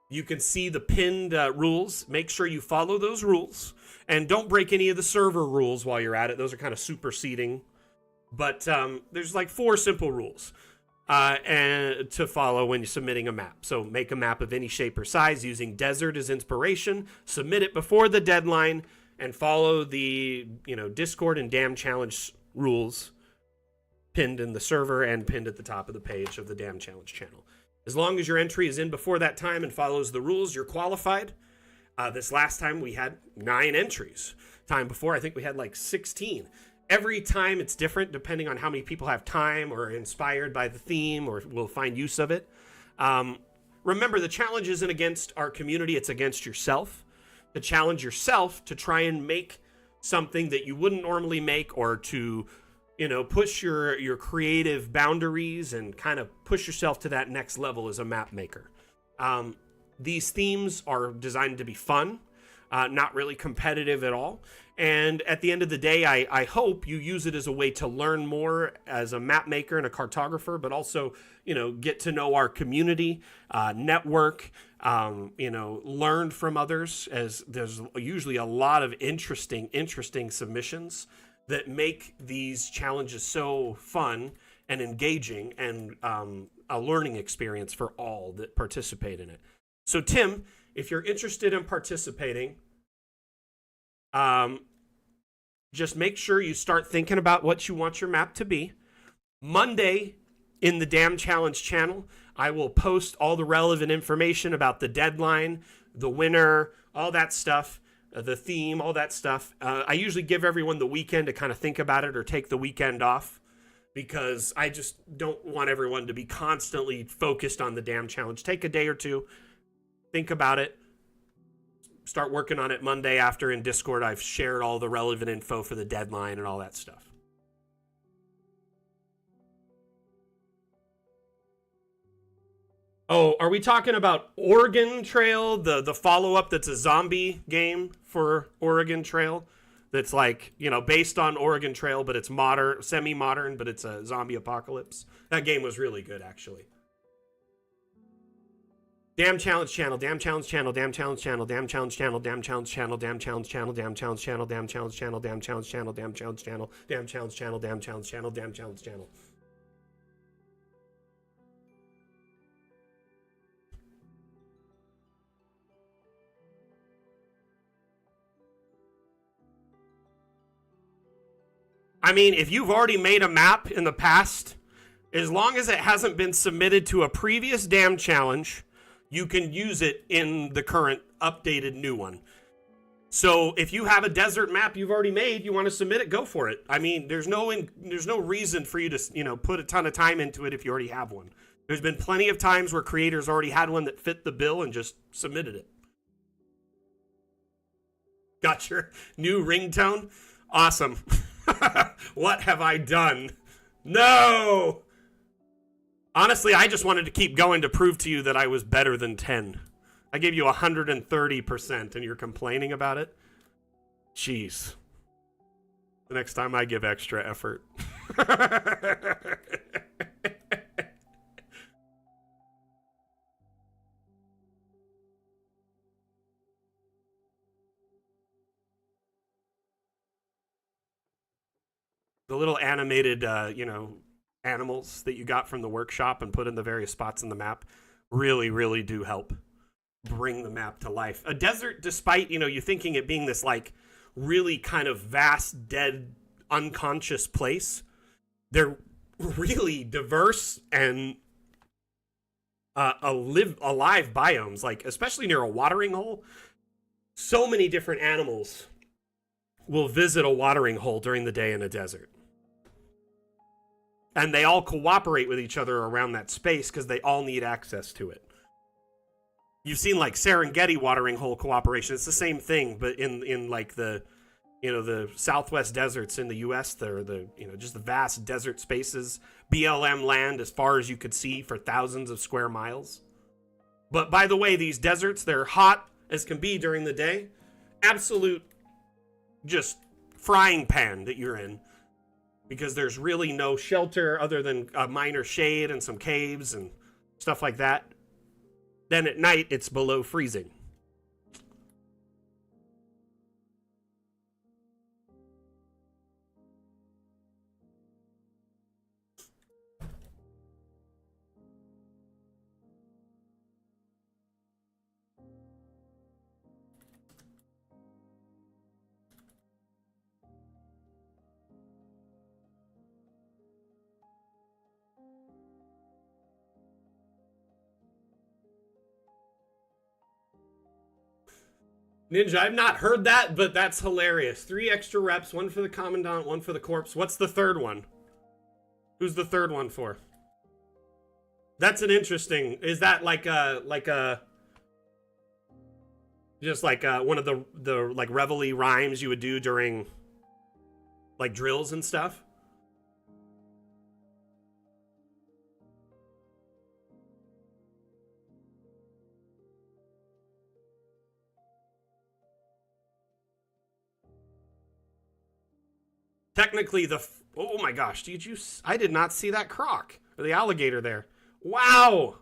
You can see the pinned rules. Make sure you follow those rules and don't break any of the server rules while you're at it. Those are kind of superseding. But there's like 4 simple rules. And to follow when you're submitting a map. So make a map of any shape or size using desert as inspiration, submit it before the deadline, and follow the Discord and Dam Challenge rules pinned in the server and pinned at the top of the page of the Dam Challenge channel. As long as your entry is in before that time and follows the rules, you're qualified. This last time we had 9 entries. Time before, I think we had like 16. Every time it's different depending on how many people have time or are inspired by the theme or will find use of it. Remember, the challenge isn't against our community, it's against yourself. To challenge yourself to try and make something that you wouldn't normally make, or to, push your creative boundaries and kind of push yourself to that next level as a map maker. These themes are designed to be fun, not really competitive at all. And at the end of the day, I hope you use it as a way to learn more as a map maker and a cartographer, but also, get to know our community, network, learn from others, as there's usually a lot of interesting submissions that make these challenges so fun and engaging and a learning experience for all that participate in it. So, Tim, if you're interested in participating, just make sure you start thinking about what you want your map to be. Monday in the Dam Challenge channel, I will post all the relevant information about the deadline, the winner, all that stuff, the theme, all that stuff. I usually give everyone the weekend to kind of think about it or take the weekend off, because I just don't want everyone to be constantly focused on the Dam Challenge. Take a day or two, think about it. Start working on it Monday after. In Discord, I've shared all the relevant info for the deadline and all that stuff. Oh, are we talking about Oregon Trail, the follow-up that's a zombie game for Oregon Trail? That's like, based on Oregon Trail, but it's modern, semi-modern, but it's a zombie apocalypse. That game was really good, actually. Dam Challenge channel, Dam Challenge channel, Dam Challenge channel, Dam Challenge channel, Dam Challenge channel, Dam Challenge channel, Dam Challenge channel, Dam Challenge channel, Dam Challenge channel, Dam Challenge channel, Dam Challenge channel, Dam Challenge channel, Dam Challenge channel. I mean, if you've already made a map in the past, as long as it hasn't been submitted to a previous Dam Challenge, you can use it in the current updated new one. So if you have a desert map you've already made, you want to submit it, go for it. I mean, there's no reason for you to, put a ton of time into it if you already have one. There's been plenty of times where creators already had one that fit the bill and just submitted it. Got your new ringtone? Awesome. What have I done? No! Honestly, I just wanted to keep going to prove to you that I was better than 10. I gave you 130% and you're complaining about it? Jeez. The next time I give extra effort. the little animated, animals that you got from the workshop and put in the various spots in the map really, really do help bring the map to life. A desert, despite, you thinking it being this like really kind of vast, dead, unconscious place, they're really diverse and alive biomes, like especially near a watering hole. So many different animals will visit a watering hole during the day in a desert. And they all cooperate with each other around that space because they all need access to it. You've seen like Serengeti watering hole cooperation. It's the same thing, but in like the Southwest deserts in the U.S. There are just the vast desert spaces, BLM land as far as you could see for thousands of square miles. But by the way, these deserts, they're hot as can be during the day. Absolute just frying pan that you're in, because there's really no shelter other than a minor shade and some caves and stuff like that. Then at night, it's below freezing. Ninja, I've not heard that, but that's hilarious. 3 extra reps, 1 for the Commandant, 1 for the Corpse. What's the third one? Who's the third one for? That's an interesting... Is that like a... Just like one of the like reveille rhymes you would do during like drills and stuff? Technically, oh my gosh, I did not see that croc, or the alligator there. Wow!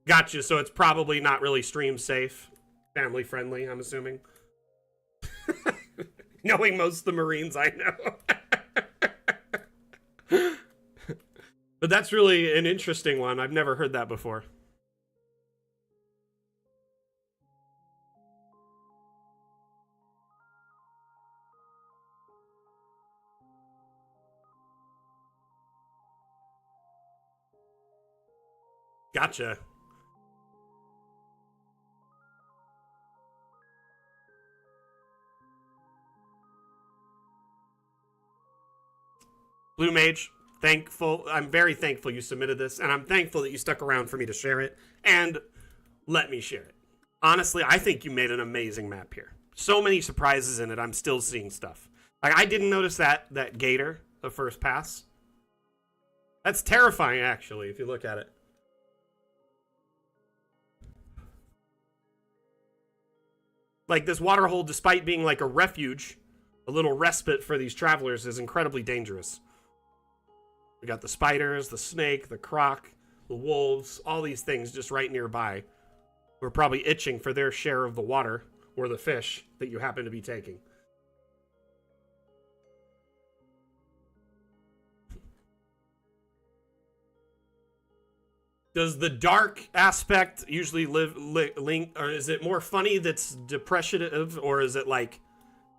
Gotcha, so it's probably not really stream safe. Family friendly, I'm assuming. Knowing most of the Marines I know. But that's really an interesting one. I've never heard that before. Gotcha. Blue Mage, I'm very thankful you submitted this, and I'm thankful that you stuck around for me to share it, and let me share it. Honestly, I think you made an amazing map here. So many surprises in it, I'm still seeing stuff. Like, I didn't notice that gator the first pass. That's terrifying, actually, if you look at it. Like, this waterhole, despite being like a refuge, a little respite for these travelers, is incredibly dangerous. We got the spiders, the snake, the croc, the wolves, all these things just right nearby. We're probably itching for their share of the water or the fish that you happen to be taking. Does the dark aspect usually link, or is it more funny that's depressive, or is it like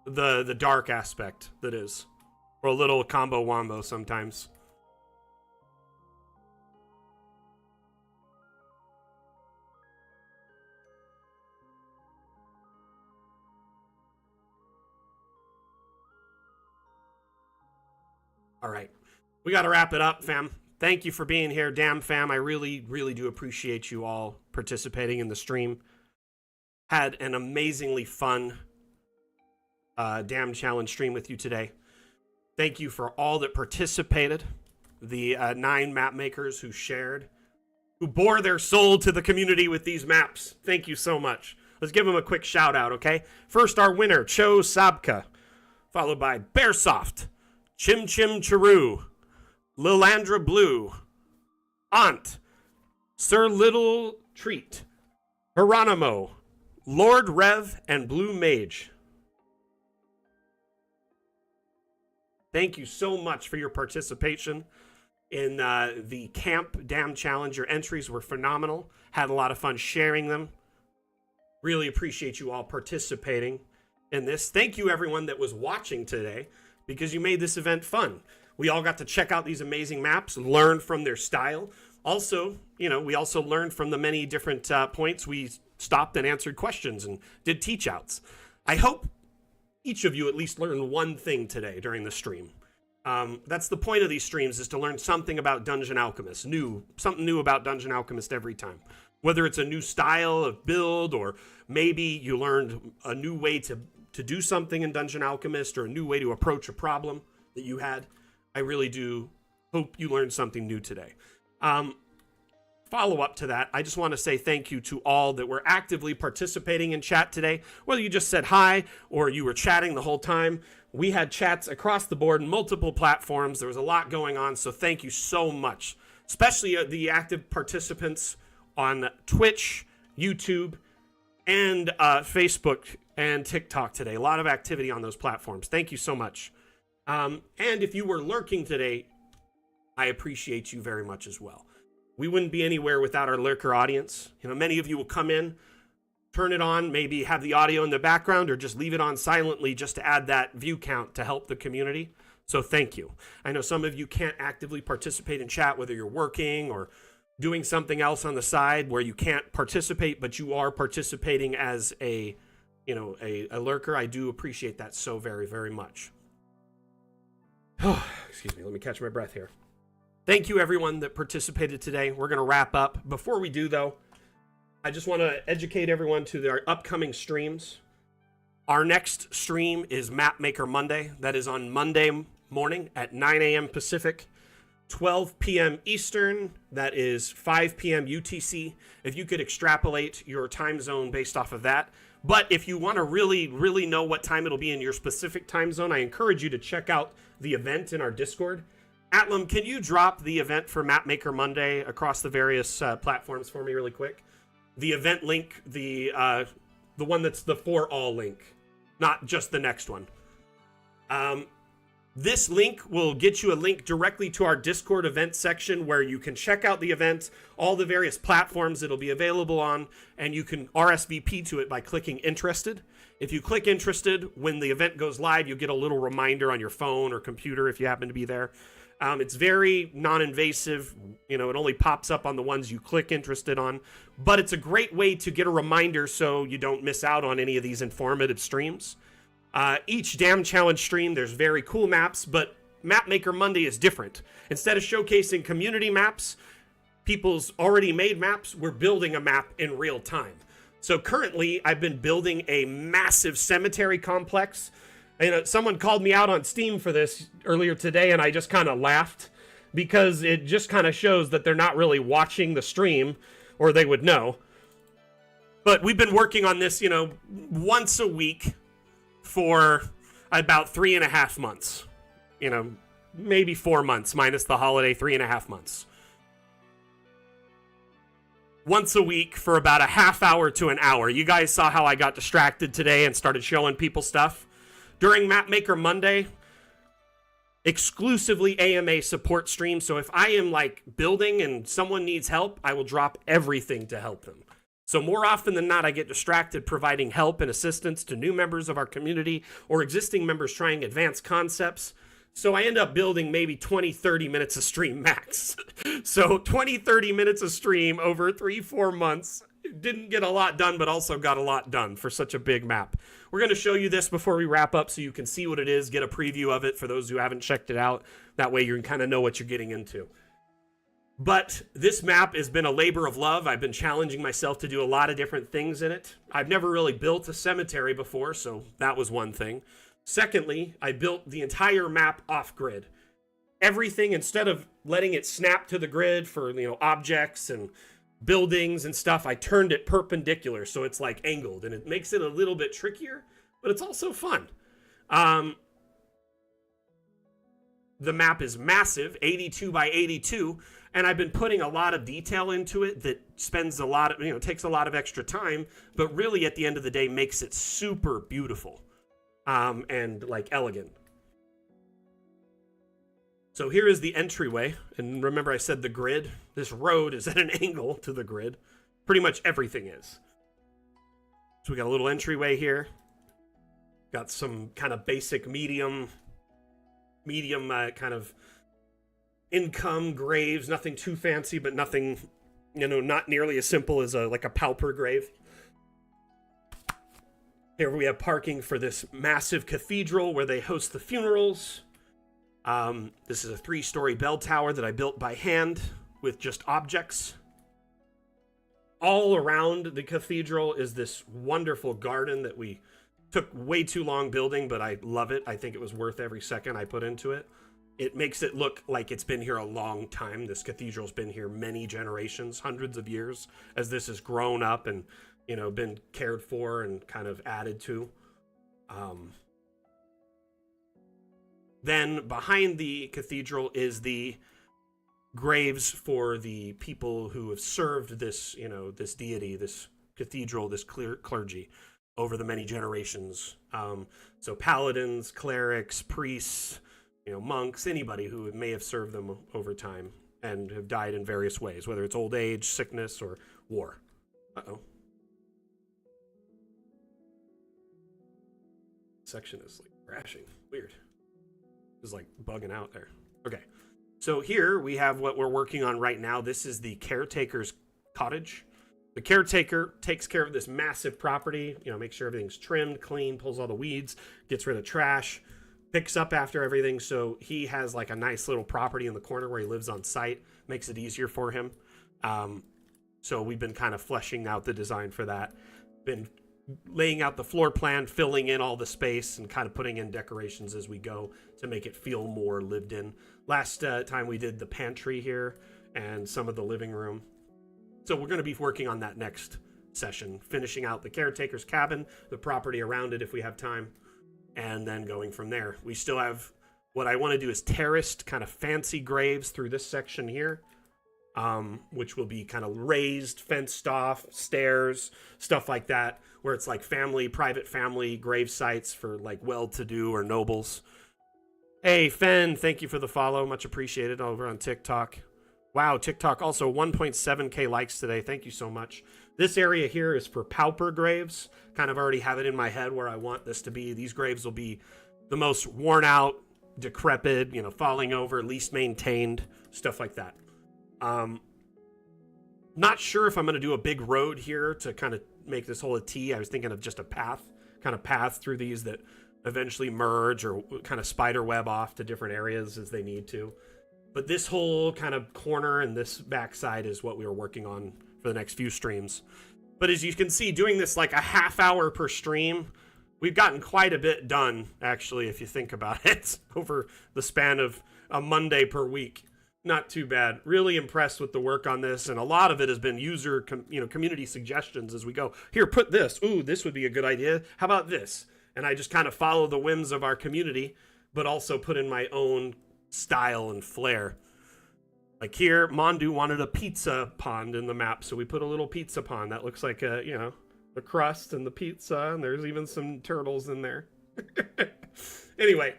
the dark aspect that is? Or a little combo wombo sometimes? All right. We got to wrap it up, fam. Thank you for being here, Damn fam. I really, really do appreciate you all participating in the stream. Had an amazingly fun Damn Challenge stream with you today. Thank you for all that participated. The 9 map makers who shared, who bore their soul to the community with these maps. Thank you so much. Let's give them a quick shout out, okay? First, our winner, Cho Sabka, followed by Bearsoft, Chim Chim Charu, Lilandra Blue, Aunt, Sir Little Treat, Hieronymo, Lord Rev and Blue Mage. Thank you so much for your participation in the Camp Dam Challenge. Your entries were phenomenal. Had a lot of fun sharing them. Really appreciate you all participating in this. Thank you, everyone that was watching today, because you made this event fun. We all got to check out these amazing maps, learn from their style. Also, we also learned from the many different points. We stopped and answered questions and did teach outs. I hope each of you at least learned one thing today during the stream. That's the point of these streams, is to learn something about Dungeon Alchemist, something new about Dungeon Alchemist every time. Whether it's a new style of build, or maybe you learned a new way to do something in Dungeon Alchemist, or a new way to approach a problem that you had. I really do hope you learned something new today. Follow up to that, I just want to say thank you to all that were actively participating in chat today. Whether you just said hi or you were chatting the whole time, we had chats across the board, multiple platforms. There was a lot going on, so thank you so much. Especially the active participants on Twitch, YouTube, and Facebook and TikTok today. A lot of activity on those platforms. Thank you so much. And if you were lurking today, I appreciate you very much as well. We wouldn't be anywhere without our lurker audience. Many of you will come in, turn it on, maybe have the audio in the background, or just leave it on silently just to add that view count to help the community. So thank you. I know some of you can't actively participate in chat, whether you're working or doing something else on the side where you can't participate, but you are participating as a lurker. I do appreciate that so very, very much. Excuse me, let me catch my breath here. Thank you, everyone that participated today. We're going to wrap up. Before we do, though, I just want to educate everyone to their upcoming streams. Our next stream is Mapmaker Monday. That is on Monday morning at 9 a.m. Pacific, 12 p.m. Eastern. That is 5 p.m. UTC. If you could extrapolate your time zone based off of that. But if you want to really, really know what time it'll be in your specific time zone, I encourage you to check out the event in our Discord. Atlam, can you drop the event for Mapmaker Monday across the various platforms for me really quick? The event link, the one that's the for all link, not just the next one. This link will get you a link directly to our Discord event section where you can check out the event, all the various platforms it'll be available on, and you can RSVP to it by clicking Interested. If you click Interested, when the event goes live, you'll get a little reminder on your phone or computer if you happen to be there. It's very non-invasive. It only pops up on the ones you click Interested on. But it's a great way to get a reminder so you don't miss out on any of these informative streams. Each Dam Challenge stream, there's very cool maps, but Mapmaker Monday is different. Instead of showcasing community maps, people's already made maps, we're building a map in real time. So currently, I've been building a massive cemetery complex. Someone called me out on Steam for this earlier today, and I just kind of laughed because it just kind of shows that they're not really watching the stream, or they would know. But we've been working on this, once a week for about 3.5 months. Maybe 4 months, minus the holiday, 3.5 months. Once a week for about a half hour to an hour. You guys saw how I got distracted today and started showing people stuff. During Mapmaker Monday, exclusively AMA support stream. So if I am building and someone needs help, I will drop everything to help them. So more often than not, I get distracted providing help and assistance to new members of our community or existing members trying advanced concepts. So I end up building maybe 20, 30 minutes of stream max. So 20, 30 minutes of stream over 3-4 months. Didn't get a lot done, but also got a lot done for such a big map. We're going to show you this before we wrap up so you can see what it is, get a preview of it for those who haven't checked it out. That way you can kind of know what you're getting into. But this map has been a labor of love. I've been challenging myself to do a lot of different things in it. I've never really built a cemetery before, so that was one thing. Secondly, I built the entire map off-grid. Everything, instead of letting it snap to the grid for objects and buildings and stuff, I turned it perpendicular, so it's angled, and it makes it a little bit trickier, but it's also fun. The map is massive, 82 by 82, And I've been putting a lot of detail into it that spends a lot of, takes a lot of extra time, but really at the end of the day makes it super beautiful and like elegant. So here is the entryway. And remember I said the grid? This road is at an angle to the grid. Pretty much everything is. So we got a little entryway here. Got some kind of basic medium kind of income graves. Nothing too fancy, but nothing, not nearly as simple as like a pauper grave. Here we have parking for this massive cathedral where they host the funerals. This is a 3-story bell tower that I built by hand with just objects. All around the cathedral is this wonderful garden that we took way too long building, but I love it. I think it was worth every second I put into it. It makes it look like it's been here a long time. This cathedral's been here many generations, hundreds of years, as this has grown up and, been cared for and kind of added to. Then behind the cathedral is the graves for the people who have served this, this deity, this cathedral, this clergy over the many generations. So paladins, clerics, priests, monks, anybody who may have served them over time and have died in various ways, whether it's old age, sickness, or war. Uh-oh. Section is like crashing. Weird. It's like bugging out there. Okay. So here we have what we're working on right now. This is the caretaker's cottage. The caretaker takes care of this massive property, makes sure everything's trimmed, clean, pulls all the weeds, gets rid of trash, picks up after everything. So he has like a nice little property in the corner where he lives on site, makes it easier for him. So we've been kind of fleshing out the design for that. Been laying out the floor plan, filling in all the space, and kind of putting in decorations as we go to make it feel more lived in. Last time we did the pantry here and some of the living room. So we're going to be working on that next session, finishing out the caretaker's cabin, the property around it if we have time, and then going from there. We still have, what I want to do is terraced kind of fancy graves through this section here, which will be kind of raised, fenced off, stairs, stuff like that, where it's like private family grave sites for like well-to-do or nobles. Hey, Fen, thank you for the follow. Much appreciated over on TikTok. Wow, TikTok also 1.7K likes today. Thank you so much. This area here is for pauper graves. Kind of already have it in my head where I want this to be. These graves will be the most worn out, decrepit, falling over, least maintained, stuff like that. Not sure if I'm going to do a big road here to kind of make this whole a T. I was thinking of just a path through these that eventually merge or kind of spider web off to different areas as they need to. But this whole kind of corner and this backside is what we were working on for the next few streams. But as you can see, doing this like a half hour per stream, we've gotten quite a bit done, actually, if you think about it, over the span of a Monday per week. Not too bad. Really impressed with the work on this, and a lot of it has been user community suggestions as we go. Here, put this. Ooh, this would be a good idea. How about this? And I just kind of follow the whims of our community, but also put in my own style and flair. Like here, Mondu wanted a pizza pond in the map, so we put a little pizza pond that looks like the crust and the pizza, and there's even some turtles in there. Anyway,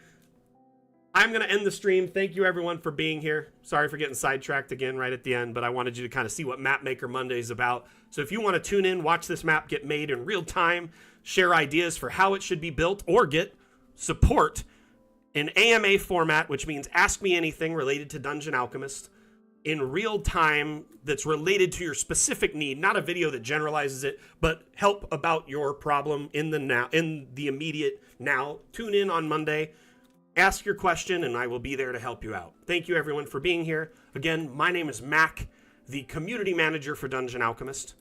I'm going to end the stream. Thank you, everyone, for being here. Sorry for getting sidetracked again right at the end, but I wanted you to kind of see what Mapmaker Monday is about. So if you want to tune in, watch this map get made in real time, share ideas for how it should be built, or get support in AMA format, which means Ask Me Anything related to Dungeon Alchemist, in real time that's related to your specific need, not a video that generalizes it, but help about your problem in the immediate now. Tune in on Monday. Ask your question, and I will be there to help you out. Thank you, everyone, for being here. Again, my name is Mac, the community manager for Dungeon Alchemist.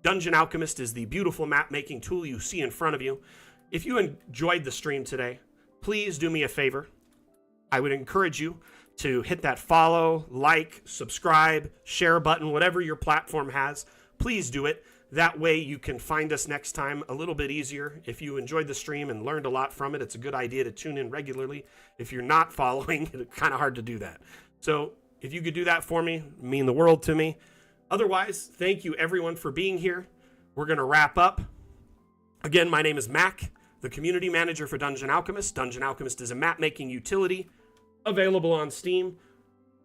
Dungeon Alchemist is the beautiful map-making tool you see in front of you. If you enjoyed the stream today, please do me a favor. I would encourage you to hit that follow, like, subscribe, share button, whatever your platform has. Please do it. That way you can find us next time a little bit easier. If you enjoyed the stream and learned a lot from it, it's a good idea to tune in regularly. If you're not following, it's kind of hard to do that. So If you could do that for me, it'd mean the world to me. Otherwise, thank you everyone for being here. We're going to wrap up. Again, my name is Mac, the community manager for Dungeon Alchemist. Dungeon Alchemist is a map-making utility available on Steam.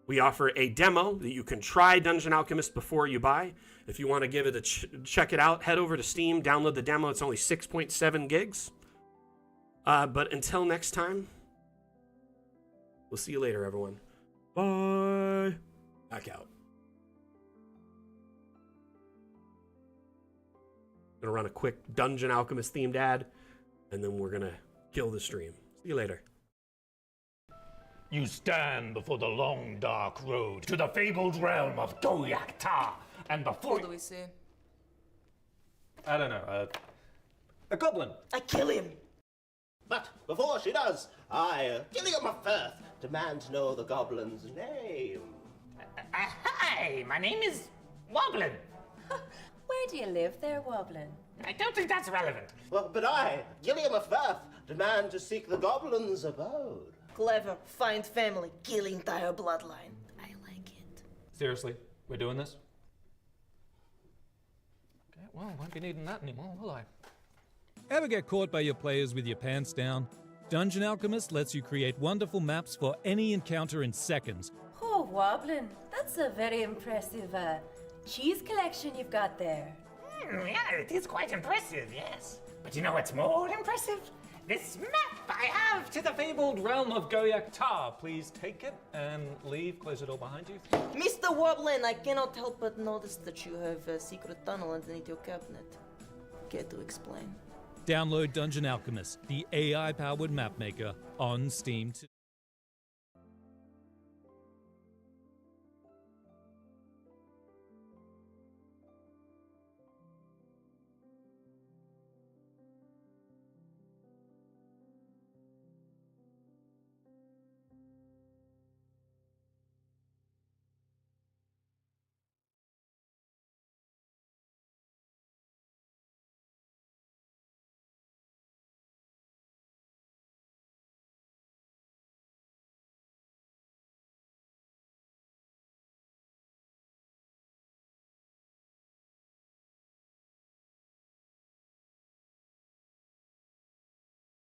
We offer a demo that you can try Dungeon Alchemist before you buy. If you want to give it a check it out, head over to Steam, download the demo. It's only 6.7 gigs. But until next time, we'll see you later, everyone. Bye. Back out. Gonna run a quick Dungeon Alchemist themed ad, and then we're gonna kill the stream. See you later. You stand before the long, dark road to the fabled realm of Goyak-Ta, and before— What do we see? I don't know, a goblin. I kill him. But before she does, I, Gilliam of Firth, demand to know the goblin's name. Hi, my name is Woblin. Where do you live there, Woblin? I don't think that's relevant. Well, but I, Gilliam of Firth, demand to seek the goblin's abode. Clever. Find family. Kill entire bloodline. I like it. Seriously, we're doing this? Okay, well, won't be needing that anymore, will I? Ever get caught by your players with your pants down? Dungeon Alchemist lets you create wonderful maps for any encounter in seconds. Oh, Woblin, that's a very impressive cheese collection you've got there. Yeah, it is quite impressive, yes. But you know what's more impressive? This map I have to the fabled realm of Goyak-Ta, please take it and leave. Close the door behind you. Mr. Woblin, I cannot help but notice that you have a secret tunnel underneath your cabinet. Care to explain? Download Dungeon Alchemist, the AI-powered map maker, on Steam.